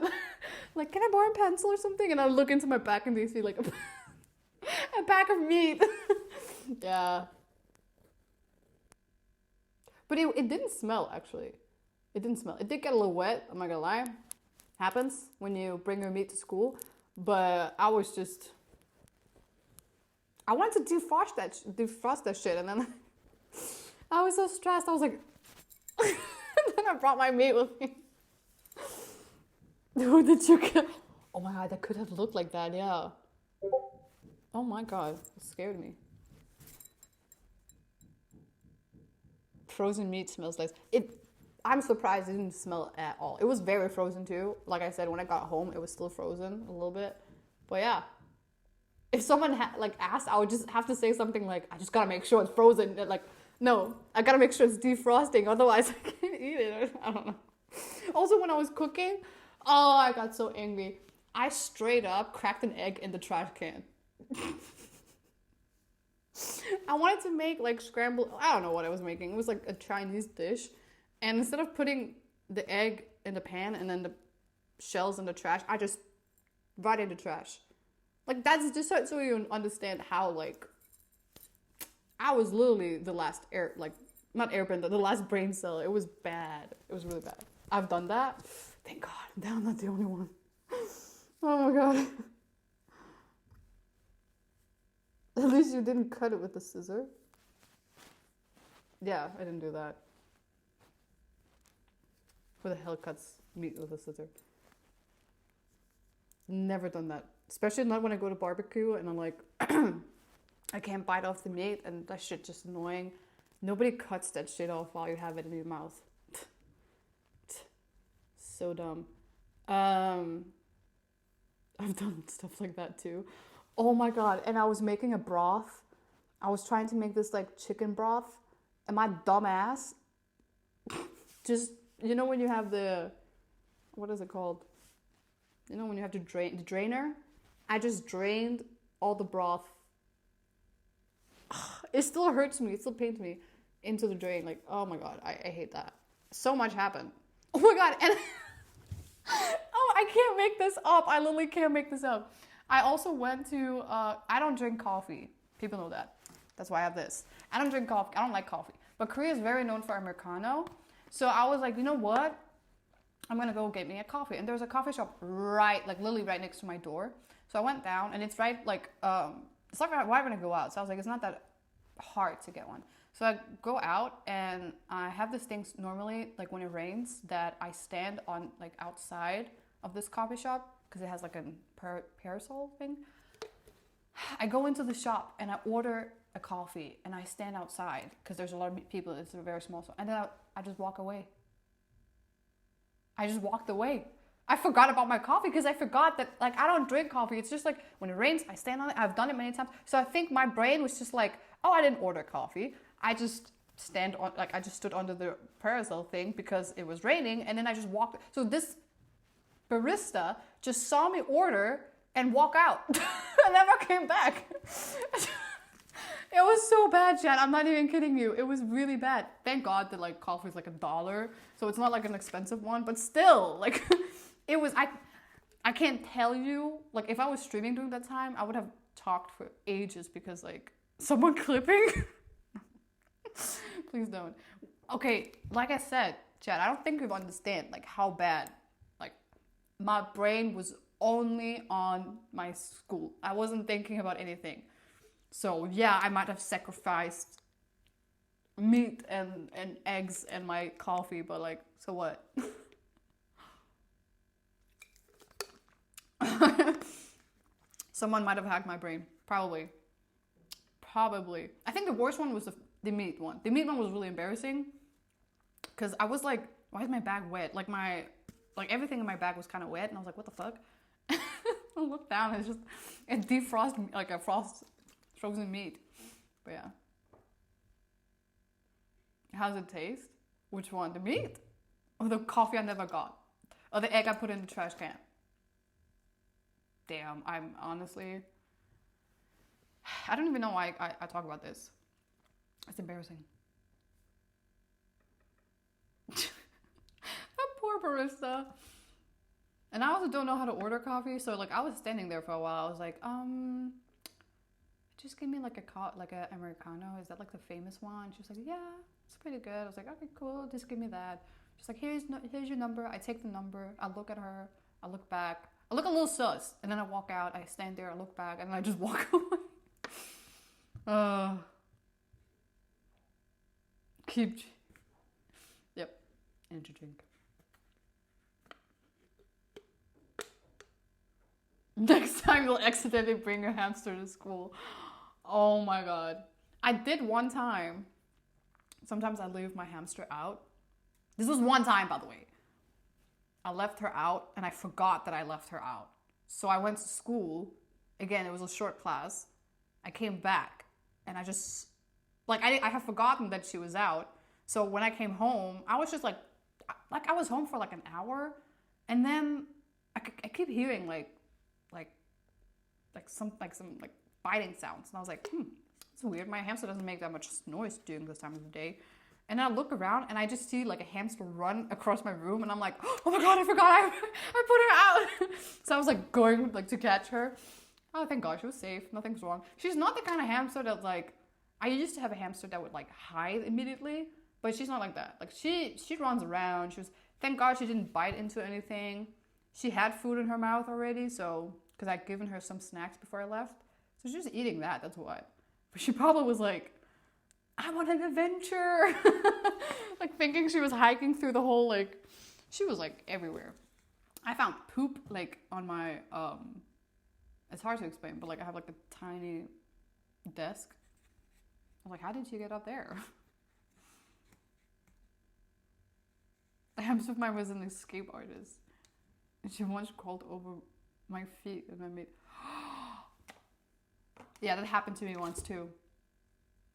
like, can I borrow a pencil or something? And I look into my bag and they see like a pack of meat. Yeah. But it didn't smell, actually. It didn't smell. It did get a little wet, I'm not gonna lie. Happens when you bring your meat to school. But I was just, I wanted to defrost that shit. And then I was so stressed. I was like, and then I brought my meat with me. Dude, the chicken. Oh my God, that could have looked like that, yeah. Oh my God, it scared me. Frozen meat smells like it. I'm surprised it didn't smell at all. It was very frozen too. Like I said, when I got home, it was still frozen a little bit. But yeah, if someone asked, I would just have to say something like, "I just gotta make sure it's frozen." Like, no, I gotta make sure it's defrosting, otherwise I can't eat it. I don't know. Also, when I was cooking, oh, I got so angry. I straight up cracked an egg in the trash can. I wanted to make like scrambled, I don't know what I was making. It was like a Chinese dish. And instead of putting the egg in the pan and then the shells in the trash, I just right in the trash. Like, that's just so you understand how, like, I was literally the last not airbender, the last brain cell. It was bad. It was really bad. I've done that. Thank God. Now I'm not the only one. Oh my God. At least you didn't cut it with a scissor. Yeah, I didn't do that. Who the hell cuts meat with a scissor? Never done that. Especially not when I go to barbecue and I'm like, I can't bite off the meat and that shit just annoying. Nobody cuts that shit off while you have it in your mouth. So dumb. I've done stuff like that too. Oh my God. And I was making a broth. I was trying to make this like chicken broth. And my dumb ass just, you know when you have the, what is it called? You know when you have to drain, the drainer? I just drained all the broth. It still hurts me. It still pains me into the drain. Like, oh my God, I hate that. So much happened. Oh my God. And oh, I can't make this up. I literally can't make this up. I also went to, I don't drink coffee. People know that. That's why I have this. I don't drink coffee. I don't like coffee. But Korea is very known for Americano. So I was like, you know what? I'm going to go get me a coffee. And there was a coffee shop literally right next to my door. So I went down and it's right, it's not why would I go out? So I was like, it's not that hard to get one. So I go out and I have this thing normally, like when it rains, that I stand on like outside of this coffee shop because it has like a parasol thing. I go into the shop and I order a coffee and I stand outside because there's a lot of people. It's a very small store. And then I just walk away. I just walked away. I forgot about my coffee because I forgot that like I don't drink coffee. It's just like when it rains, I stand on it. I've done it many times. So I think my brain was just like, oh, I didn't order coffee. I just I just stood under the parasol thing because it was raining, and then I just walked. So this barista just saw me order and walk out and never came back. It was so bad, Jan. I'm not even kidding you. It was really bad. Thank God that like coffee is like $1, so it's not like an expensive one. But still, like, it was. I can't tell you. Like, if I was streaming during that time, I would have talked for ages because like someone clipping. Please don't. Okay, like I said, Chad, I don't think you understand like how bad. Like, my brain was only on my school. I wasn't thinking about anything. So yeah, I might have sacrificed meat and eggs and my coffee, but like, so what? Someone might have hacked my brain. Probably. I think the worst one was the meat one. The meat one was really embarrassing because I was like, why is my bag wet? Like everything in my bag was kind of wet, and I was like, what the fuck? I looked down, and it's just a defrost, like a frozen meat. But yeah. How's it taste? Which one? The meat? Or the coffee I never got? Or the egg I put in the trash can? Damn, I'm honestly... I don't even know why I talk about this. It's embarrassing. That poor barista. And I also don't know how to order coffee, so like I was standing there for a while. I was like, just give me like a Americano. Is that like the famous one? She was like, yeah, it's pretty good. I was like, okay, cool. Just give me that. She's like, here's your number. I take the number. I look at her. I look back. I look a little sus, and then I walk out. I stand there. I look back, and then I just walk away. Yep. Energy drink. Next time you'll accidentally bring your hamster to school. Oh my god. I did one time. Sometimes I leave my hamster out. This was one time, by the way. I left her out and I forgot that I left her out. So I went to school. Again, it was a short class. I came back and I just, like, I had forgotten that she was out. So when I came home, I was just like I was home for like an hour. And then I keep hearing some biting sounds. And I was like, it's weird. My hamster doesn't make that much noise during this time of the day. And I look around and I just see like a hamster run across my room, and I'm like, oh my god, I forgot I put her out. So I was like going like to catch her. Oh, thank God, she was safe. Nothing's wrong. She's not the kind of hamster that like, I used to have a hamster that would like hide immediately, but she's not like that. Like she runs around. Thank God she didn't bite into anything. She had food in her mouth already, so because I'd given her some snacks before I left, so she's just eating that. That's what. But she probably was like, I want an adventure. Like thinking she was hiking through the whole, like, she was like everywhere. I found poop like on my, it's hard to explain, but like I have like a tiny desk. I was like, how did she get up there? The hamster of mine was an escape artist. And she once crawled over my feet and I made, yeah, that happened to me once too.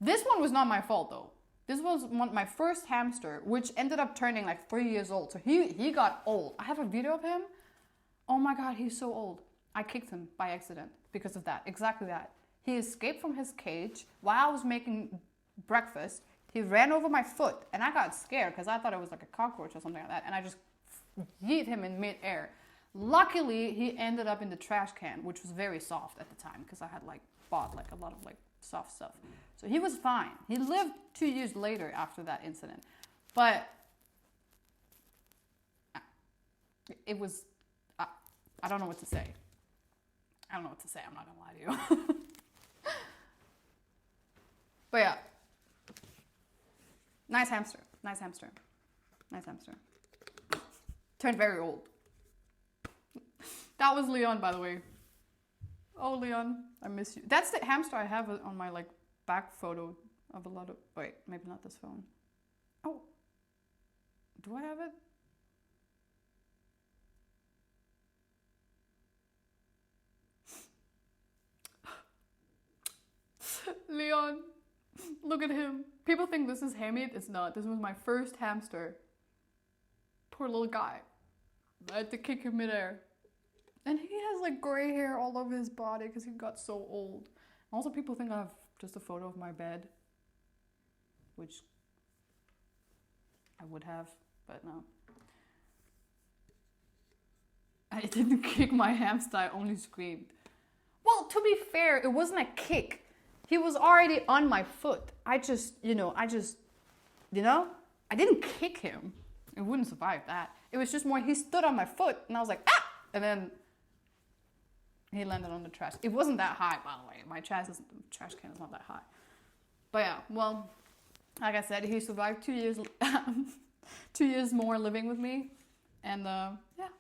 This one was not my fault though. This was my first hamster, which ended up turning like 3 years old. So he got old. I have a video of him. Oh my God, he's so old. I kicked him by accident because of that. Exactly that. He escaped from his cage while I was making breakfast. He ran over my foot and I got scared because I thought it was like a cockroach or something like that. And I just yeet him in midair. Luckily, he ended up in the trash can, which was very soft at the time because I had like bought like a lot of like soft stuff. So he was fine. He lived 2 years later after that incident. But it was, I don't know what to say. I don't know what to say. I'm not gonna lie to you. But yeah. Nice hamster. Nice hamster. Nice hamster. Turned very old. That was Leon, by the way. Oh, Leon, I miss you. That's the hamster I have on my like back photo of a lot of... Wait, maybe not this phone. Oh. Do I have it? Leon, look at him. People think this is handmade. It's not. This was my first hamster. Poor little guy. I had to kick him midair. And he has like gray hair all over his body because he got so old. Also, people think I have just a photo of my bed, which I would have, but no. I didn't kick my hamster, I only screamed. Well, to be fair, it wasn't a kick. He was already on my foot. I didn't kick him. It wouldn't survive that. It was just more, he stood on my foot and I was like, ah! And then he landed on the trash. It wasn't that high, by the way. My trash can is not that high. But yeah, well, like I said, he survived 2 years, 2 years more living with me. And yeah,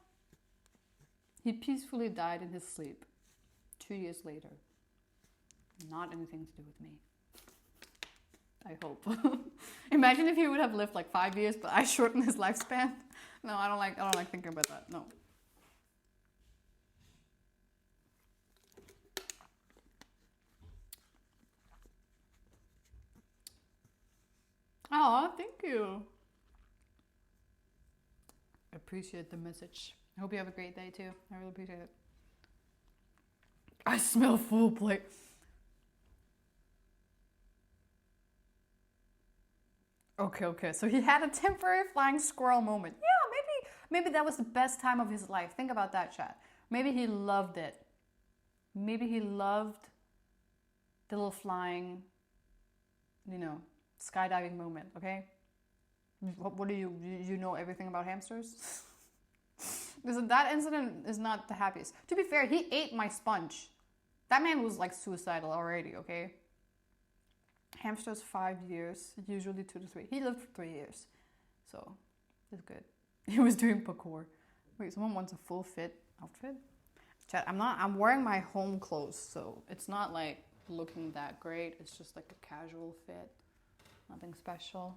he peacefully died in his sleep 2 years later. Not anything to do with me. I hope. Imagine if he would have lived like 5 years, but I shortened his lifespan. No, I don't like thinking about that. No. Oh, thank you. I appreciate the message. I hope you have a great day too. I really appreciate it. I smell full plate. Okay. So he had a temporary flying squirrel moment. Yeah, maybe that was the best time of his life. Think about that, chat. Maybe he loved it. Maybe he loved the little flying, skydiving moment, okay? What do you know everything about hamsters? Because that incident is not the happiest. To be fair, he ate my sponge. That man was like suicidal already, okay? Hamsters 5 years, usually 2 to 3. He lived for 3 years, so it's good. He was doing parkour. Wait, someone wants a full fit outfit? Chat, I'm wearing my home clothes, so it's not like looking that great. It's just like a casual fit, nothing special.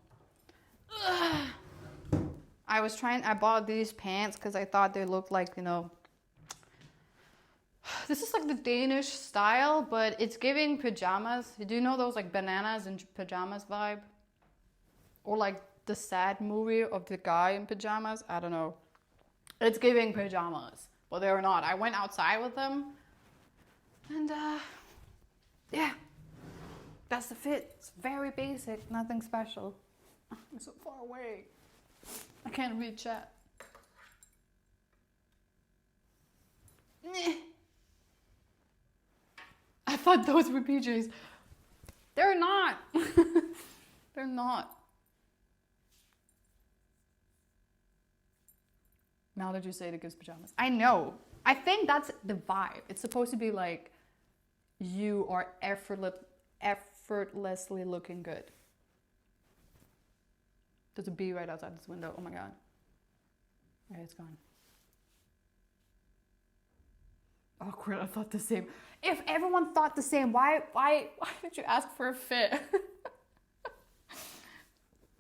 Ugh. I bought these pants because I thought they looked like, this is like the Danish style, but it's giving pajamas. Do you know those like bananas and pajamas vibe? Or like the sad movie of the guy in pajamas? I don't know. It's giving pajamas, but they're not. I went outside with them and yeah, that's the fit. It's very basic, nothing special. I'm so far away. I can't read chat. I thought those were PJs. They're not. They're not. Now that you say it, it gives pajamas. I know. I think that's the vibe. It's supposed to be like you are effortlessly looking good. There's a bee right outside this window. Oh my god. Okay, it's gone. Awkward, I thought the same. If everyone thought the same, why did you ask for a fit?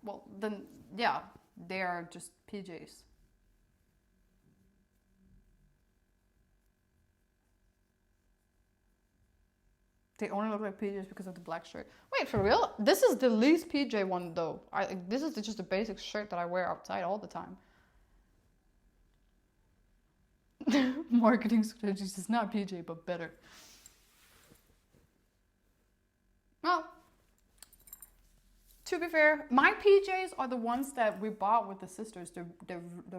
Well, then, yeah, they are just PJs. They only look like PJs because of the black shirt. Wait, for real? This is the least PJ one though. This is just a basic shirt that I wear outside all the time. Marketing strategies is not PJ, but better. Well, to be fair, my PJs are the ones that we bought with the sisters, the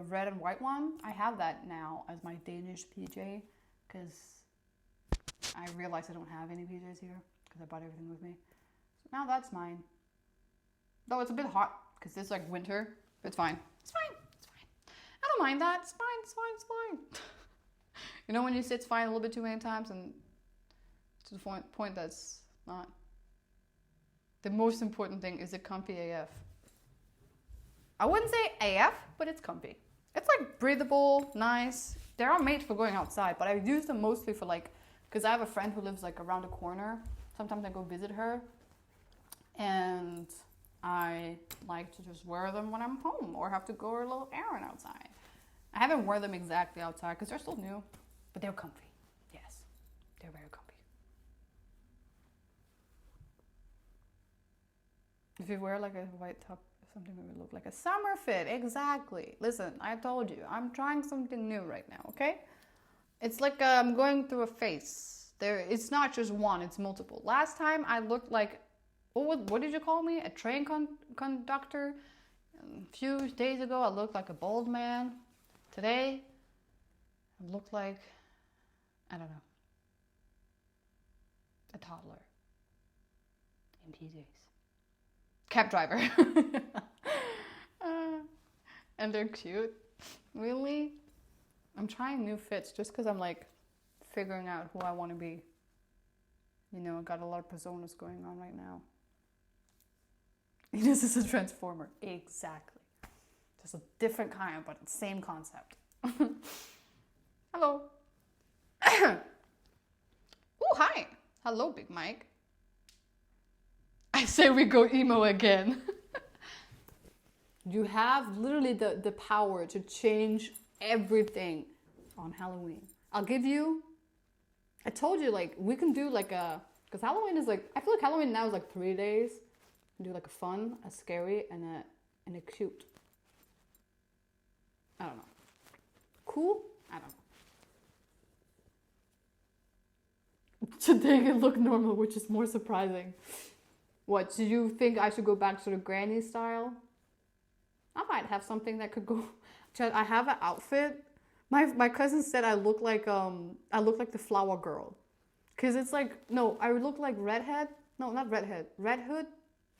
red and white one. I have that now as my Danish PJ because I realized I don't have any PJs here because I bought everything with me. So now that's mine. Though it's a bit hot because it's like winter. But it's fine. It's fine. It's fine. I don't mind that. It's fine. It's fine. It's fine. You know when you say it's fine a little bit too many times and to the point that's not. The most important thing is it comfy AF. I wouldn't say AF, but it's comfy. It's like breathable, nice. They are made for going outside, but I use them mostly for like, because I have a friend who lives like around the corner. Sometimes I go visit her and I like to just wear them when I'm home or have to go a little errand outside. I haven't worn them exactly outside because they're still new, but they're comfy. Yes, they're very comfy. If you wear like a white top, something that would look like a summer fit. Exactly. Listen, I told you, I'm trying something new right now, okay? It's like I'm going through a phase. It's not just one, it's multiple. Last time I looked like, what did you call me? A train conductor? A few days ago I looked like a bald man. Today I look like, I don't know, a toddler in PJs. Cab driver. And they're cute. Really? I'm trying new fits just because I'm like figuring out who I want to be. You know, I got a lot of personas going on right now. This is a transformer. Exactly. Just a different kind, but same concept. Hello. Oh, hi. Hello, Big Mike. I say we go emo again. You have literally the power to change everything on Halloween. I told you, like, we can do like because Halloween is like, I feel like Halloween now is like 3 days. We can do like a fun, a scary, and a cute. I don't know. Cool? I don't know. Today it looked normal, which is more surprising. What, do you think I should go back to the granny style? I might have something that could go. I have an outfit. My cousin said I look like the flower girl. Cause it's like, no, I look like redhead. No, not redhead. Red Hood?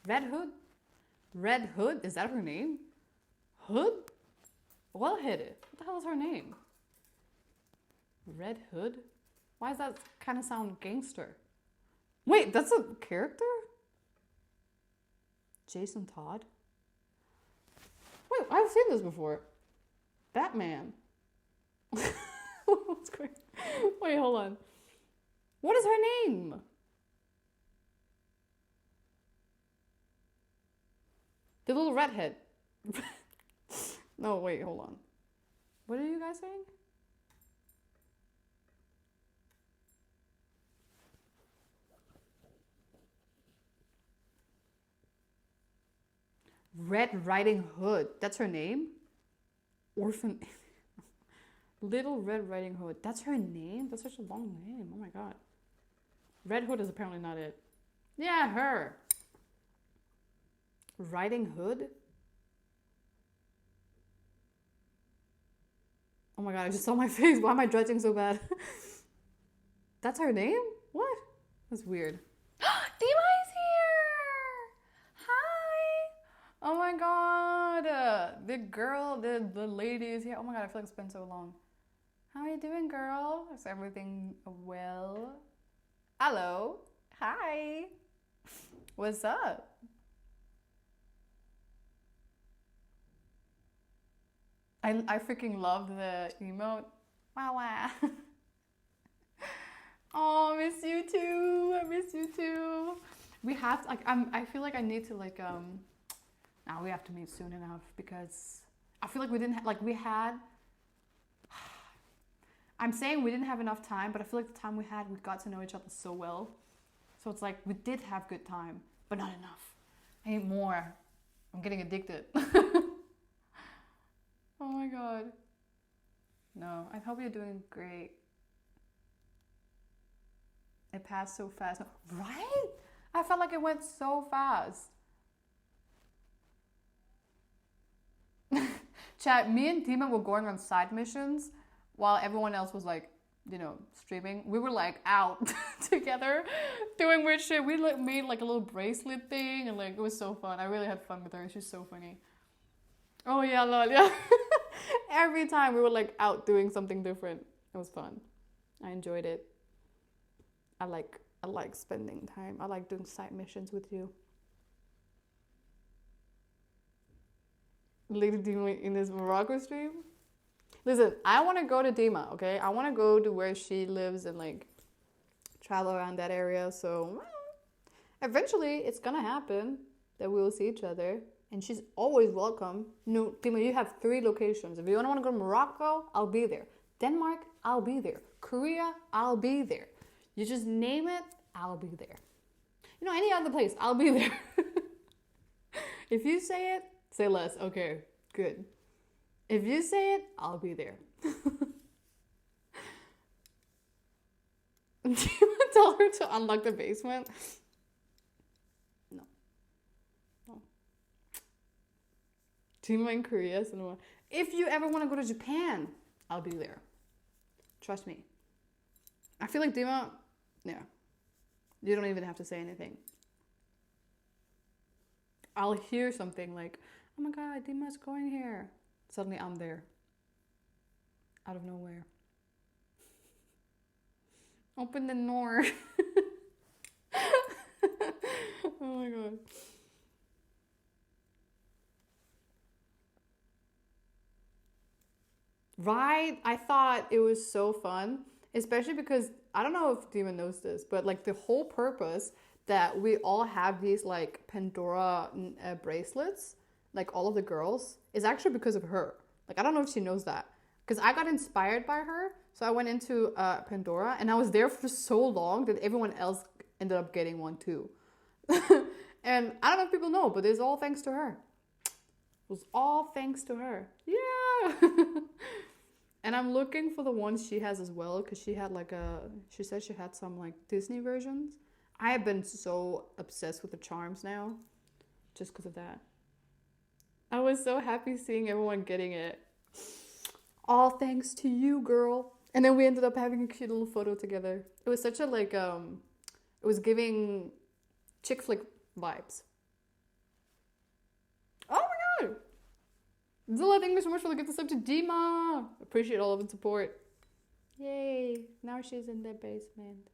Red Hood? Red Hood? Is that her name? Hood? Well headed. What the hell is her name? Red Hood? Why does that kind of sound gangster? Wait, that's a character? Jason Todd? Wait, I've seen this before. Batman. What's going on? Wait, hold on. What is her name? The little redhead. No, wait, hold on. What are you guys saying? Red Riding Hood. That's her name? Orphan. Little Red Riding Hood. That's her name? That's such a long name. Oh my god. Red Hood is apparently not it. Yeah, her. Riding Hood? Oh my god, I just saw my face. Why am I judging so bad? That's her name? What? That's weird. Dima is here! Hi! Oh my god. The lady is here. Oh my god, I feel like it's been so long. How are you doing, girl? Is everything well? Hello. Hi. What's up? I freaking love the emote. Wow, wow. Oh, I miss you too. I miss you too. We have to, like, I feel like I need to like now we have to meet soon enough because I feel like we didn't we had. I'm saying we didn't have enough time, but I feel like the time we had, we got to know each other so well. So it's like we did have good time, but not enough. I need more. I'm getting addicted. Oh my god. No, I hope you're doing great. It passed so fast. Right? I felt like it went so fast. Chat, me and Tima were going on side missions while everyone else was like, you know, streaming. We were like out together doing weird shit. We like made like a little bracelet thing and like it was so fun. I really had fun with her. She's so funny. Oh yeah, lol, yeah. Every time we were like out doing something different. It was fun. I enjoyed it. I like spending time. I like doing side missions with you. Lady Dima in this Morocco stream. Listen, I want to go to Dima, okay? I want to go to where she lives and like travel around that area. So eventually it's gonna happen that we will see each other. And she's always welcome. No, Dima, you have 3 locations. If you want to go to Morocco, I'll be there. Denmark, I'll be there. Korea, I'll be there. You just name it, I'll be there. You know, any other place, I'll be there. If you say it, say less. Okay, good. If you say it, I'll be there. Do you tell her to unlock the basement? No. No. Team in Korea. So if you ever want to go to Japan, I'll be there. Trust me. I feel like Dima, yeah. You don't even have to say anything. I'll hear something like, oh my god, Dima's going here. Suddenly I'm there. Out of nowhere. Open the door. Oh my god. Right? I thought it was so fun, especially because I don't know if Dima knows this, but like the whole purpose that we all have these like Pandora bracelets, like all of the girls, is actually because of her. Like I don't know if she knows that, because I got inspired by her. So I went into Pandora, and I was there for so long that everyone else ended up getting one too. And I don't know if people know, but it's all thanks to her. It was all thanks to her. Yeah. And I'm looking for the ones she has as well, because she had like she said she had some like Disney versions. I have been so obsessed with the charms now, just because of that. I was so happy seeing everyone getting it. All thanks to you, girl. And then we ended up having a cute little photo together. It was such a like, it was giving chick flick vibes. Oh my god! Zilla, thank you so much for the gift sub to Dima. Appreciate all of the support. Yay! Now she's in the basement.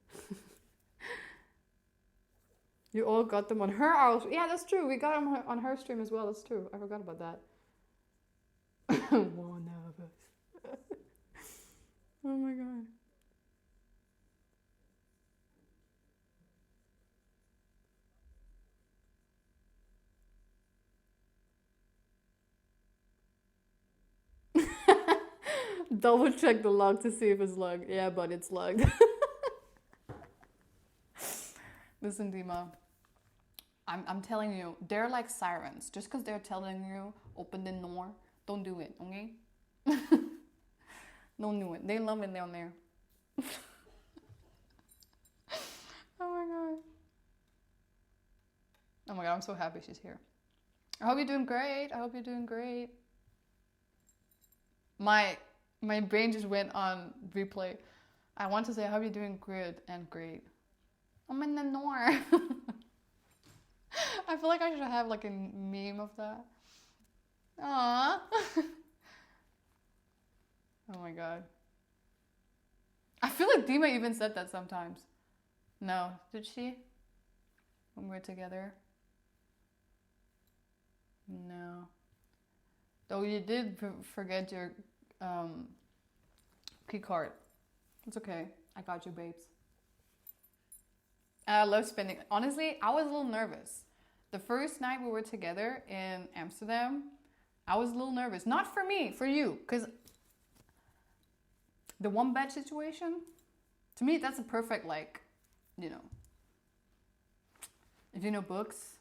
You all got them on her house. Yeah, that's true. We got them on her stream as well. That's true. I forgot about that. One of us. Oh my god. Double check the log to see if it's logged. Yeah, but it's logged. Listen, Dima. I'm telling you, they're like sirens. Just because they're telling you, open the door, don't do it, okay? Don't do it. They love it down there. Oh my god. Oh my god, I'm so happy she's here. I hope you're doing great. I hope you're doing great. My brain just went on replay. I want to say I hope you're doing good and great. I'm in the door. I feel like I should have like a meme of that. Aww. Oh my god. I feel like Dima even said that sometimes. No, did she? When we were together? No. Though you did forget your key card. It's okay. I got you, babes. I love spending. Honestly, I was a little nervous. The first night we were together in Amsterdam, I was a little nervous. Not for me, for you. Because the one bed situation, to me, that's a perfect, like, you know. If you know books.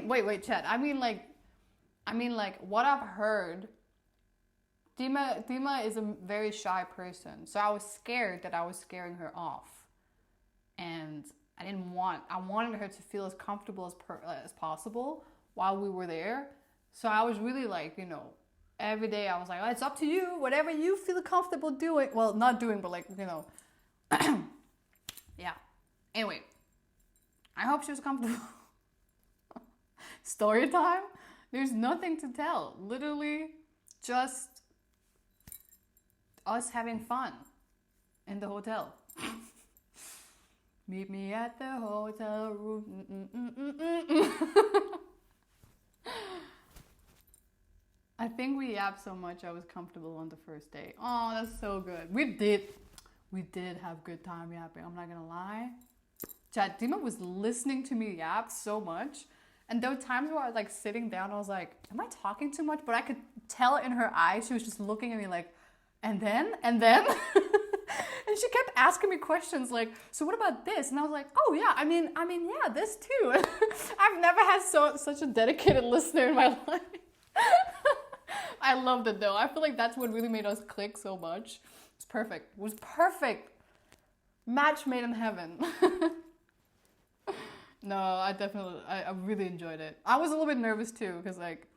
Wait, Chad. I mean, like, what I've heard. Dima is a very shy person, so I was scared that I was scaring her off, and I wanted her to feel as comfortable as possible while we were there. So I was really like, you know, every day I was like, oh, it's up to you, whatever you feel comfortable doing. Well, not doing, but like, you know, yeah. Anyway, I hope she was comfortable. Story time? There's nothing to tell. Literally, just us having fun in the hotel. Meet me at the hotel room. I think we yapped so much I was comfortable on the first day. Oh, that's so good. We did have good time yapping. I'm not gonna lie. Chad, Dima was listening to me yap so much. And there were times where I was like sitting down, I was like, am I talking too much? But I could tell in her eyes, she was just looking at me like, and then? And And she kept asking me questions like, so what about this? And I was like, oh yeah, I mean, yeah, this too. I've never had such a dedicated listener in my life. I loved it though. I feel like that's what really made us click so much. It's perfect. It was perfect. Match made in heaven. No, I really enjoyed it. I was a little bit nervous too, because like,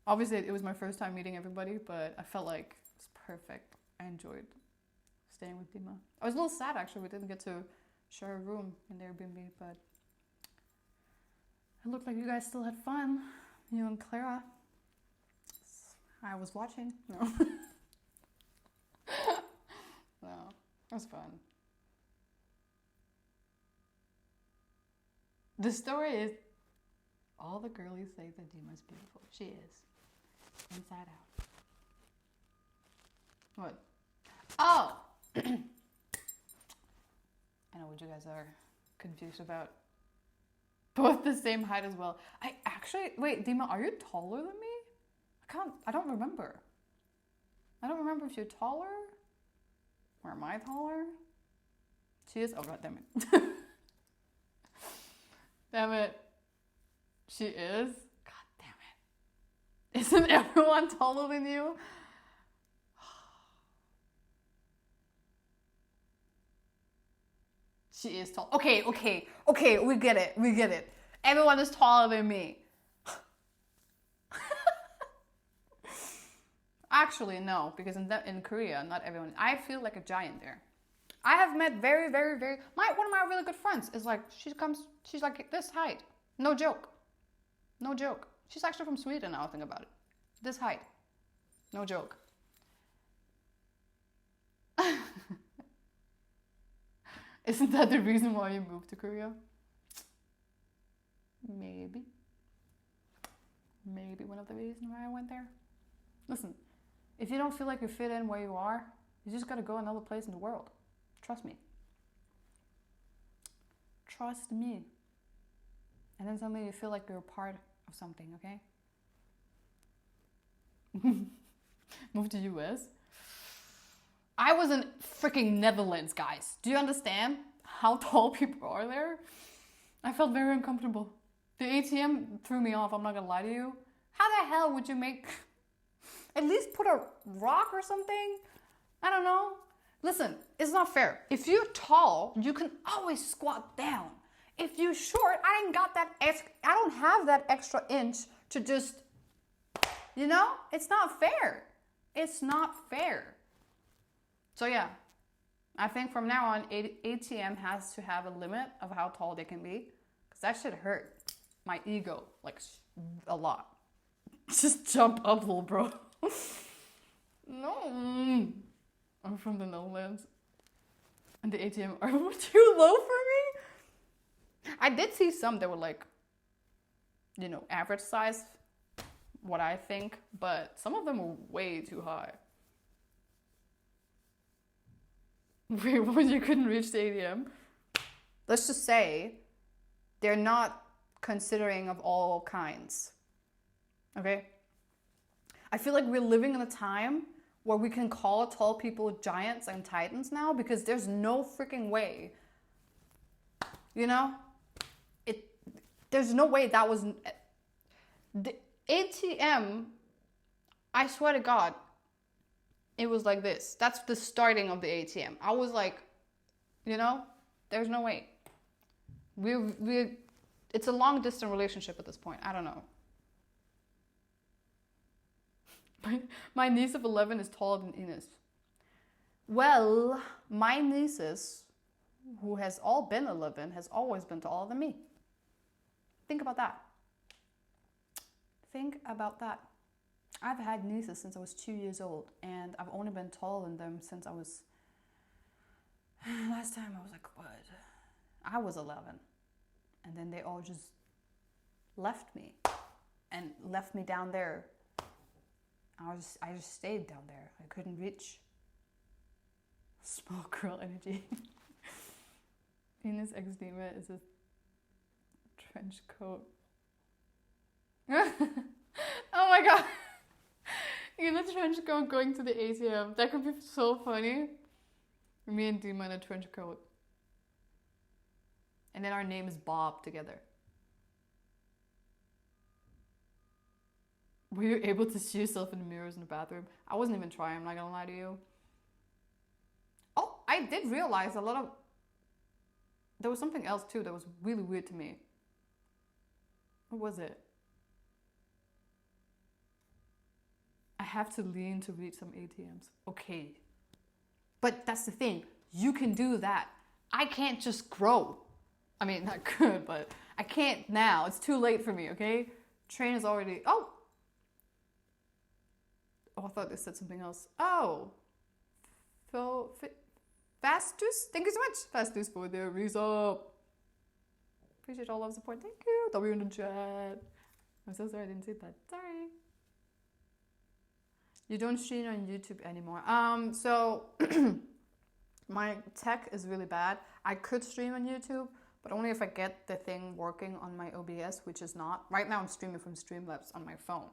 obviously it was my first time meeting everybody, but I felt like it was perfect. I enjoyed staying with Dima. I was a little sad actually, we didn't get to share a room in the Airbnb, but it looked like you guys still had fun, you and Clara. I was watching. No. No, it was fun. The story is, all the girlies say that Dima's beautiful. She is. Inside out. What? Oh! I know what you guys are confused about. Both the same height as well. Wait, Dima, are you taller than me? I don't remember. I don't remember if you're taller. Or am I taller? She is? Oh, god damn it. Damn it. She is? God damn it. Isn't everyone taller than you? She is tall. Okay, we get it. Everyone is taller than me. Actually, no, because in Korea, not everyone. I feel like a giant there. I have met very, very, very. One of my really good friends is like, she's like this height. No joke. She's actually from Sweden now, I think about it. This height. No joke. Isn't that the reason why you moved to Korea? Maybe one of the reasons why I went there. Listen, if you don't feel like you fit in where you are, you just gotta go another place in the world. Trust me. Trust me. And then suddenly you feel like you're a part of something, okay? Move to US. I was in freaking Netherlands, guys. Do you understand how tall people are there? I felt very uncomfortable. The ATM threw me off, I'm not gonna lie to you. How the hell would you make... At least put a rock or something? I don't know. Listen, it's not fair. If you're tall, you can always squat down. If you're short, I don't have that extra inch to just, you know? It's not fair. It's not fair. So yeah, I think from now on, ATM has to have a limit of how tall they can be. Because that should hurt my ego, like a lot. Just jump up, little bro. No. I'm from the Netherlands. And the ATM are too low for me. I did see some that were like, you know, average size, what I think. But some of them were way too high. Wait, what? You couldn't reach the ATM? Let's just say they're not considering of all kinds. Okay? I feel like we're living in a time where we can call tall people giants and titans now because there's no freaking way. You know? There's no way that was... The ATM, I swear to God, it was like this. That's the starting of the ATM. I was like, you know, there's no way. It's a long distance relationship at this point. I don't know. My niece of 11 is taller than Ines. Well, my nieces, who has all been 11, has always been taller than me. Think about that. Think about that. I've had nieces since I was 2 years old, and I've only been taller than them since I was... Last time I was like, what? I was 11. And then they all just left me. And left me down there. I just stayed down there. I couldn't reach. Small girl energy. Ines eczema is a trench coat. Oh my god. In a trench coat going to the ATM. That could be so funny. Me and Dima in a trench coat. And then our name is Bob together. Were you able to see yourself in the mirrors in the bathroom? I wasn't even trying, I'm not gonna lie to you. Oh, I did realize a lot of... There was something else too that was really weird to me. What was it? I have to lean to reach some ATMs. Okay. But that's the thing. You can do that. I can't just grow. I mean, I could, but I can't now. It's too late for me, okay? Train is already... Oh! Oh, I thought they said something else. Oh! Fastus? Thank you so much, Fastus, for the resub. Appreciate all love support. Thank you. W in the chat. I'm so sorry I didn't see that. Sorry. You don't stream on YouTube anymore. So my tech is really bad. I could stream on YouTube, but only if I get the thing working on my OBS, which is not. Right now I'm streaming from Streamlabs on my phone.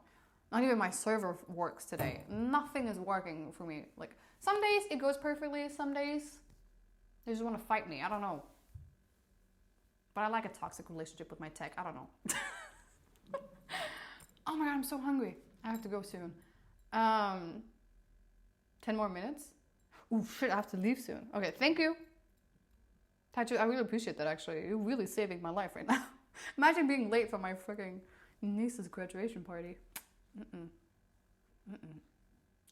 Not even my server works today. Nothing is working for me. Like, some days it goes perfectly, some days they just want to fight me. I don't know. But I like a toxic relationship with my tech. I don't know. Oh my god, I'm so hungry. I have to go soon. 10 more minutes? Oh shit, I have to leave soon. Okay, thank you. Taiju, I really appreciate that actually. You're really saving my life right now. Imagine being late for my freaking niece's graduation party.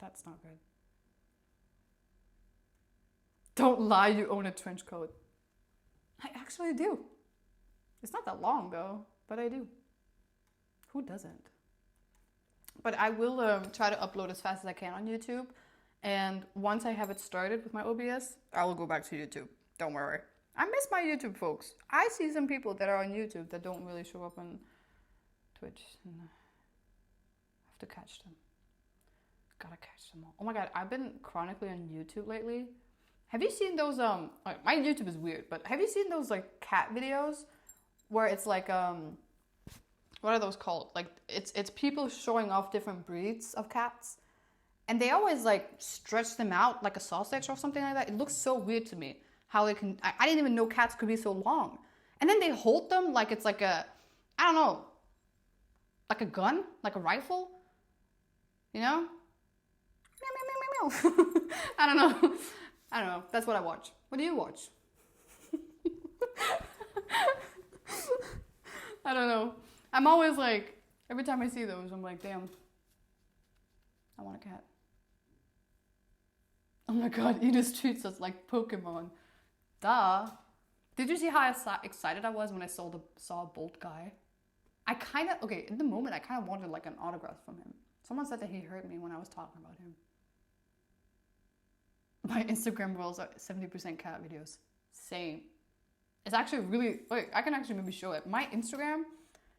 That's not good. Don't lie, you own a trench coat. I actually do. It's not that long though, but I do. Who doesn't? But I will try to upload as fast as I can on YouTube. And once I have it started with my OBS, I will go back to YouTube. Don't worry. I miss my YouTube folks. I see some people that are on YouTube that don't really show up on Twitch. And I have to catch them. Gotta catch them all. Oh my god, I've been chronically on YouTube lately. Have you seen those, like, my YouTube is weird, but have you seen those like cat videos where it's like, what are those called? Like, it's people showing off different breeds of cats. And they always like stretch them out like a sausage or something like that. It looks so weird to me how they can, I didn't even know cats could be so long. And then they hold them like it's like a, I don't know, like a gun, like a rifle, you know? Meow, meow, meow, meow, meow. I don't know. I don't know. That's what I watch. What do you watch? I don't know. I'm always like, every time I see those, I'm like, damn, I want a cat. Oh my god, Edith treats us like Pokemon. Duh. Did you see how excited I was when I saw a Bolt guy? I kind of, okay, in the moment, I kind of wanted like an autograph from him. Someone said that he heard me when I was talking about him. My Instagram rolls are 70% cat videos. Same. It's actually really, wait, I can actually maybe show it. My Instagram,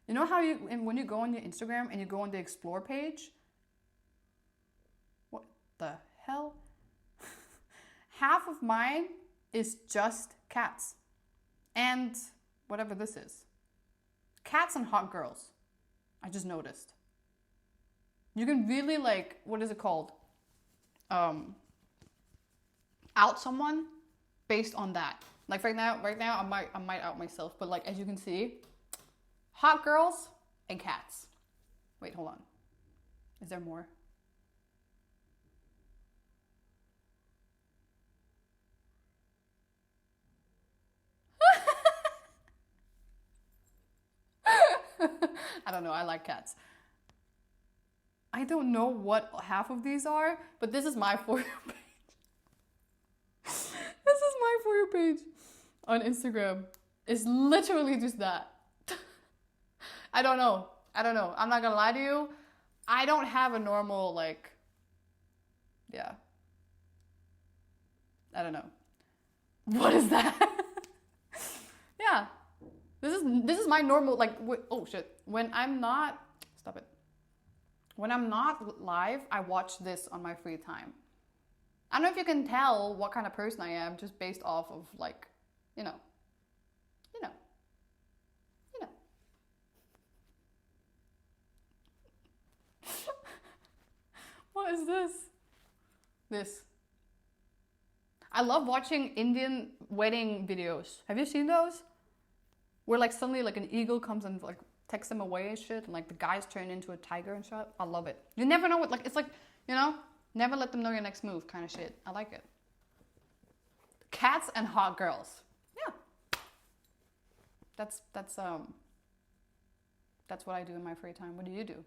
you know how you, and when you go on your Instagram and you go on the explore page, what the hell? Half of mine is just cats. And whatever this is. Cats and hot girls. I just noticed. You can really like, what is it called? Out someone based on that. Like right now I might out myself, but like as you can see, hot girls and cats. Wait, hold on. Is there more? I don't know, I like cats. I don't know what half of these are, but this is my For You page. This is my For You page on Instagram. It's literally just that. I don't know. I'm not gonna lie to you. I don't have a normal, like, yeah. I don't know. What is that? Yeah. This is my normal, like, oh shit. When I'm not, stop it. When I'm not live, I watch this on my free time. I don't know if you can tell what kind of person I am just based off of like, you know. What is this? This. I love watching Indian wedding videos. Have you seen those? Where like suddenly like an eagle comes and like takes them away and shit, and like the guys turn into a tiger and shit. I love it. You never know what, like, it's like, you know, never let them know your next move kind of shit. I like it. Cats and hot girls. Yeah. That's what I do in my free time. What do you do?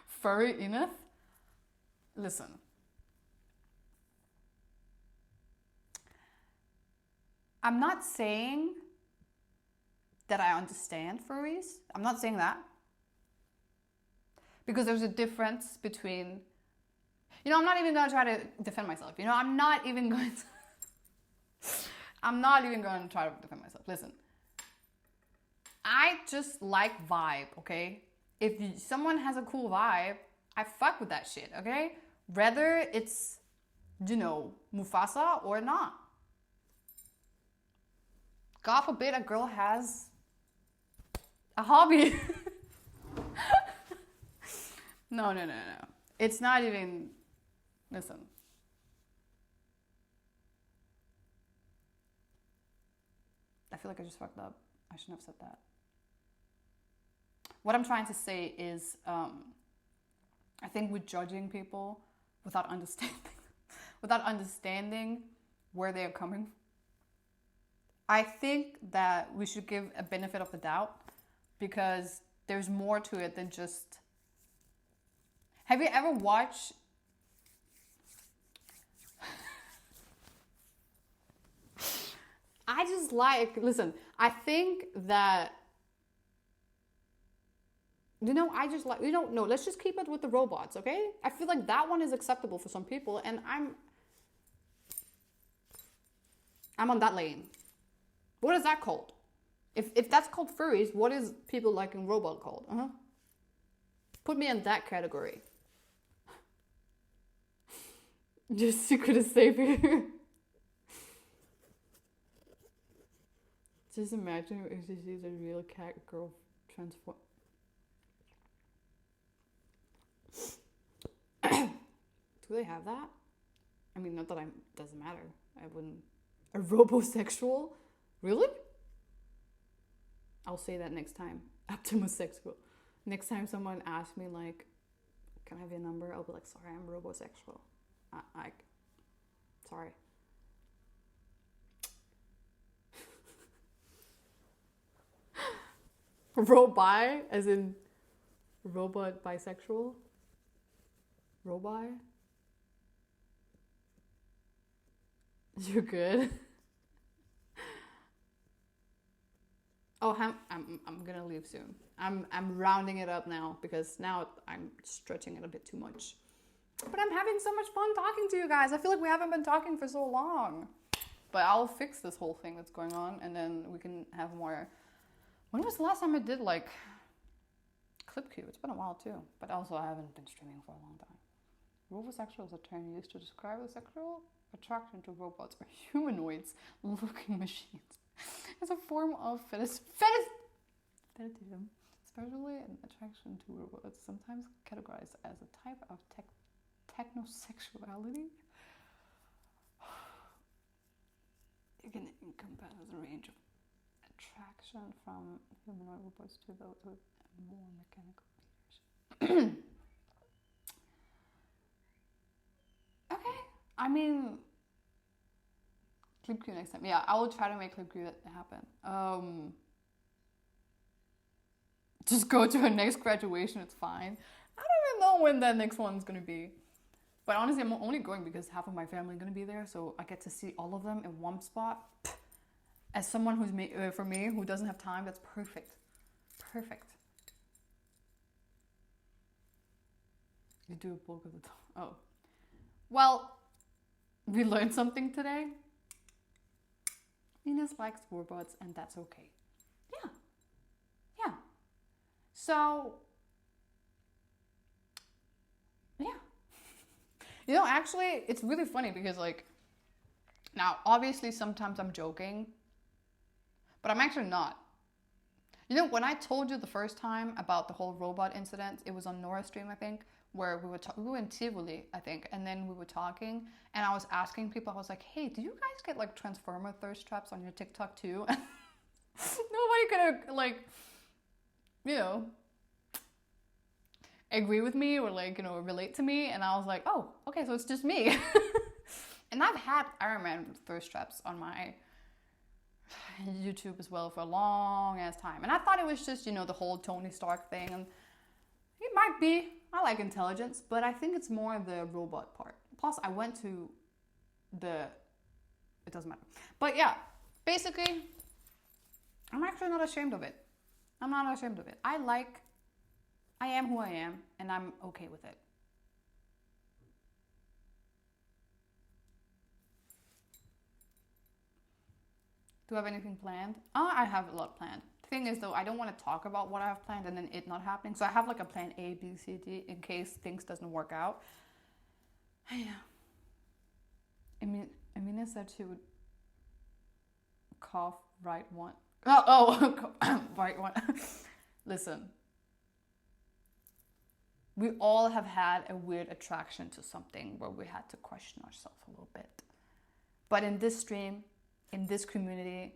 Furry Enith? Listen. I'm not saying that I understand furries. I'm not saying that. Because there's a difference between, you know, I'm not even going to try to defend myself. You know, I'm not even going to try to defend myself. Listen. I just like vibe, okay? If someone has a cool vibe, I fuck with that shit, okay? Whether it's, you know, Mufasa or not. God forbid a girl has a hobby. No. It's not even, listen. I feel like I just fucked up. I shouldn't have said that. What I'm trying to say is, I think we're judging people without understanding where they're coming from. I think that we should give a benefit of the doubt because there's more to it than just... Have you ever watched... I just like... Listen, I think that... You know, I just like... You don't know. Let's just keep it with the robots, okay? I feel like that one is acceptable for some people and I'm on that lane. What is that called? If that's called furries, what is people liking robot called? Put me in that category. Your secret is savior. Just imagine if she sees a real cat girl transform. Do they have that? I mean, not that doesn't matter. I wouldn't. A robosexual? Really? I'll say that next time. Optimosexual. Next time someone asks me like, can I have your number? I'll be like, sorry, I'm robosexual. Sorry. Robi, as in robot bisexual? Robi? You're good. Oh, I'm gonna leave soon. I'm rounding it up now because now I'm stretching it a bit too much. But I'm having so much fun talking to you guys. I feel like we haven't been talking for so long. But I'll fix this whole thing that's going on and then we can have more. When was the last time I did like clip queue? It's been a while too. But also I haven't been streaming for a long time. Robosexual is a term used to describe the sexual attraction to robots or humanoids looking machines. It's a form of fetishism, especially an attraction to robots, sometimes categorized as a type of technosexuality. You can encompass a range of attraction from humanoid robots to those with more mechanical features. Okay, I mean, clip queue next time. Yeah, I will try to make clip queue happen. Just go to her next graduation, it's fine. I don't even know when that next one's gonna be. But honestly, I'm only going because half of my family is gonna be there, so I get to see all of them in one spot. As someone who's for me who doesn't have time, that's perfect. Perfect. You do a bulk of the time. Oh. Well, we learned something today. Venus likes robots and that's okay. Yeah. Yeah. So, yeah. You know, actually, it's really funny because like, now obviously sometimes I'm joking, but I'm actually not. You know, when I told you the first time about the whole robot incident, it was on Nora's stream, I think, where we were in Tivoli, I think, and then we were talking, and I was asking people, I was like, hey, do you guys get like Transformer thirst traps on your TikTok too? Nobody could like, you know, agree with me or like, you know, relate to me, and I was like, oh, okay, so it's just me. And I've had Iron Man thirst traps on my YouTube as well for a long ass time, and I thought it was just, you know, the whole Tony Stark thing, and it might be. I like intelligence, but I think it's more the robot part. Plus, I went to it doesn't matter. But yeah, basically, I'm actually not ashamed of it. I'm not ashamed of it. I am who I am, and I'm okay with it. Do I have anything planned? I have a lot planned. The thing is though, I don't want to talk about what I have planned and then it not happening. So I have like a plan A, B, C, D in case things doesn't work out. Yeah. Amina said she would cough right one. Right one. Listen. We all have had a weird attraction to something where we had to question ourselves a little bit. But in this stream, in this community,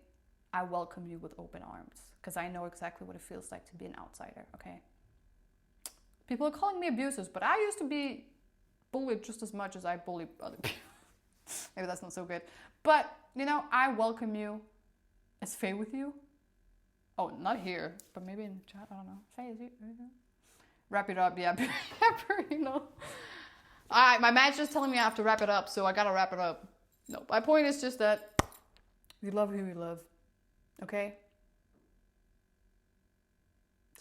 I welcome you with open arms because I know exactly what it feels like to be an outsider, okay? People are calling me abusive, but I used to be bullied just as much as I bully other people. Maybe that's not so good. But, you know, I welcome you. Is Faye with you? Oh, not here, but maybe in chat, I don't know. Faye, is you? Wrap it up, yeah, you know. Alright, my manager's telling me I have to wrap it up, so I gotta wrap it up. No, my point is just that we love who we love, okay?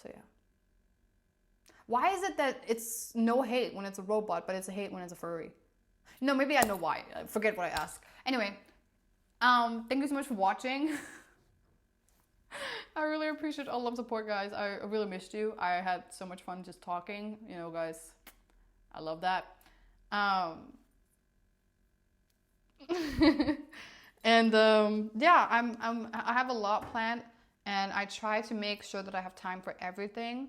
So yeah. Why is it that it's no hate when it's a robot, but it's a hate when it's a furry? No, maybe I know why. I forget what I asked. Anyway, thank you so much for watching. I really appreciate all love support, guys. I really missed you. I had so much fun just talking. You know, guys, I love that. And yeah, I have a lot planned, and I try to make sure that I have time for everything.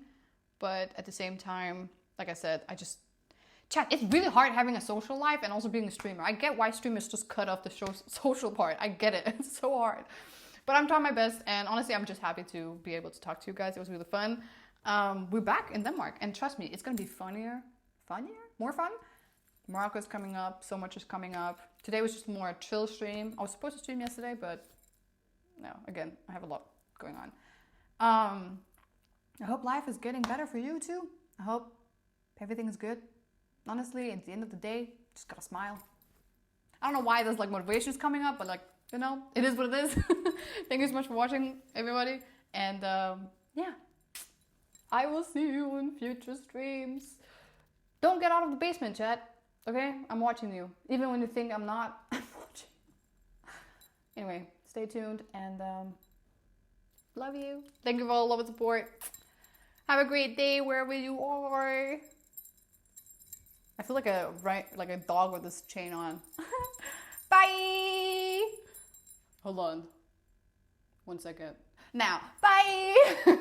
But at the same time, like I said, chat, it's really hard having a social life and also being a streamer. I get why streamers just cut off the social part. I get it. It's so hard. But I'm trying my best, and honestly, I'm just happy to be able to talk to you guys. It was really fun. We're back in Denmark, and trust me, it's gonna be funnier, more fun. Morocco's coming up, so much is coming up. Today was just more a chill stream. I was supposed to stream yesterday, but no, again, I have a lot going on. I hope life is getting better for you too. I hope everything is good. Honestly, at the end of the day, just gotta smile. I don't know why there's like motivations coming up, but like, you know, it is what it is. Thank you so much for watching, everybody. And yeah, I will see you in future streams. Don't get out of the basement, chat. Okay? I'm watching you. Even when you think I'm not, I'm watching. Anyway, stay tuned and love you. Thank you for all the love and support. Have a great day wherever you are. I feel like a dog with this chain on. Bye. Hold on. 1 second. Now, bye.